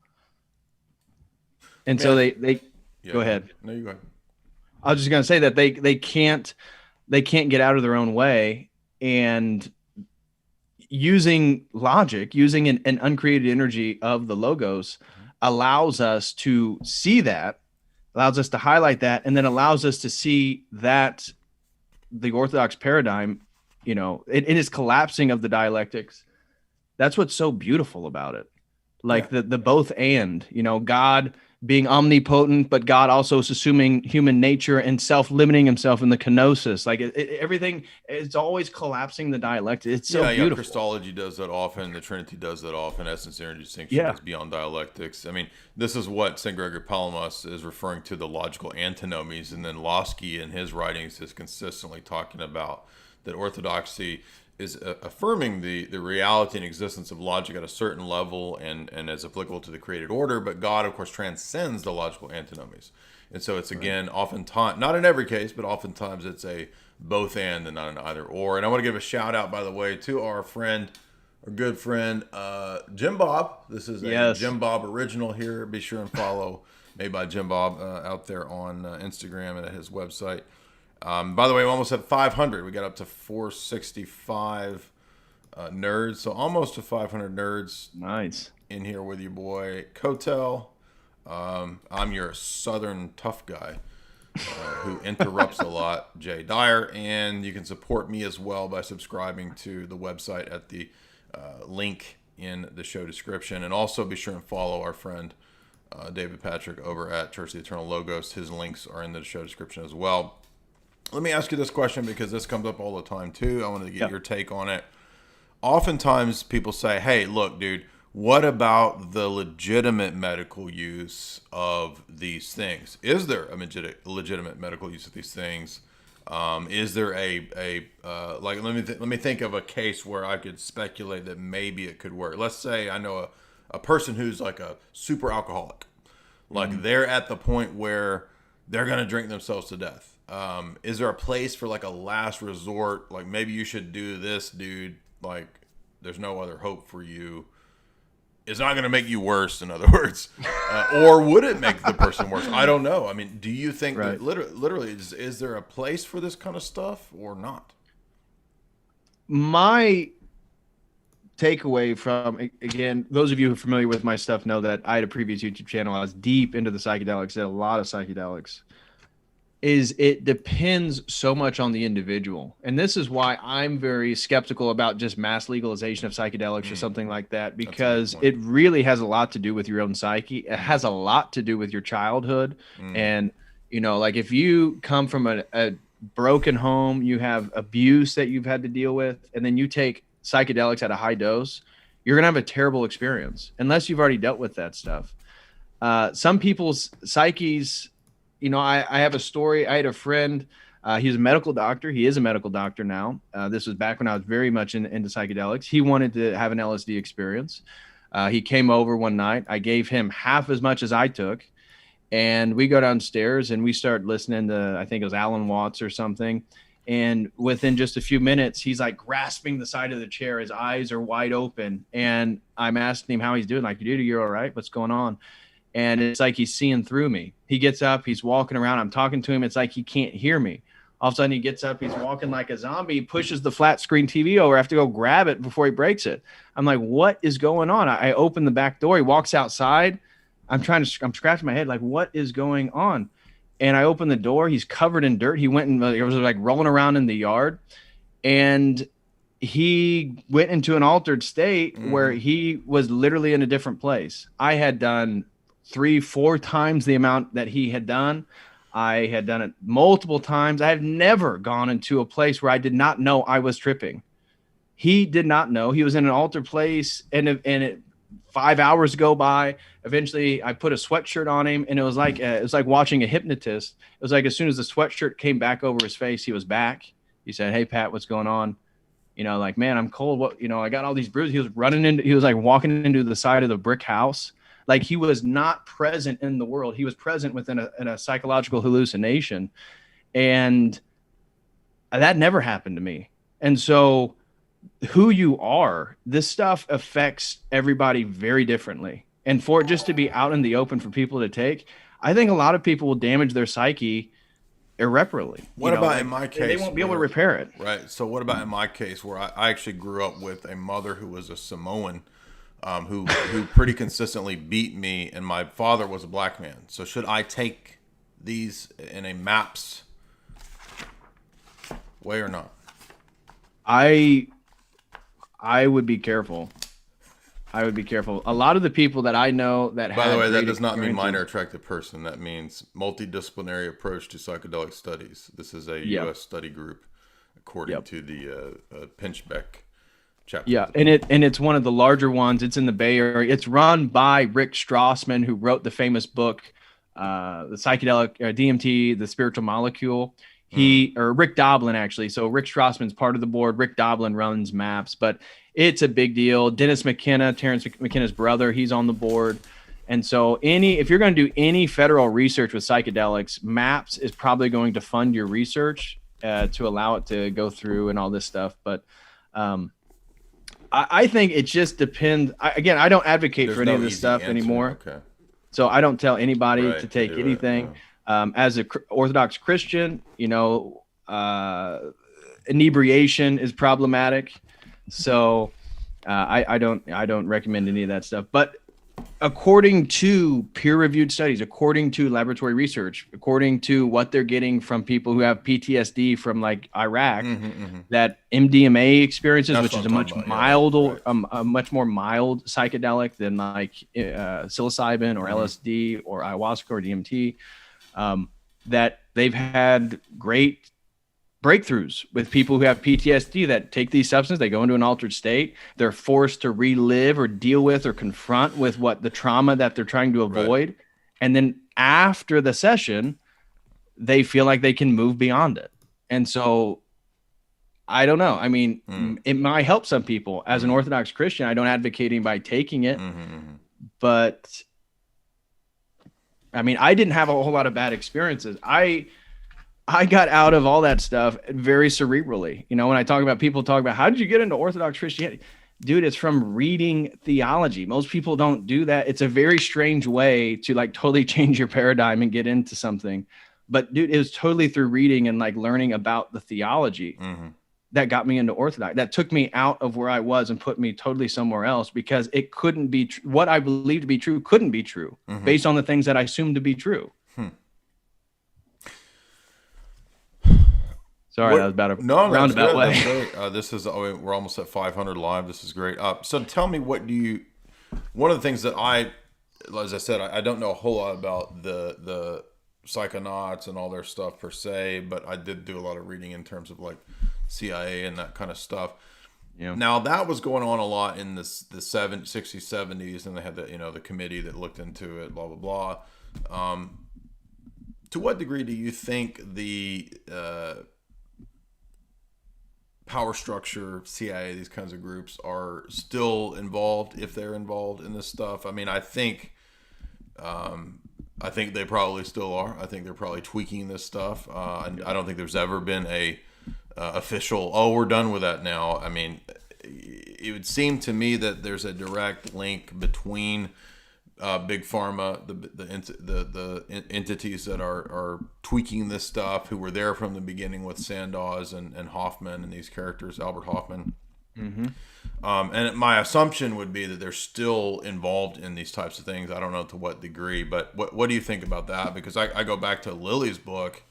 S4: And so they go ahead.
S5: No, you go ahead.
S4: I was just going to say that they can't get out of their own way, and using logic, using an uncreated energy of the logos allows us to see that, allows us to highlight that, and then allows us to see that the Orthodox paradigm, it is collapsing of the dialectics. That's what's so beautiful about it. Like the both and, God being omnipotent, but God also is assuming human nature and self-limiting himself in the kenosis. Like everything, it's always collapsing the dialect. It's so beautiful.
S5: Christology does that often. The Trinity does that often. Essence, energy, distinction is beyond dialectics. I mean, this is what St. Gregory Palamas is referring to, the logical antinomies. And then Losky in his writings is consistently talking about that orthodoxy is affirming the reality and existence of logic at a certain level and is applicable to the created order, but God, of course, transcends the logical antinomies. And so it's, again, oftentimes, not in every case, but oftentimes it's a both and not an either or. And I want to give a shout out, by the way, to our good friend, Jim Bob. This is a Jim Bob original here. Be sure and follow Made by Jim Bob out there on Instagram and at his website. By the way, we almost had 500. We got up to 465 nerds, so almost to 500 nerds.
S4: Nice.
S5: In here with your boy COTEL. I'm your southern tough guy who interrupts a lot, Jay Dyer, and you can support me as well by subscribing to the website at the link in the show description, and also be sure and follow our friend David Patrick over at Church of the Eternal Logos. His links are in the show description as well. Let me ask you this question because this comes up all the time too. I wanted to get your take on it. Oftentimes people say, hey, look, dude, what about the legitimate medical use of these things? Is there a legitimate medical use of these things? Is there let me think of a case where I could speculate that maybe it could work. Let's say I know a person who's like a super alcoholic. Like they're at the point where they're going to drink themselves to death. Is there a place for like a last resort? Like maybe you should do this, dude. Like there's no other hope for you. It's not going to make you worse, in other words. Or would it make the person worse? I don't know. I mean, do you think that literally is there a place for this kind of stuff or not?
S4: My takeaway from, again, those of you who are familiar with my stuff know that I had a previous YouTube channel. I was deep into the psychedelics, did a lot of psychedelics. Is it depends so much on the individual. And this is why I'm very skeptical about just mass legalization of psychedelics or something like that, because it really has a lot to do with your own psyche. It has a lot to do with your childhood. And, like if you come from a broken home, you have abuse that you've had to deal with, and then you take psychedelics at a high dose, you're going to have a terrible experience unless you've already dealt with that stuff. Some people's psyches, I have a story. I had a friend, he was a medical doctor. He is a medical doctor now. This was back when I was very much into psychedelics. He wanted to have an LSD experience. He came over one night. I gave him half as much as I took. And we go downstairs and we start listening to, I think it was Alan Watts or something. And within just a few minutes, he's like grasping the side of the chair. His eyes are wide open. And I'm asking him how he's doing. Like, dude, you're all right? What's going on? And it's like he's seeing through me. He gets up, he's walking around. I'm talking to him. It's like he can't hear me. All of a sudden, he gets up, he's walking like a zombie, pushes the flat screen TV over. I have to go grab it before he breaks it. I'm like, what is going on? I open the back door. He walks outside. I'm scratching my head, like, what is going on? And I open the door. He's covered in dirt. He went and it was like rolling around in the yard. And he went into an altered state where he was literally in a different place. I had done 3-4 times the amount that he had done. I had done it multiple times. I have never gone into a place where I did not know I was tripping. He did not know. He was in an altered place, and 5 hours go by. Eventually, I put a sweatshirt on him, and it was like watching a hypnotist. It was like as soon as the sweatshirt came back over his face, he was back. He said, "Hey, Pat, what's going on?" Like, man, I'm cold. What, I got all these bruises. He was like walking into the side of the brick house. Like, he was not present in the world. He was present within a psychological hallucination. And that never happened to me. And so who you are, this stuff affects everybody very differently. And for it just to be out in the open for people to take, I think a lot of people will damage their psyche irreparably.
S5: What about in my case?
S4: They won't be able to repair it.
S5: Right. So what about in my case where I actually grew up with a mother who was a Samoan, who pretty consistently beat me, and my father was a black man. So should I take these in a MAPS way or not?
S4: I would be careful. A lot of the people that I know that
S5: By
S4: have
S5: the way, that
S4: great
S5: does not mean
S4: experiences-
S5: minor attractive person. That means multidisciplinary approach to psychedelic studies. This is a U.S. study group, according to the Pinchbeck chapter.
S4: Yeah, and it's one of the larger ones. It's in the Bay Area. It's run by Rick Strassman, who wrote the famous book, the Psychedelic DMT, the Spiritual Molecule. Or Rick Doblin, actually. So Rick Strassman's part of the board. Rick Doblin runs MAPS, but it's a big deal. Dennis McKenna, Terrence McKenna's brother, he's on the board. And so if you're going to do any federal research with psychedelics, MAPS is probably going to fund your research to allow it to go through and all this stuff. But I think it just depends. I don't advocate for any of this stuff anymore.
S5: Okay.
S4: So I don't tell anybody
S5: Right,
S4: to take
S5: do it,
S4: anything. As an Orthodox Christian, inebriation is problematic. So I don't recommend any of that stuff. But according to peer-reviewed studies, according to laboratory research, according to what they're getting from people who have PTSD from like Iraq, that MDMA experiences,
S5: That's
S4: which
S5: what
S4: is
S5: I'm
S4: a much
S5: talking about,
S4: milder,
S5: yeah,
S4: a much more mild psychedelic than like psilocybin or LSD or ayahuasca or DMT, that they've had great breakthroughs with people who have PTSD that take these substances. They go into an altered state. They're forced to relive or deal with or confront with what the trauma that they're trying to avoid. Right. And then after the session, they feel like they can move beyond it. And so I don't know. I mean, it might help some people. As an Orthodox Christian, I don't advocate anybody taking it, but I mean, I didn't have a whole lot of bad experiences. I got out of all that stuff very cerebrally. When people talk about how did you get into Orthodox Christianity? Dude, it's from reading theology. Most people don't do that. It's a very strange way to like totally change your paradigm and get into something. But dude, it was totally through reading and like learning about the theology that got me into Orthodox. That took me out of where I was and put me totally somewhere else, because it couldn't be what I believed to be true couldn't be true based on the things that I assumed to be true. Sorry, that was about a roundabout way.
S5: This is we're almost at 500 live. This is great. So tell me, one of the things that as I said, I don't know a whole lot about the psychonauts and all their stuff per se, but I did do a lot of reading in terms of like CIA and that kind of stuff. Yeah. Now that was going on a lot in the 60s, 70s, and they had the committee that looked into it, blah, blah, blah. To what degree do you think the power structure, CIA, these kinds of groups are still involved, if they're involved in this stuff? I mean, I think I think they probably still are. I think they're probably tweaking this stuff. And I don't think there's ever been a official, oh, we're done with that now. I mean, it would seem to me that there's a direct link between big pharma, the entities that are tweaking this stuff, who were there from the beginning with Sandoz and Hoffman and these characters, Albert Hoffman. Mm-hmm. And my assumption would be that they're still involved in these types of things. I don't know to what degree, but what do you think about that? Because I go back to Lily's book,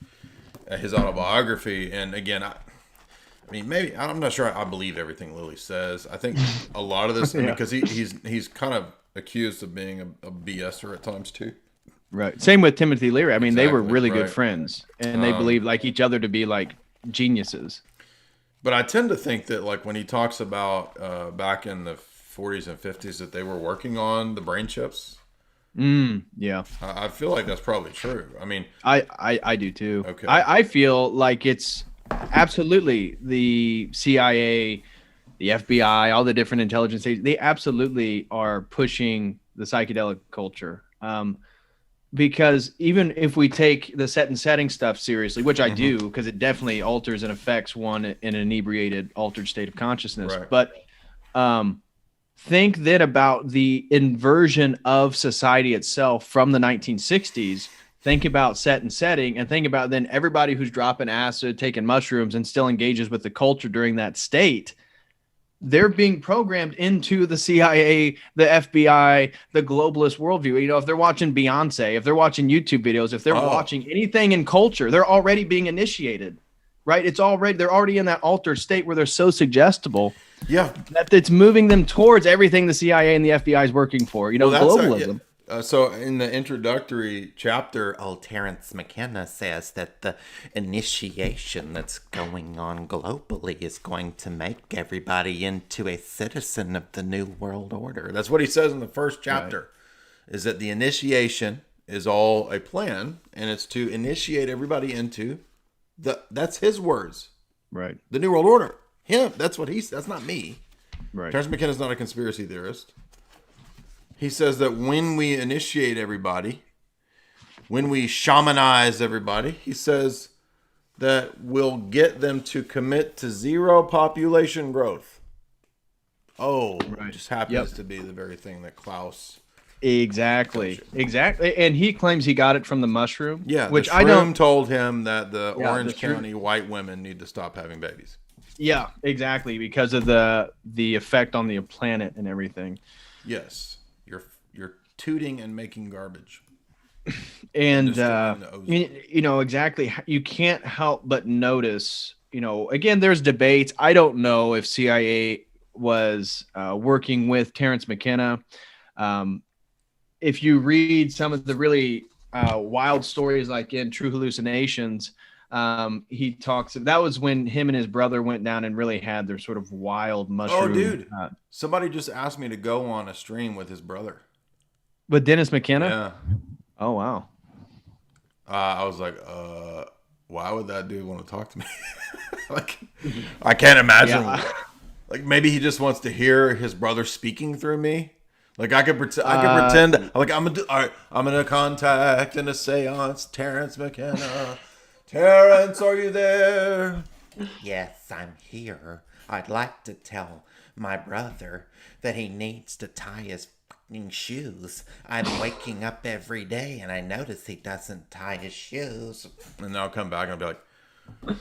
S5: his autobiography, and again, I mean, maybe I'm not sure I believe everything Lily says. I think a lot of this, because he's kind of accused of being a BSer at times too.
S4: Right. Same with Timothy Leary. I mean, they were really
S5: right.
S4: good friends, and they believed like each other to be like geniuses.
S5: But I tend to think that, like, when he talks about back in the 40s and 50s that they were working on the brain chips.
S4: Yeah.
S5: I feel like that's probably true. I mean,
S4: I do too.
S5: Okay.
S4: I feel like it's absolutely the CIA, the FBI, all the different intelligence agencies, they absolutely are pushing the psychedelic culture. Because even if we take the set and setting stuff seriously, which I do, because it definitely alters and affects one in an inebriated, altered state of consciousness.
S5: Right.
S4: But think then about the inversion of society itself from the 1960s. Think about set and setting, and think about then everybody who's dropping acid, taking mushrooms, and still engages with the culture during that state. They're being programmed into the CIA, the FBI, the globalist worldview. You know, if they're watching Beyonce, if they're watching YouTube videos, if they're watching anything in culture, they're already being initiated, right? They're already in that altered state where they're so suggestible.
S5: Yeah.
S4: That it's moving them towards everything the CIA and the FBI is working for. You know, globalism.
S5: So in the introductory chapter,
S7: Terence McKenna says that the initiation that's going on globally is going to make everybody into a citizen of the New World Order.
S5: that's what he says in the first chapter, is that the initiation is all a plan, and it's to initiate everybody into that's his words,
S4: Right.
S5: the New World Order. Him, that's not me.
S4: Right.
S5: Terence McKenna's not a conspiracy theorist. He says that when we initiate everybody, when we shamanize everybody, he says that we'll get them to commit to zero population growth. It just happens to be the very thing that Klaus...
S4: Exactly. And he claims he got it from the mushroom.
S5: Yeah,
S4: which
S5: the
S4: I don't...
S5: told him that the
S4: Yeah,
S5: Orange
S4: the
S5: County white women need to stop having babies.
S4: Yeah, exactly. Because of the effect on the planet and everything.
S5: Yes. You're tooting and making garbage.
S4: And, you know, exactly. You can't help but notice, you know, again, there's debates. I don't know if CIA was working with Terence McKenna. If you read some of the really wild stories, like in True Hallucinations, he talks, that was when him and his brother went down and really had their sort of wild mushroom.
S5: Oh, dude. Somebody just asked me to go on a stream with his brother.
S4: With Dennis McKenna?
S5: Yeah.
S4: Oh, wow.
S5: I was like, why would that dude want to talk to me? Like, I can't imagine.
S4: Yeah.
S5: Like, maybe he just wants to hear his brother speaking through me. Like, I could pretend. Like, I'm gonna contact in a seance Terence McKenna. Terence, are you there?
S7: Yes, I'm here. I'd like to tell my brother that he needs to tie his fucking shoes. I'm waking up every day and I notice he doesn't tie his shoes.
S5: And then I'll come back and I'll be like,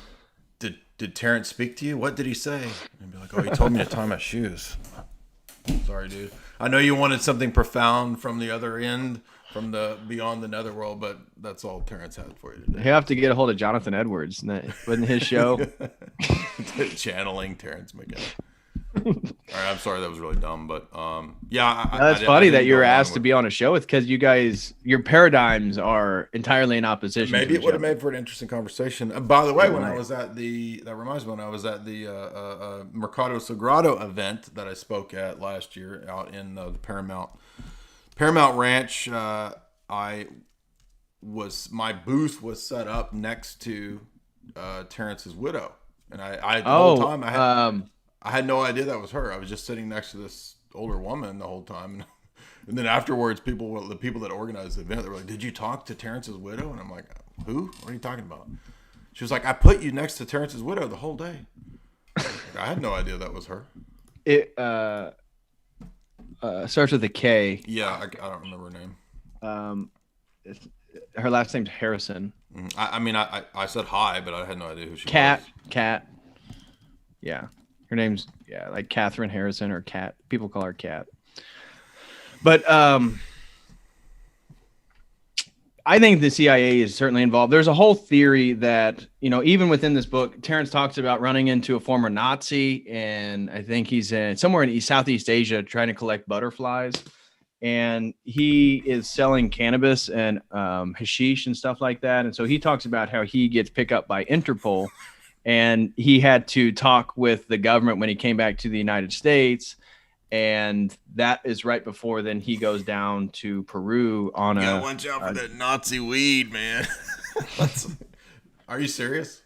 S5: did Terrence speak to you? What did he say? And be like, oh, he told me to tie my shoes. Sorry, dude. I know you wanted something profound from the other end, from the beyond the netherworld, but that's all Terrence had for you today.
S4: You have to get a hold of Jonathan Edwards. Wasn't his show?
S5: Channeling Terrence McKenna. All right, I'm sorry that was really dumb, but yeah.
S4: That's funny that you were asked to be on a show with, because you guys, your paradigms are entirely in opposition.
S5: Maybe it would have made for an interesting conversation. By the way, when I was at that reminds me, when I was at the Mercado Sagrado event that I spoke at last year out in the Paramount Ranch, my booth was set up next to Terrence's widow, and I the whole time I had no idea that was her. I was just sitting next to this older woman the whole time. And then afterwards, the people that organized the event, they were like, "Did you talk to Terrence's widow?" And I'm like, "Who? What are you talking about?" She was like, "I put you next to Terrence's widow the whole day." I had no idea that was her.
S4: It starts with a K.
S5: Yeah, I don't remember her name.
S4: Her last name's Harrison.
S5: I mean, I said hi, but I had no idea who she was.
S4: Cat. Yeah. Her name's, like Catherine Harrison or Cat. People call her Cat. But I think the CIA is certainly involved. There's a whole theory that, even within this book, Terrence talks about running into a former Nazi, and I think he's somewhere in Southeast Asia trying to collect butterflies. And he is selling cannabis and hashish and stuff like that. And so he talks about how he gets picked up by Interpol, and he had to talk with the government when he came back to the United States. And that is right before then he goes down to Peru on
S5: watch out for that Nazi weed, man. Are you serious?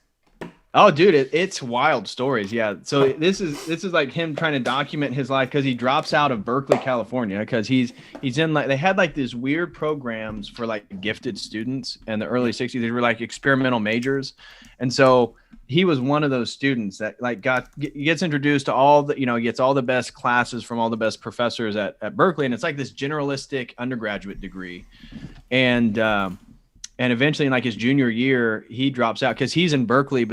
S4: Oh, dude, it's wild stories. Yeah. So this is like him trying to document his life, because he drops out of Berkeley, California, because he's in they had like these weird programs for like gifted students in the early 60s. They were like experimental majors. And so he was one of those students that like gets introduced to all the, gets all the best classes from all the best professors at Berkeley. And it's like this generalistic undergraduate degree. And eventually in like his junior year, he drops out because he's in Berkeley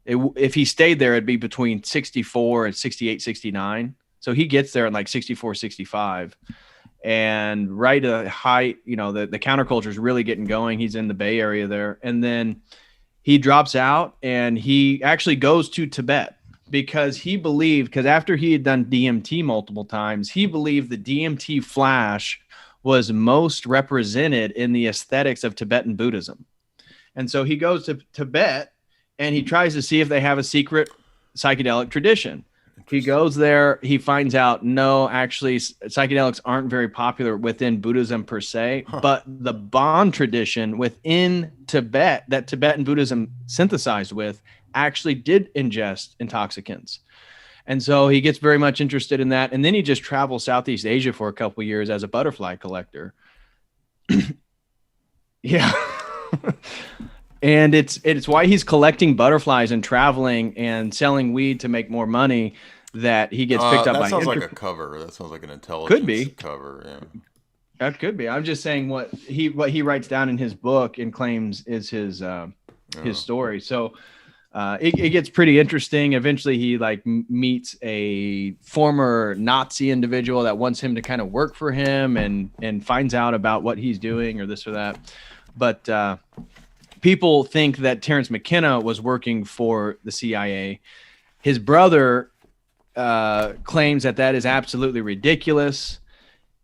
S4: if he stayed there, it'd be between 64 and 68, 69. So he gets there in like 64, 65. And right at height, the counterculture is really getting going. He's in the Bay Area there. And then he drops out and he actually goes to Tibet because after he had done DMT multiple times, he believed the DMT flash was most represented in the aesthetics of Tibetan Buddhism. And so he goes to Tibet and he tries to see if they have a secret psychedelic tradition. He goes there, he finds out, no, actually psychedelics aren't very popular within Buddhism per se, but the Bon tradition within Tibet that Tibetan Buddhism synthesized with actually did ingest intoxicants. And so he gets very much interested in that. And then he just travels Southeast Asia for a couple of years as a butterfly collector. Yeah. And it's why he's collecting butterflies and traveling and selling weed to make more money that he gets picked up by.
S5: That sounds like a cover. That sounds like an intelligence cover. Yeah.
S4: That could be. I'm just saying what he writes down in his book and claims is his story. So it gets pretty interesting. Eventually he meets a former Nazi individual that wants him to kind of work for him and finds out about what he's doing or this or that. But people think that Terence McKenna was working for the CIA. His brother claims that is absolutely ridiculous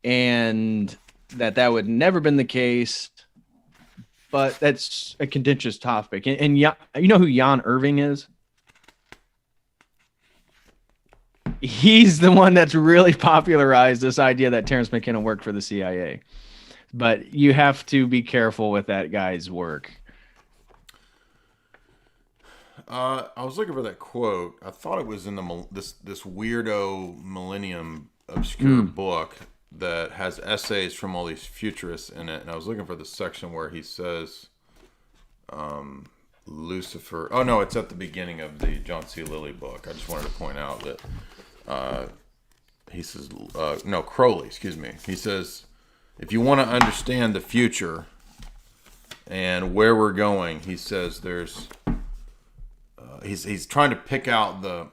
S4: and that would never been the case. But that's a contentious topic. And you know who Jan Irving is? He's the one that's really popularized this idea that Terence McKenna worked for the CIA. But you have to be careful with that guy's work.
S5: I was looking for that quote. I thought it was in this weirdo Millennium obscure book that has essays from all these futurists in it, and I was looking for the section where he says Lucifer. Oh no, it's at the beginning of the John C. Lilly book. I just wanted to point out that he says Crowley, excuse me. He says, if you want to understand the future and where we're going, he says there's he's trying to pick out the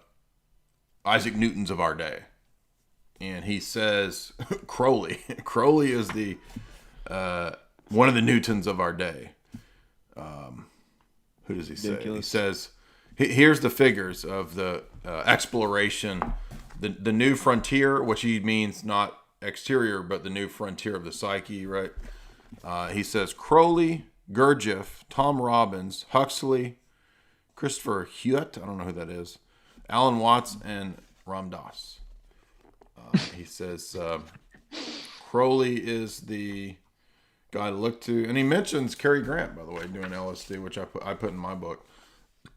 S5: Isaac Newtons of our day. And he says Crowley is the one of the Newtons of our day. Who does he say? Ridiculous. He says, here's the figures of the exploration, the new frontier, which he means not exterior, but the new frontier of the psyche, right? He says Crowley, Gurdjieff, Tom Robbins, Huxley, Christopher Hewitt, I don't know who that is, Alan Watts, and Ram Dass. He says Crowley is the guy to look to, and he mentions Cary Grant, by the way, doing LSD, which I put in my book.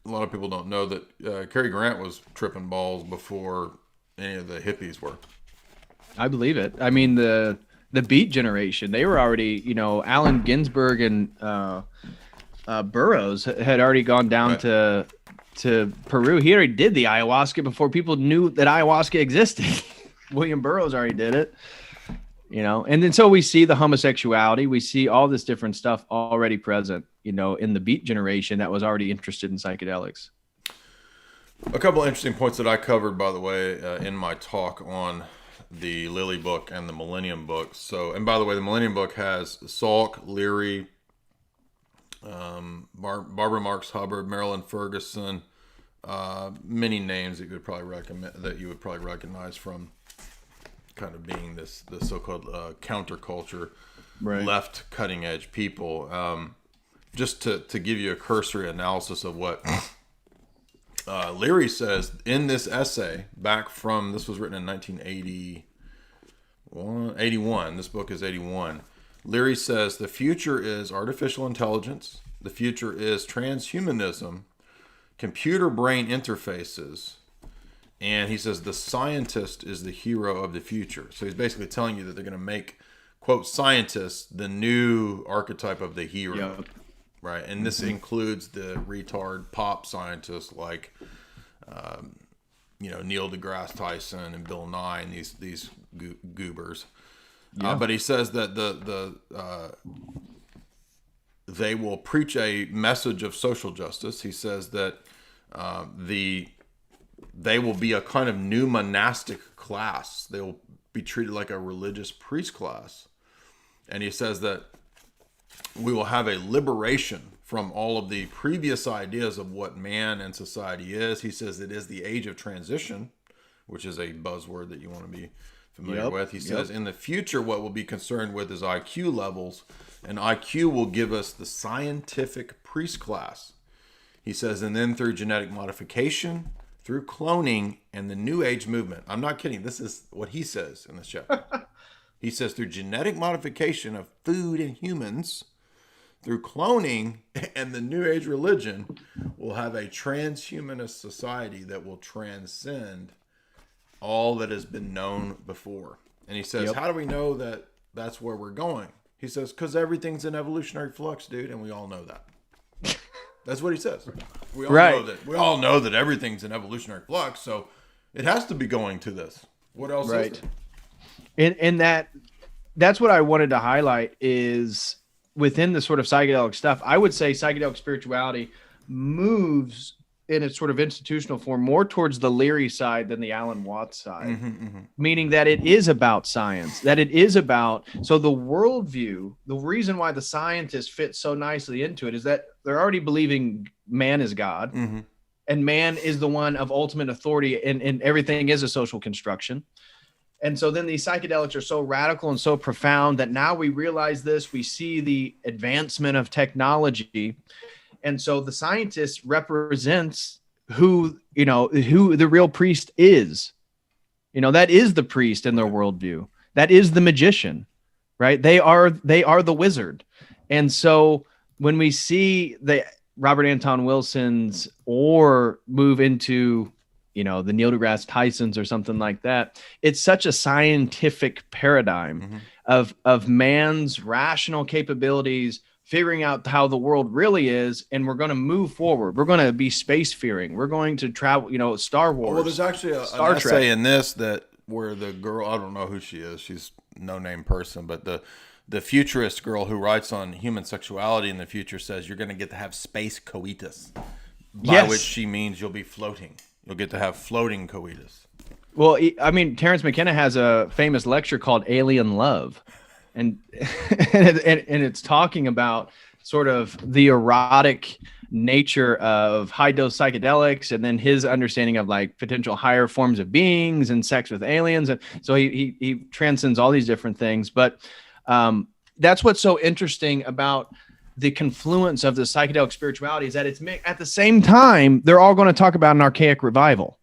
S5: A lot of people don't know that Cary Grant was tripping balls before any of the hippies were.
S4: I believe it. I mean, the Beat generation, they were already, Allen Ginsberg and Burroughs had already gone down
S5: Right.
S4: to Peru. He already did the ayahuasca before people knew that ayahuasca existed. William Burroughs already did it, and then so we see the homosexuality, we see all this different stuff already present, in the Beat generation that was already interested in psychedelics.
S5: A couple of interesting points that I covered, by the way, in my talk on the Lilly book and the Millennium book. So, and by the way, the Millennium book has Salk, Leary, Barbara Marx Hubbard, Marilyn Ferguson, many names that you would probably recognize from kind of being the so-called counterculture,
S4: Right.
S5: left cutting edge people. Just to give you a cursory analysis of what Leary says in this essay this was written in 1981. This book is 81. Leary says the future is artificial intelligence. The future is transhumanism, computer brain interfaces. And he says the scientist is the hero of the future. So he's basically telling you that they're going to make, quote, scientists the new archetype of the hero.
S4: Yep.
S5: Right. And this includes the retard pop scientists like, Neil deGrasse Tyson and Bill Nye and these goobers.
S4: Yeah.
S5: But he says that they will preach a message of social justice. He says that they will be a kind of new monastic class. They will be treated like a religious priest class. And he says that we will have a liberation from all of the previous ideas of what man and society is. He says it is the age of transition, which is a buzzword that you want to be familiar with. He says in the future, what we'll be concerned with is IQ levels, and IQ will give us the scientific priest class. He says, and then through genetic modification, through cloning, and the New Age movement. I'm not kidding. This is what he says in this chapter. He says through genetic modification of food and humans, through cloning and the New Age religion, we'll have a transhumanist society that will transcend all that has been known before. And he says, how do we know that that's where we're going? He says, because everything's in evolutionary flux, dude, and we all know that. That's what he says. We all know that everything's in evolutionary flux, so it has to be going to this. What else is it?
S4: And that's what I wanted to highlight is within the sort of psychedelic stuff, I would say psychedelic spirituality moves in its sort of institutional form more towards the Leary side than the Alan Watts side, meaning that it is about science, that it is about, so the worldview, the reason why the scientists fit so nicely into it is that they're already believing man is God and man is the one of ultimate authority and everything is a social construction. And so then these psychedelics are so radical and so profound that now we realize this, we see the advancement of technology. And so the scientist represents who the real priest is. That is the priest in their worldview. That is the magician, right? They are the wizard. And so when we see the Robert Anton Wilson's or move into the Neil deGrasse Tysons or something like that, it's such a scientific paradigm of man's rational capabilities, figuring out how the world really is, and we're going to move forward. We're going to be space-faring. We're going to travel, Star Wars.
S5: Well, there's actually an essay in this where the girl, I don't know who she is, she's no-name person, but the futurist girl who writes on human sexuality in the future says you're going to get to have space coitus, by which she means you'll be floating. You'll get to have floating coitus.
S4: Well, I mean, Terence McKenna has a famous lecture called Alien Love. And it's talking about sort of the erotic nature of high dose psychedelics and then his understanding of like potential higher forms of beings and sex with aliens. And so he transcends all these different things. But that's what's so interesting about the confluence of the psychedelic spirituality is that it's at the same time, they're all going to talk about an archaic revival.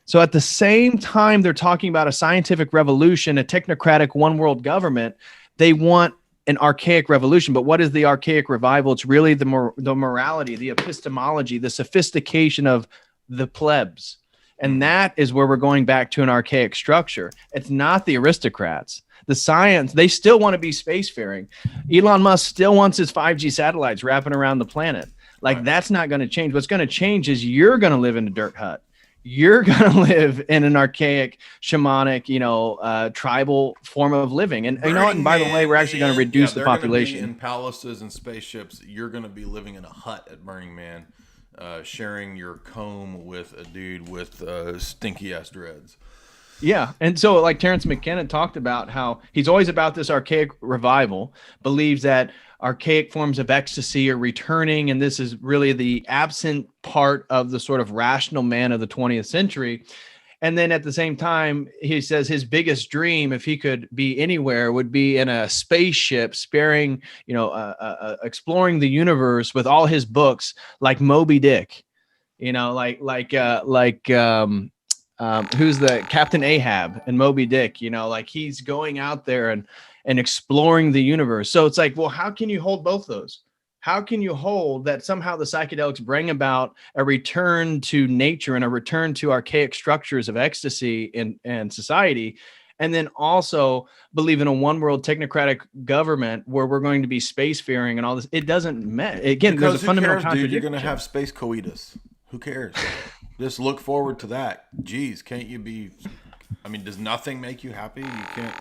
S4: So at the same time, they're talking about a scientific revolution, a technocratic one world government. They want an archaic revolution. But what is the archaic revival? It's really the morality, the epistemology, the sophistication of the plebs. And that is where we're going back to an archaic structure. It's not the aristocrats. The science, they still want to be spacefaring. Elon Musk still wants his 5G satellites wrapping around the planet. Like, that's not going to change. What's going to change is you're going to live in a dirt hut. You're going to live in an archaic, shamanic, tribal form of living. And you know what? And by the way, we're actually going to reduce the population.
S5: In palaces and spaceships, you're going to be living in a hut at Burning Man, sharing your comb with a dude with stinky ass dreads.
S4: Yeah. And so like Terrence McKenna talked about how he's always about this archaic revival, believes that archaic forms of ecstasy are returning. And this is really the absent part of the sort of rational man of the 20th century. And then at the same time, he says his biggest dream, if he could be anywhere, would be in a spaceship, exploring the universe with all his books, like Moby Dick, who's the Captain Ahab and Moby Dick, like he's going out there and exploring the universe. So it's like, well, how can you hold both those? How can you hold that somehow the psychedelics bring about a return to nature and a return to archaic structures of ecstasy and society, and then also believe in a one world technocratic government where we're going to be spacefaring and all this? It doesn't matter. Again,
S5: because
S4: there's a fundamental contradiction.
S5: Dude, you're going to have space coitus. Who cares? Just look forward to that. Geez, can't you be... I mean, does nothing make you happy? You can't...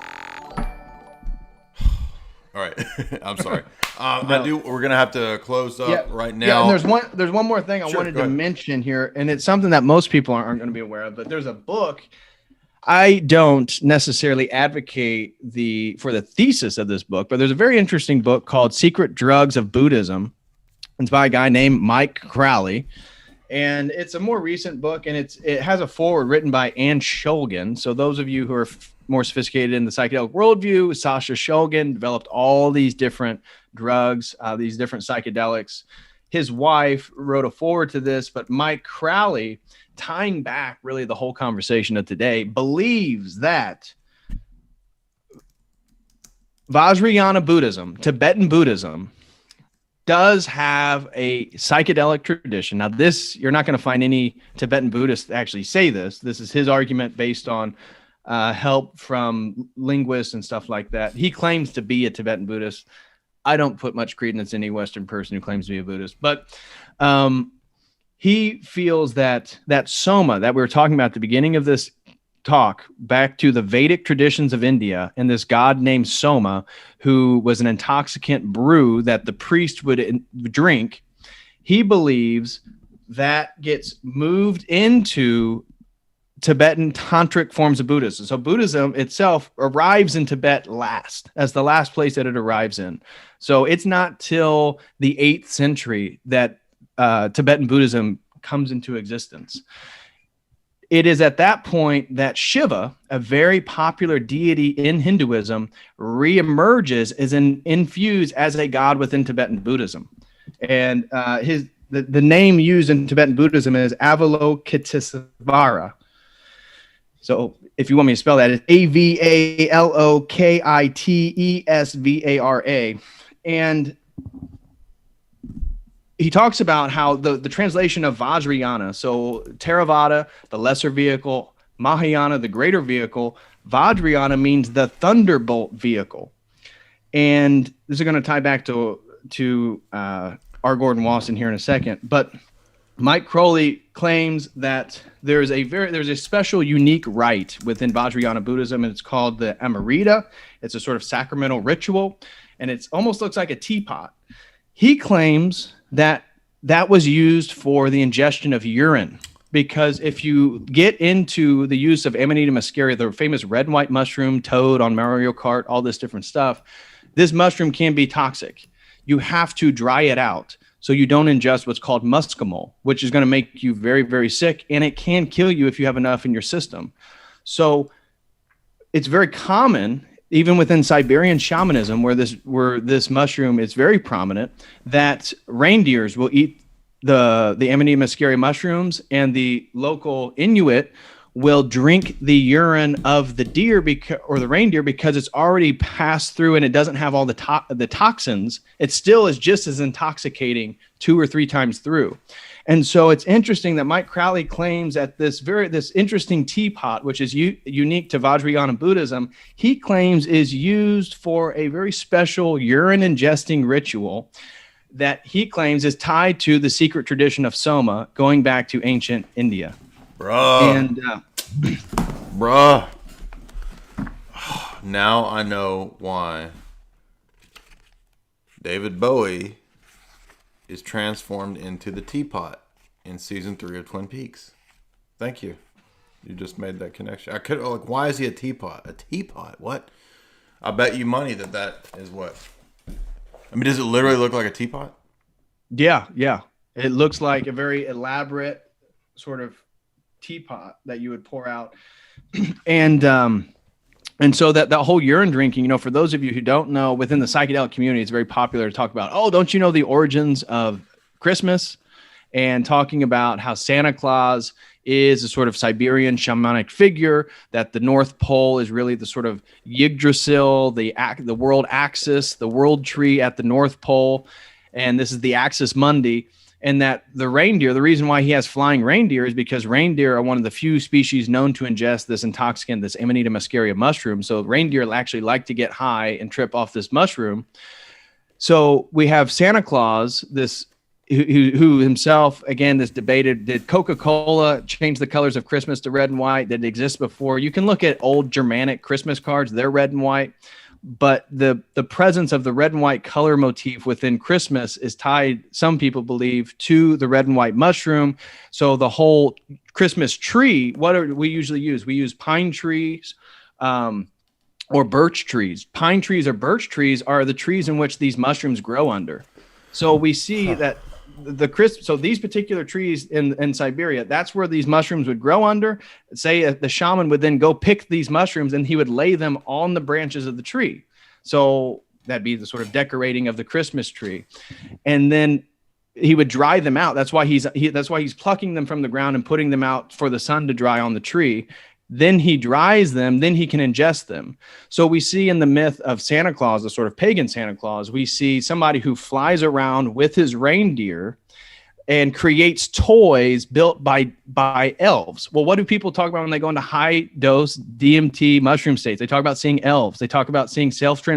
S5: All right. I'm sorry. We're going to have to close up right now.
S4: Yeah, and there's one more thing I wanted to mention here, and it's something that most people aren't going to be aware of, but there's a book. I don't necessarily advocate for the thesis of this book, but there's a very interesting book called Secret Drugs of Buddhism. It's by a guy named Mike Crowley. And it's a more recent book, and it has a foreword written by Anne Shulgin. So those of you who are more sophisticated in the psychedelic worldview, Sasha Shulgin developed all these different drugs, these different psychedelics. His wife wrote a foreword to this, but Mike Crowley, tying back really the whole conversation of today, believes that Vajrayana Buddhism, Tibetan Buddhism, does have a psychedelic tradition. Now, this, you're not going to find any Tibetan Buddhists actually say this. This is his argument based on help from linguists and stuff like that. He claims to be a Tibetan Buddhist. I don't put much credence in any Western person who claims to be a Buddhist, but he feels that soma that we were talking about at the beginning of this talk, back to the Vedic traditions of India, and this god named Soma, who was an intoxicant brew that the priest would drink, he believes that gets moved into Tibetan tantric forms of Buddhism. So Buddhism itself arrives in Tibet last, as the last place that it arrives in. So it's not till the 8th century that Tibetan Buddhism comes into existence. It is at that point that Shiva, a very popular deity in Hinduism, reemerges as infused as a god within Tibetan Buddhism. And the name used in Tibetan Buddhism is Avalokitesvara. So if you want me to spell that, it's Avalokitesvara. And he talks about how the translation of Vajrayana, so Theravada, the lesser vehicle, Mahayana, the greater vehicle, Vajrayana means the thunderbolt vehicle. And this is going to tie back to R. Gordon Wasson here in a second. But Mike Crowley claims that there's a special, unique rite within Vajrayana Buddhism, and it's called the Amarita. It's a sort of sacramental ritual, and it almost looks like a teapot. He claims that was used for the ingestion of urine, because if you get into the use of Amanita muscaria, the famous red and white mushroom, toad on Mario Kart, all this different stuff, this mushroom can be toxic. You have to dry it out so you don't ingest what's called muscimol, which is going to make you very, very sick, and it can kill you if you have enough in your system. So it's very common, even within Siberian shamanism, where this mushroom is very prominent, that reindeers will eat the Amanita muscaria mushrooms, and the local Inuit will drink the urine of the deer or the reindeer because it's already passed through and it doesn't have all the toxins. It still is just as intoxicating 2 or 3 times through. And so it's interesting that Mike Crowley claims that this interesting teapot, which is unique to Vajrayana Buddhism, he claims is used for a very special urine ingesting ritual that he claims is tied to the secret tradition of soma going back to ancient India.
S5: Bruh. Bruh. Now I know why David Bowie is transformed into the teapot in season 3 of Twin Peaks. Thank you. You just made that connection. I could why is he a teapot? A teapot? What? I bet you money that is what. I mean, does it literally look like a teapot?
S4: Yeah. It looks like a very elaborate sort of teapot that you would pour out. And so that whole urine drinking, for those of you who don't know, within the psychedelic community, it's very popular to talk about, don't you know the origins of Christmas? And talking about how Santa Claus is a sort of Siberian shamanic figure, that the North Pole is really the sort of Yggdrasil, the world axis, the world tree at the North Pole. And this is the axis mundi. And that the reindeer, the reason why he has flying reindeer is because reindeer are one of the few species known to ingest this intoxicant, this Amanita muscaria mushroom. So reindeer actually like to get high and trip off this mushroom. So we have Santa Claus, this who himself, again, this debated, did Coca-Cola change the colors of Christmas to red and white? Did it exist before? You can look at old Germanic Christmas cards, they're red and white. But the presence of the red and white color motif within Christmas is tied, some people believe, to the red and white mushroom. So the whole Christmas tree, what do we usually use? We use pine trees or birch trees. Pine trees or birch trees are the trees in which these mushrooms grow under. So we see that so these particular trees in Siberia, that's where these mushrooms would grow under. Say the shaman would then go pick these mushrooms and he would lay them on the branches of the tree. So that'd be the sort of decorating of the Christmas tree. And then he would dry them out. That's why he's plucking them from the ground and putting them out for the sun to dry on the tree. Then he dries them, then he can ingest them. So we see in the myth of Santa Claus, the sort of pagan Santa Claus, we see somebody who flies around with his reindeer and creates toys built by elves. Well, what do people talk about when they go into high dose DMT mushroom states? They talk about seeing elves. They talk about seeing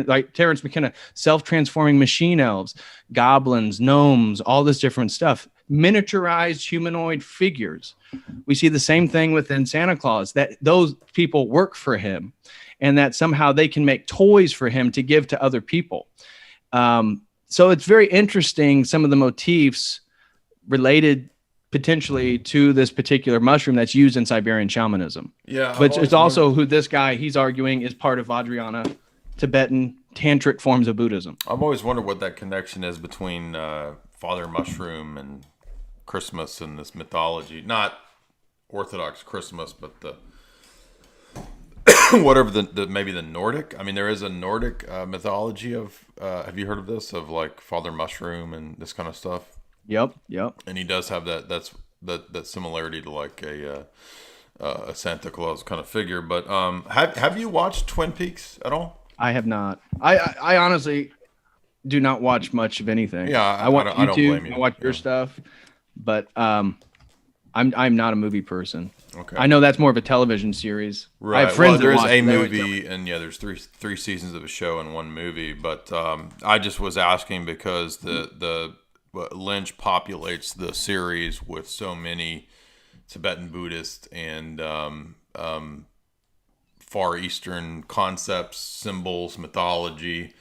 S4: like Terrence McKenna, self-transforming machine elves, goblins, gnomes, all this different stuff. Miniaturized humanoid figures. We see the same thing within Santa Claus, that those people work for him and that somehow they can make toys for him to give to other people. So it's very interesting, some of the motifs related potentially to this particular mushroom that's used in Siberian shamanism.
S5: Yeah.
S4: But it's also who this guy, he's arguing, is part of Vajrayana, Tibetan, tantric forms of Buddhism.
S5: I've always wondered what that connection is between Father Mushroom and Christmas and this mythology. Not Orthodox Christmas, but the whatever the maybe the Nordic. I mean, there is a Nordic mythology of. Have you heard of this? Of like Father Mushroom and this kind of stuff.
S4: Yep.
S5: And he does have that similarity to like a Santa Claus kind of figure. But have you watched Twin Peaks at all?
S4: I have not. I honestly do not watch much of anything.
S5: Yeah,
S4: I watch YouTube.
S5: I don't blame you.
S4: I watch your stuff, but I'm not a movie person.
S5: Okay.
S4: I know that's more of a television series.
S5: Right.
S4: I have friends
S5: there
S4: that
S5: is
S4: watch
S5: a
S4: it.
S5: movie, and yeah, there's three seasons of a show and one movie. But I just was asking because the Lynch populates the series with so many Tibetan Buddhist and Far Eastern concepts, symbols, mythology.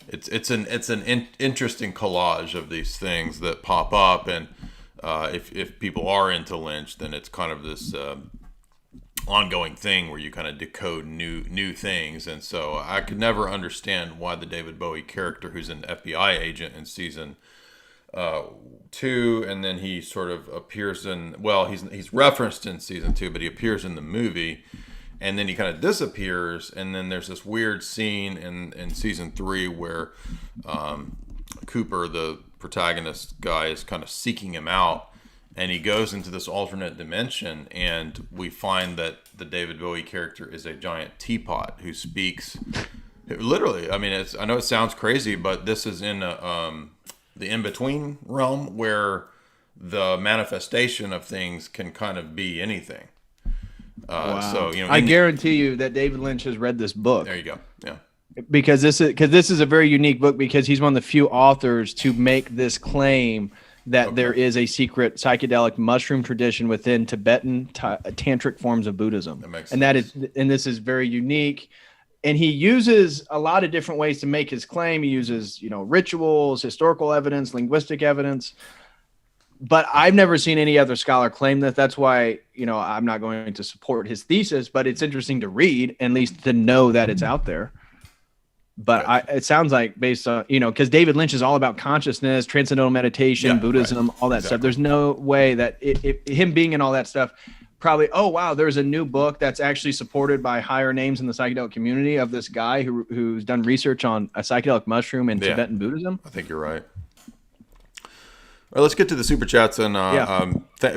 S5: It's an interesting collage of these things that pop up, and if people are into Lynch, then it's kind of this ongoing thing where you kind of decode new things. And so I could never understand why the David Bowie character, who's an FBI agent in season 2, and then he sort of appears in, well, he's referenced in season 2, but he appears in the movie, and then he kind of disappears, and then there's this weird scene in season 3 where Cooper, the protagonist guy, is kind of seeking him out, and he goes into this alternate dimension, and we find that the David Bowie character is a giant teapot who speaks literally. I mean, I know it sounds crazy, but this is in the in-between realm where the manifestation of things can kind of be anything.
S4: Wow.
S5: So
S4: I guarantee you that David Lynch has read this book.
S5: there you go. Yeah.
S4: Because this is a very unique book, because he's one of the few authors to make this claim that there is a secret psychedelic mushroom tradition within Tibetan tantric forms of Buddhism.
S5: That makes
S4: and
S5: sense.
S4: this is very unique. And he uses a lot of different ways to make his claim. He uses, rituals, historical evidence, linguistic evidence. But I've never seen any other scholar claim that. That's why, I'm not going to support his thesis, but it's interesting to read, at least to know that it's out there. But it sounds like, based on, because David Lynch is all about consciousness, transcendental meditation, Buddhism, all that stuff. There's no way that him being in all that stuff, probably, oh, wow, there's a new book that's actually supported by higher names in the psychedelic community of this guy who's done research on a psychedelic mushroom in Tibetan Buddhism.
S5: I think you're right. All right, let's get to the super chats, and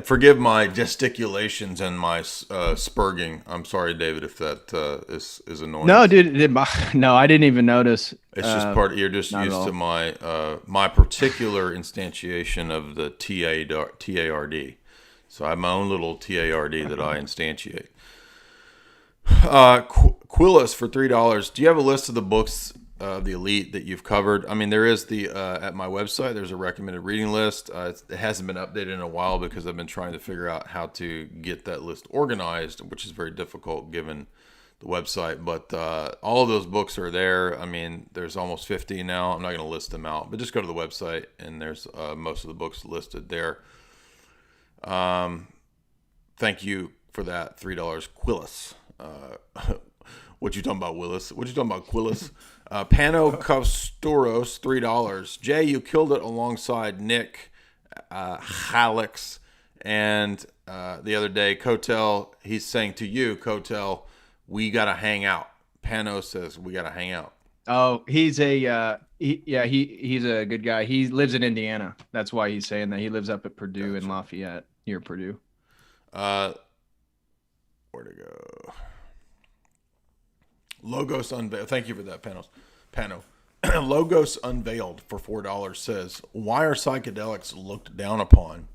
S5: forgive my gesticulations and my spurging. I'm sorry, David, if that is annoying.
S4: No, dude, no, I didn't even notice.
S5: It's just part. You're just used to my particular instantiation of the TARD. So I have my own little TARD that I instantiate. Quillis for $3. Do you have a list of the books of the elite that you've covered? I mean, there is at my website, there's a recommended reading list. It hasn't been updated in a while because I've been trying to figure out how to get that list organized, which is very difficult given the website. But all of those books are there. I mean, there's almost 50 now. I'm not going to list them out, but just go to the website and there's most of the books listed there. Thank you for that $3, Quillis. What you talking about, Willis? What you talking about, Quillis? Pano Costoros, $3. Jay, you killed it alongside Nick, Hallex, and the other day, COTEL, he's saying to you, COTEL, we got to hang out. Pano says we got to hang out.
S4: Oh, he's a he's a good guy. He lives in Indiana. That's why he's saying that. He lives up at Purdue in Lafayette, near Purdue.
S5: Where to go? Logos Unveiled. Thank you for that, Pano. Logos Unveiled for $4 says, why are psychedelics looked down upon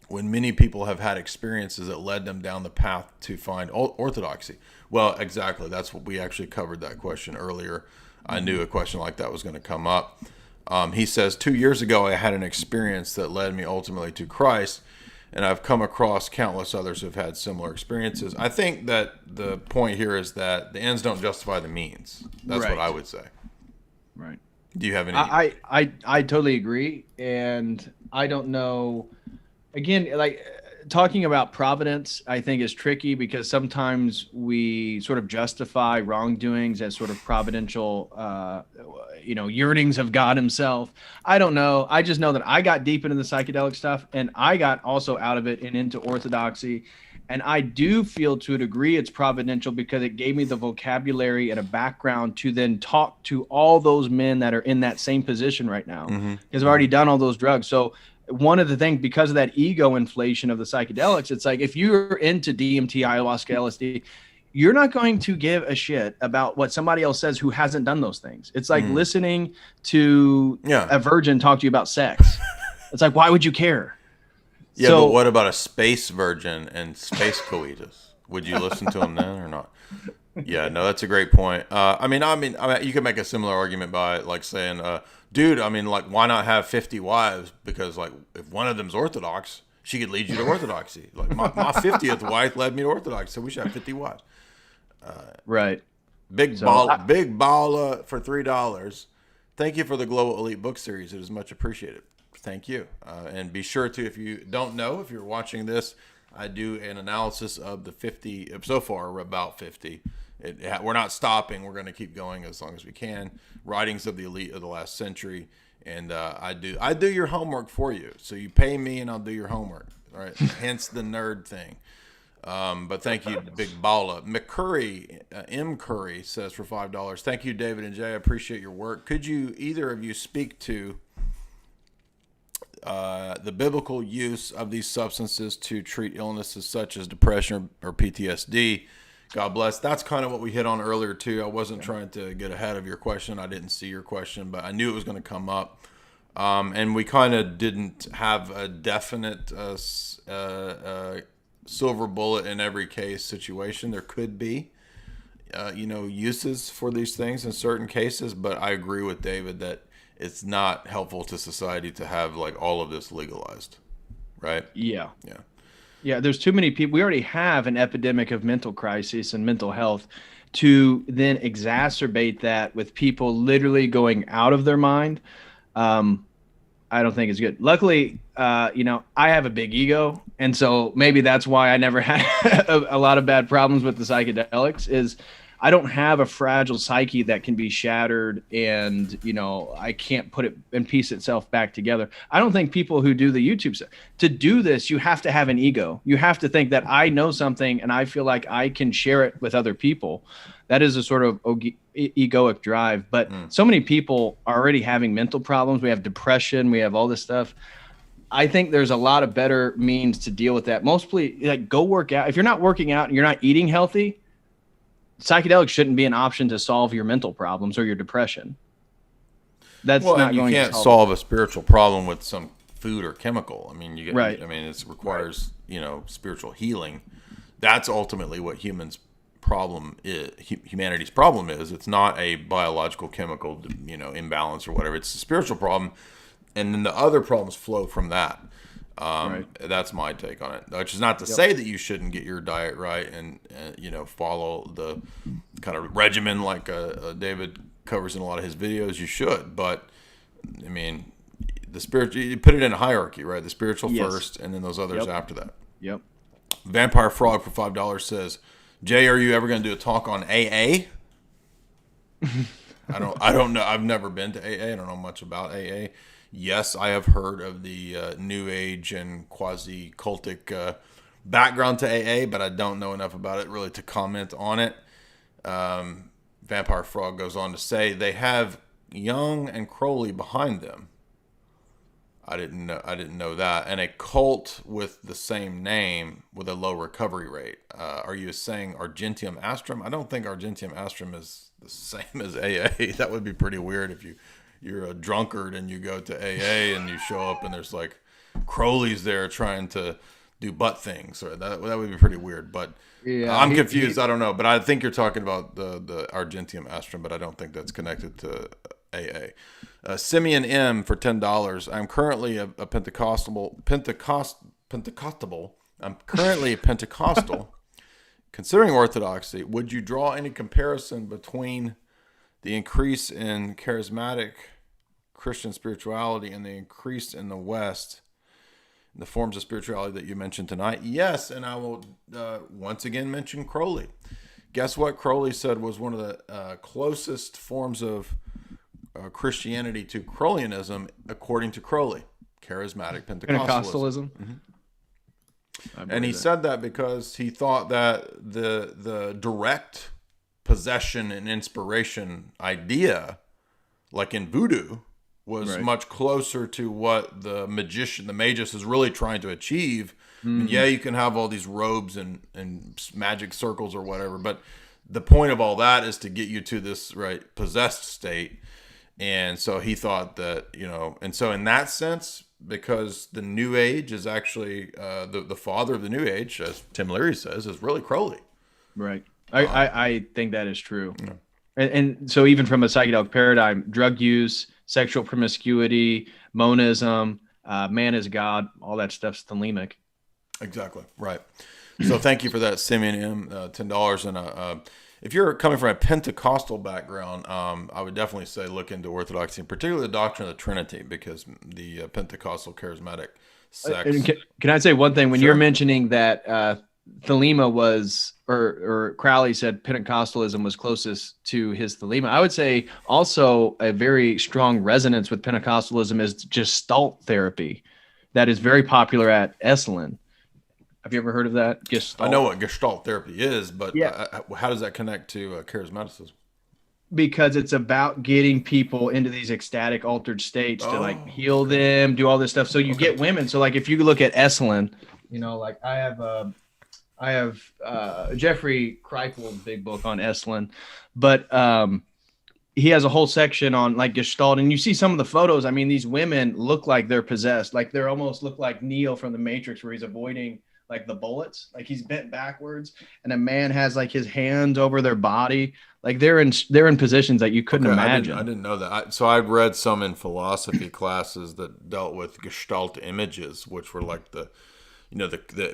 S5: when many people have had experiences that led them down the path to find orthodoxy? Well, exactly. That's what we actually covered that question earlier. I knew a question like that was going to come up. He says, 2 years ago, I had an experience that led me ultimately to Christ, and I've come across countless others who've had similar experiences. I think that the point here is that the ends don't justify the means. That's what I would say.
S4: Right.
S5: Do you have any?
S4: I totally agree. And I don't know, again, like talking about providence, I think is tricky because sometimes we sort of justify wrongdoings as sort of providential, yearnings of God himself. I don't know. I just know that I got deep into the psychedelic stuff and I got also out of it and into orthodoxy. And I do feel to a degree it's providential because it gave me the vocabulary and a background to then talk to all those men that are in that same position right now, because I've already done all those drugs. So one of the things, because of that ego inflation of the psychedelics, it's like if you're into DMT, ayahuasca, LSD, you're not going to give a shit about what somebody else says who hasn't done those things. It's like listening to a virgin talk to you about sex. It's like, why would you care?
S5: Yeah, but what about a space virgin and space coitus? Would you listen to them then or not? Yeah, no, that's a great point. I mean, you could make a similar argument by like saying, dude, I mean, like, why not have 50 wives? Because like, if one of them's Orthodox, she could lead you to orthodoxy. Like my 50th wife led me to orthodoxy, so we should have 50 wives.
S4: Right.
S5: Big baller for $3. Thank you for the Global Elite book series. It is much appreciated. Thank you. And be sure to, if you don't know, if you're watching this, I do an analysis of the 50. So far, we're about 50. We're not stopping. We're going to keep going as long as we can. Writings of the elite of the last century. And I do your homework for you. So you pay me and I'll do your homework. All right. Hence the nerd thing. But thank you, Big Balla. McCurry, M. Curry says for $5. Thank you, David and Jay. I appreciate your work. Could you, either of you, speak to the biblical use of these substances to treat illnesses such as depression or PTSD? God bless. That's kind of what we hit on earlier, too. I wasn't trying to get ahead of your question. I didn't see your question, but I knew it was going to come up. And we kind of didn't have a definite silver bullet in every case situation. There could be, uses for these things in certain cases, but I agree with David that it's not helpful to society to have like all of this legalized, right?
S4: Yeah.
S5: Yeah.
S4: Yeah, there's too many people. We already have an epidemic of mental crisis and mental health. To then exacerbate that with people literally going out of their mind, I don't think it's good. Luckily, I have a big ego, and so maybe that's why I never had a lot of bad problems with the psychedelics. Is I don't have a fragile psyche that can be shattered, and I can't put it and piece itself back together. I don't think people who do the YouTube stuff, to do this, you have to have an ego. You have to think that I know something and I feel like I can share it with other people. That is a sort of egoic drive. But so many people are already having mental problems. We have depression. We have all this stuff. I think there's a lot of better means to deal with that. Mostly, like, go work out. If you're not working out and you're not eating healthy, psychedelics shouldn't be an option to solve your mental problems or your depression. That's not
S5: you
S4: going
S5: can't
S4: to
S5: solve a spiritual problem with some food or chemical. I mean,
S4: Right.
S5: it requires spiritual healing. That's ultimately what humanity's problem is. It's not a biological chemical imbalance or whatever. It's a spiritual problem, and then the other problems flow from that.
S4: Right.
S5: That's my take on it. Which is not to say that you shouldn't get your diet right and follow the kind of regimen like David covers in a lot of his videos. You should, but I mean, the spiritual, you put it in a hierarchy, right? The spiritual first, and then those others after that.
S4: Yep.
S5: Vampire Frog for $5 says, "Jay, are you ever going to do a talk on AA?" I don't know. I've never been to AA. I don't know much about AA. Yes, I have heard of the New Age and quasi-cultic background to AA, but I don't know enough about it really to comment on it. Vampire Frog goes on to say they have Young and Crowley behind them. I didn't know that. And a cult with the same name with a low recovery rate. Are you saying Argentium Astrum? I don't think Argentium Astrum is the same as AA. That would be pretty weird if you're a drunkard and you go to AA and you show up and there's like Crowley's there trying to do butt things. Or that would be pretty weird. But
S4: Yeah,
S5: I'm confused. I don't know. But I think you're talking about the Argentium Astrum, but I don't think that's connected to AA. Simeon M for $10. I'm currently a Pentecostal. I'm currently a Pentecostal. Considering orthodoxy, would you draw any comparison between the increase in charismatic Christian spirituality and the increase in the West, in the forms of spirituality that you mentioned tonight? Yes, and I will once again mention Crowley. Guess what Crowley said was one of the closest forms of Christianity to Crowleyanism, according to Crowley, charismatic Pentecostalism. And he said that because he thought that the direct possession and inspiration idea, like in voodoo, was much closer to what the magus is really trying to achieve. And yeah, you can have all these robes and magic circles or whatever, but the point of all that is to get you to this possessed state. And so he thought that, and so in that sense, because the New Age is actually the father of the New Age, as Tim Leary says, is really Crowley.
S4: Right. I think that is true. Yeah. And so even from a psychedelic paradigm, drug use, sexual promiscuity, monism, man is God, all that stuff's thelemic.
S5: Exactly. Right. So thank you for that, Simeon M. $10. And if you're coming from a Pentecostal background, I would definitely say look into Orthodoxy, and particularly the doctrine of the Trinity, because the Pentecostal charismatic sect.
S4: Can I say one thing? When
S5: Sure.
S4: you're mentioning that thelema was, or Crowley said Pentecostalism was closest to his thelema, I would say also a very strong resonance with Pentecostalism is Gestalt therapy. That is very popular at Esalen. Have you ever heard of that? Gestalt?
S5: I know what Gestalt therapy is, but
S4: Yeah.
S5: How does that connect to charismaticism?
S4: Because it's about getting people into these ecstatic altered states to heal them, do all this stuff. So you get women. So like if you look at Esalen, like I have Jeffrey Kripal's big book on Esalen, but he has a whole section on like Gestalt, and you see some of the photos. I mean, these women look like they're possessed. Like they're almost look like Neo from the Matrix, where he's avoiding like the bullets. Like he's bent backwards, and a man has like his hands over their body. Like they're in positions that you couldn't imagine.
S5: I didn't know that. So I've read some in philosophy classes that dealt with Gestalt images, which were like the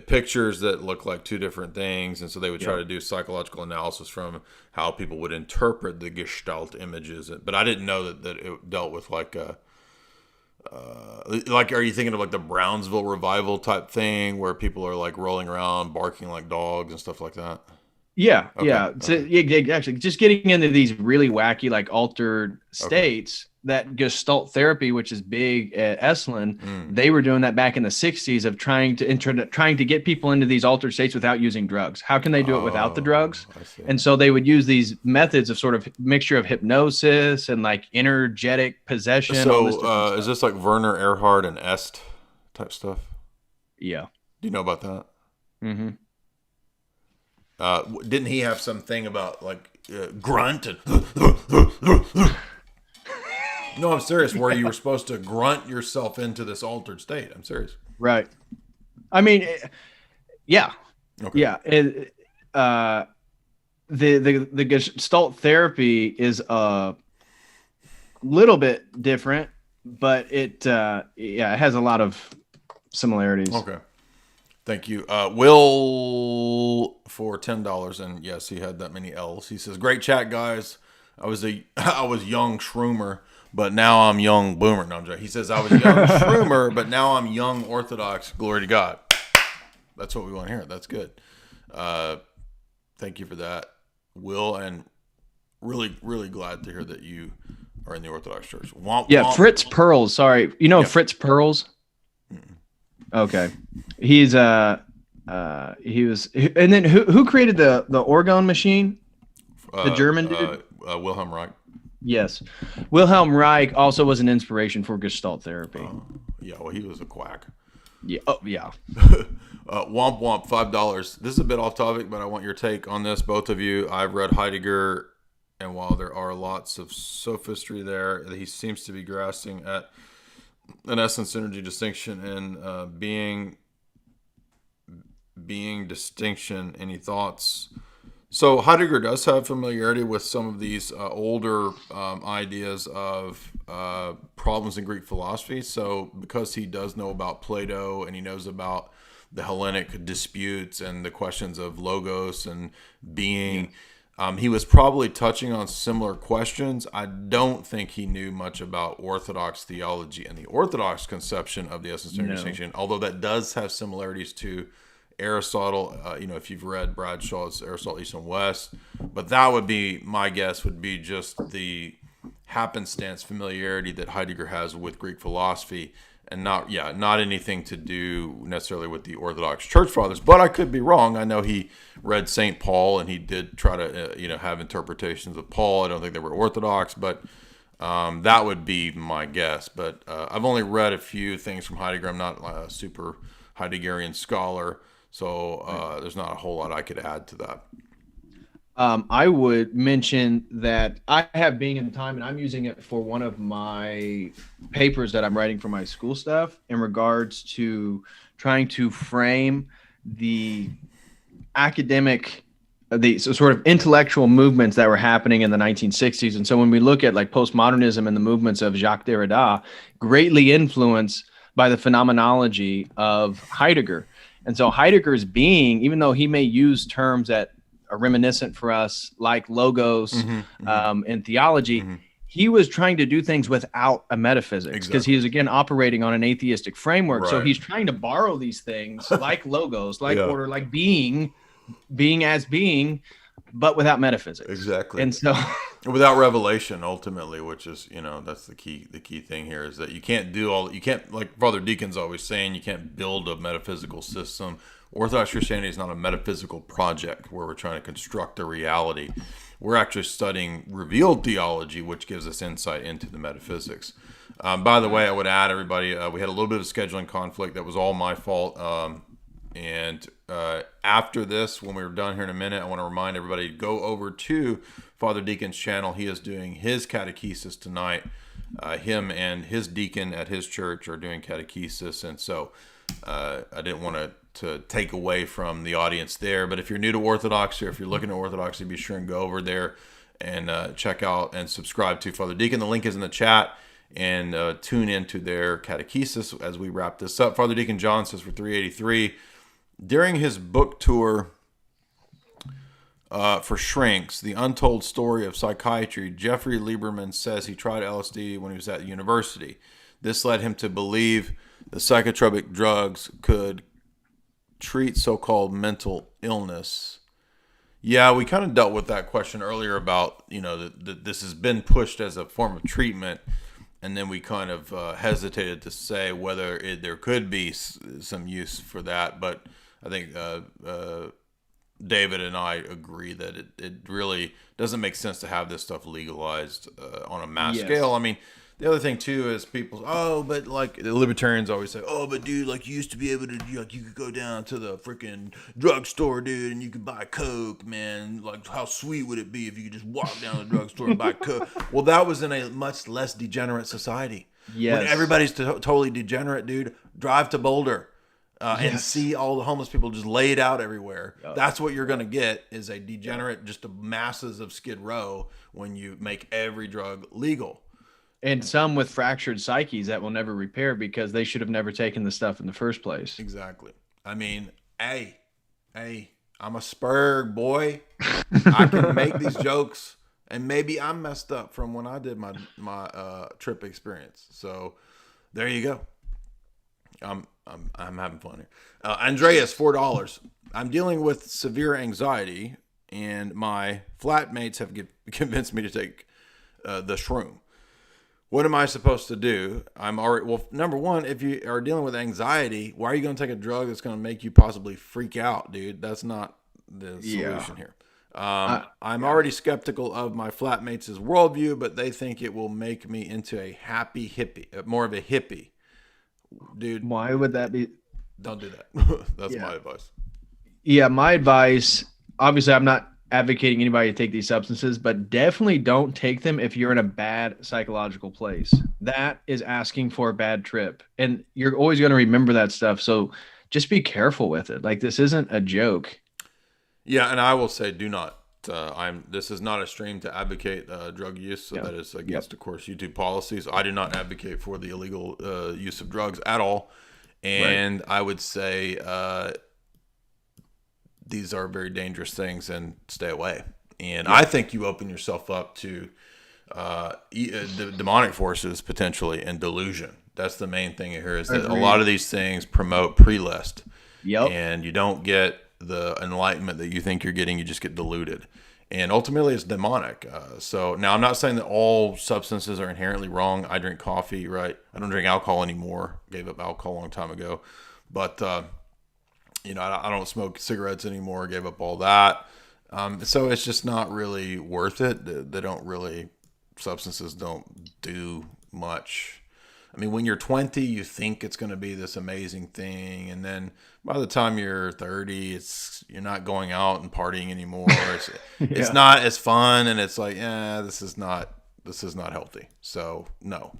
S5: pictures that look like two different things, and so they would try to do psychological analysis from how people would interpret the Gestalt images. But I didn't know that it dealt with like a like, are you thinking of like the Brownsville revival type thing where people are like rolling around barking like dogs and stuff like that?
S4: Yeah, yeah. So actually, just getting into these really wacky, like altered states. That Gestalt therapy, which is big at Esalen, they were doing that back in the 60s of trying to get people into these altered states without using drugs. How can they do it without the drugs? And so they would use these methods of sort of mixture of hypnosis and like energetic possession.
S5: So is this like Werner Erhard and Est type stuff?
S4: Yeah.
S5: Do you know about that?
S4: Mm-hmm.
S5: Didn't he have something about like grunt and No, I'm serious. Where you were supposed to grunt yourself into this altered state. I'm serious.
S4: Right. I mean, yeah.
S5: Okay.
S4: Yeah. The Gestalt therapy is a little bit different, but it has a lot of similarities.
S5: Okay. Thank you. Will for $10, and yes, he had that many L's. He says, "Great chat, guys. I was young shroomer, but now I'm young boomer." No, I'm joking. He says, "I was young shroomer, but now I'm young Orthodox. Glory to God." That's what we want to hear. That's good. Thank you for that, Will, and really, really glad to hear that you are in the Orthodox Church. Womp.
S4: Fritz Perls. Sorry, Fritz Perls. Okay, he was, and then who created the orgone machine? The German dude,
S5: Wilhelm Reich.
S4: Yes, Wilhelm Reich also was an inspiration for Gestalt therapy.
S5: Yeah, well, he was a quack.
S4: Yeah. Oh, yeah.
S5: Womp, $5. This is a bit off topic, but I want your take on this, both of you. I've read Heidegger, and while there are lots of sophistry there, he seems to be grasping at an essence energy distinction and being distinction. Any thoughts? So Heidegger does have familiarity with some of these older ideas of problems in Greek philosophy. So because he does know about Plato and he knows about the Hellenic disputes and the questions of logos and being, he was probably touching on similar questions. I don't think he knew much about Orthodox theology and the Orthodox conception of the essence energy distinction, although that does have similarities to Aristotle. If you've read Bradshaw's Aristotle East and West, but that would be, my guess would be just the happenstance familiarity that Heidegger has with Greek philosophy, and not anything to do necessarily with the Orthodox Church Fathers. But I could be wrong. I know he read St. Paul, and he did try to have interpretations of Paul. I don't think they were Orthodox, but that would be my guess. But I've only read a few things from Heidegger. I'm not a super Heideggerian scholar, so there's not a whole lot I could add to that.
S4: I would mention that I have Being in Time, and I'm using it for one of my papers that I'm writing for my school stuff in regards to trying to frame the academic, the sort of intellectual movements that were happening in the 1960s. And so when we look at like postmodernism and the movements of Jacques Derrida, greatly influenced by the phenomenology of Heidegger. And so Heidegger's being, even though he may use terms that are reminiscent for us, like logos and theology, he was trying to do things without a metaphysics, because he is, again, operating on an atheistic framework. Right. So he's trying to borrow these things like logos, like order, like being as being, but without metaphysics.
S5: Exactly.
S4: And so
S5: without revelation, ultimately, which is, that's the key thing here, is that you can't, like Father Deacon's always saying, you can't build a metaphysical system. Orthodox Christianity is not a metaphysical project where we're trying to construct a reality. We're actually studying revealed theology, which gives us insight into the metaphysics. By the way, I would add, everybody, we had a little bit of scheduling conflict. That was all my fault. And after this, when we're done here in a minute, I want to remind everybody to go over to Father Deacon's channel. He is doing his catechesis tonight. Him and his deacon at his church are doing catechesis, and so I didn't want to take away from the audience there. But if you're new to Orthodoxy, or if you're looking at Orthodoxy, be sure and go over there and check out and subscribe to Father Deacon. The link is in the chat, and tune into their catechesis as we wrap this up. Father Deacon John says for 383, during his book tour for Shrinks, The Untold Story of Psychiatry, Jeffrey Lieberman says he tried LSD when he was at university. This led him to believe the psychotropic drugs could treat so-called mental illness. Yeah, we kind of dealt with that question earlier about, that this has been pushed as a form of treatment, and then we kind of hesitated to say whether there could be some use for that. But I think David and I agree that it really doesn't make sense to have this stuff legalized on a mass scale. I mean, the other thing too is people, but like the libertarians always say, but dude, like you used to be able to, like you could go down to the freaking drugstore, dude, and you could buy Coke, man. Like how sweet would it be if you could just walk down to the drugstore and buy Coke? Well, that was in a much less degenerate society.
S4: Yes.
S5: When everybody's totally degenerate, dude, drive to Boulder. And see all the homeless people just laid out everywhere. Yep. That's what you're going to get is a degenerate, just the masses of Skid Row when you make every drug legal.
S4: And some with fractured psyches that will never repair because they should have never taken the stuff in the first place.
S5: Exactly. I mean, hey, I'm a Spurg boy. I can make these jokes, and maybe I'm messed up from when I did my trip experience. So there you go. I'm having fun here. Andreas, $4. I'm dealing with severe anxiety, and my flatmates have convinced me to take the shroom. What am I supposed to do? Number one, if you are dealing with anxiety, why are you going to take a drug that's going to make you possibly freak out, dude? That's not the solution here. I'm already skeptical of my flatmates' worldview, but they think it will make me into a happy hippie, more of a hippie. Dude,
S4: why would that be?
S5: Don't do that. That's my advice.
S4: Yeah, my advice, obviously I'm not advocating anybody to take these substances, but definitely don't take them if you're in a bad psychological place. That is asking for a bad trip, and you're always going to remember that stuff. So just be careful with it. Like, this isn't a joke.
S5: Yeah, and I will say, do not. This is not a stream to advocate drug use, so that is against, of course, YouTube policies. I do not advocate for the illegal use of drugs at all, and I would say these are very dangerous things, and stay away. And I think you open yourself up to demonic forces potentially and delusion. That's the main thing here is that a lot of these things promote pre-list, and you don't get the enlightenment that you think you're getting. You just get deluded, and ultimately it's demonic. So now I'm not saying that all substances are inherently wrong. I drink coffee, right? I don't drink alcohol anymore. Gave up alcohol a long time ago, but I don't smoke cigarettes anymore. Gave up all that. So it's just not really worth it. Substances don't do much. I mean, when you're 20, you think it's going to be this amazing thing, and then by the time you're 30, you're not going out and partying anymore. It's not as fun, and it's like, this is not healthy. So no.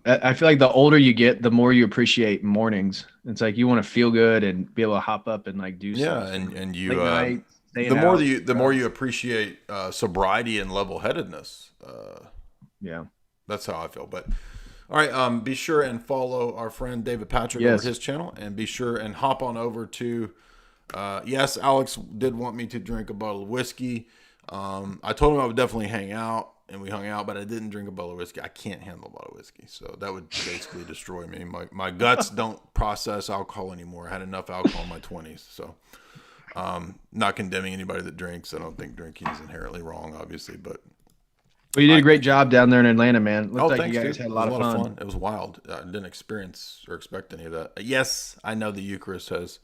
S4: I feel like the older you get, the more you appreciate mornings. It's like you want to feel good and be able to hop up and like do stuff.
S5: Yeah, and you the more you appreciate sobriety and level-headedness. That's how I feel. But all right, be sure and follow our friend David Patrick over his channel, and be sure and hop on over to. Yes, Alex did want me to drink a bottle of whiskey. I told him I would definitely hang out, and we hung out, but I didn't drink a bottle of whiskey. I can't handle a bottle of whiskey, so that would basically destroy me. My guts don't process alcohol anymore. I had enough alcohol in my 20s, so not condemning anybody that drinks. I don't think drinking is inherently wrong, obviously, but.
S4: Well, you did a great job down there in Atlanta, man. Looked like
S5: thanks,
S4: you guys
S5: dude.
S4: had a lot of fun.
S5: It was wild. I didn't experience or expect any of that. Yes, I know the Eucharist is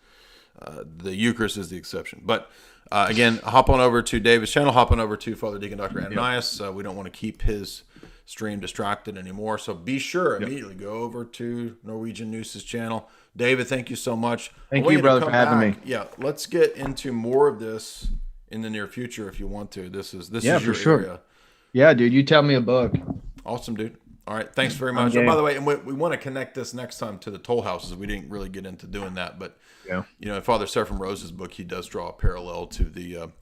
S5: the exception. But again, hop on over to David's channel. Hop on over to Father Deacon Dr. Ananias. We don't want to keep his
S3: stream distracted anymore. So be sure immediately go over to Norwegian Noose's channel. David, thank you so much.
S4: Thank
S3: I want
S4: you,
S3: to
S4: brother,
S3: come
S4: for having
S3: back.
S4: me.
S3: Yeah, let's get into more of this in the near future if you want to. This is
S4: Yeah,
S3: your
S4: for sure.
S3: area.
S4: Yeah, dude, you tell me a book.
S3: Awesome, dude. All right, thanks very much.
S4: game.
S3: And by the way, and we want to connect this next time to the toll houses. We didn't really get into doing that, but
S4: Yeah.
S3: in Father Seraphim Rose's book, he does draw a parallel to the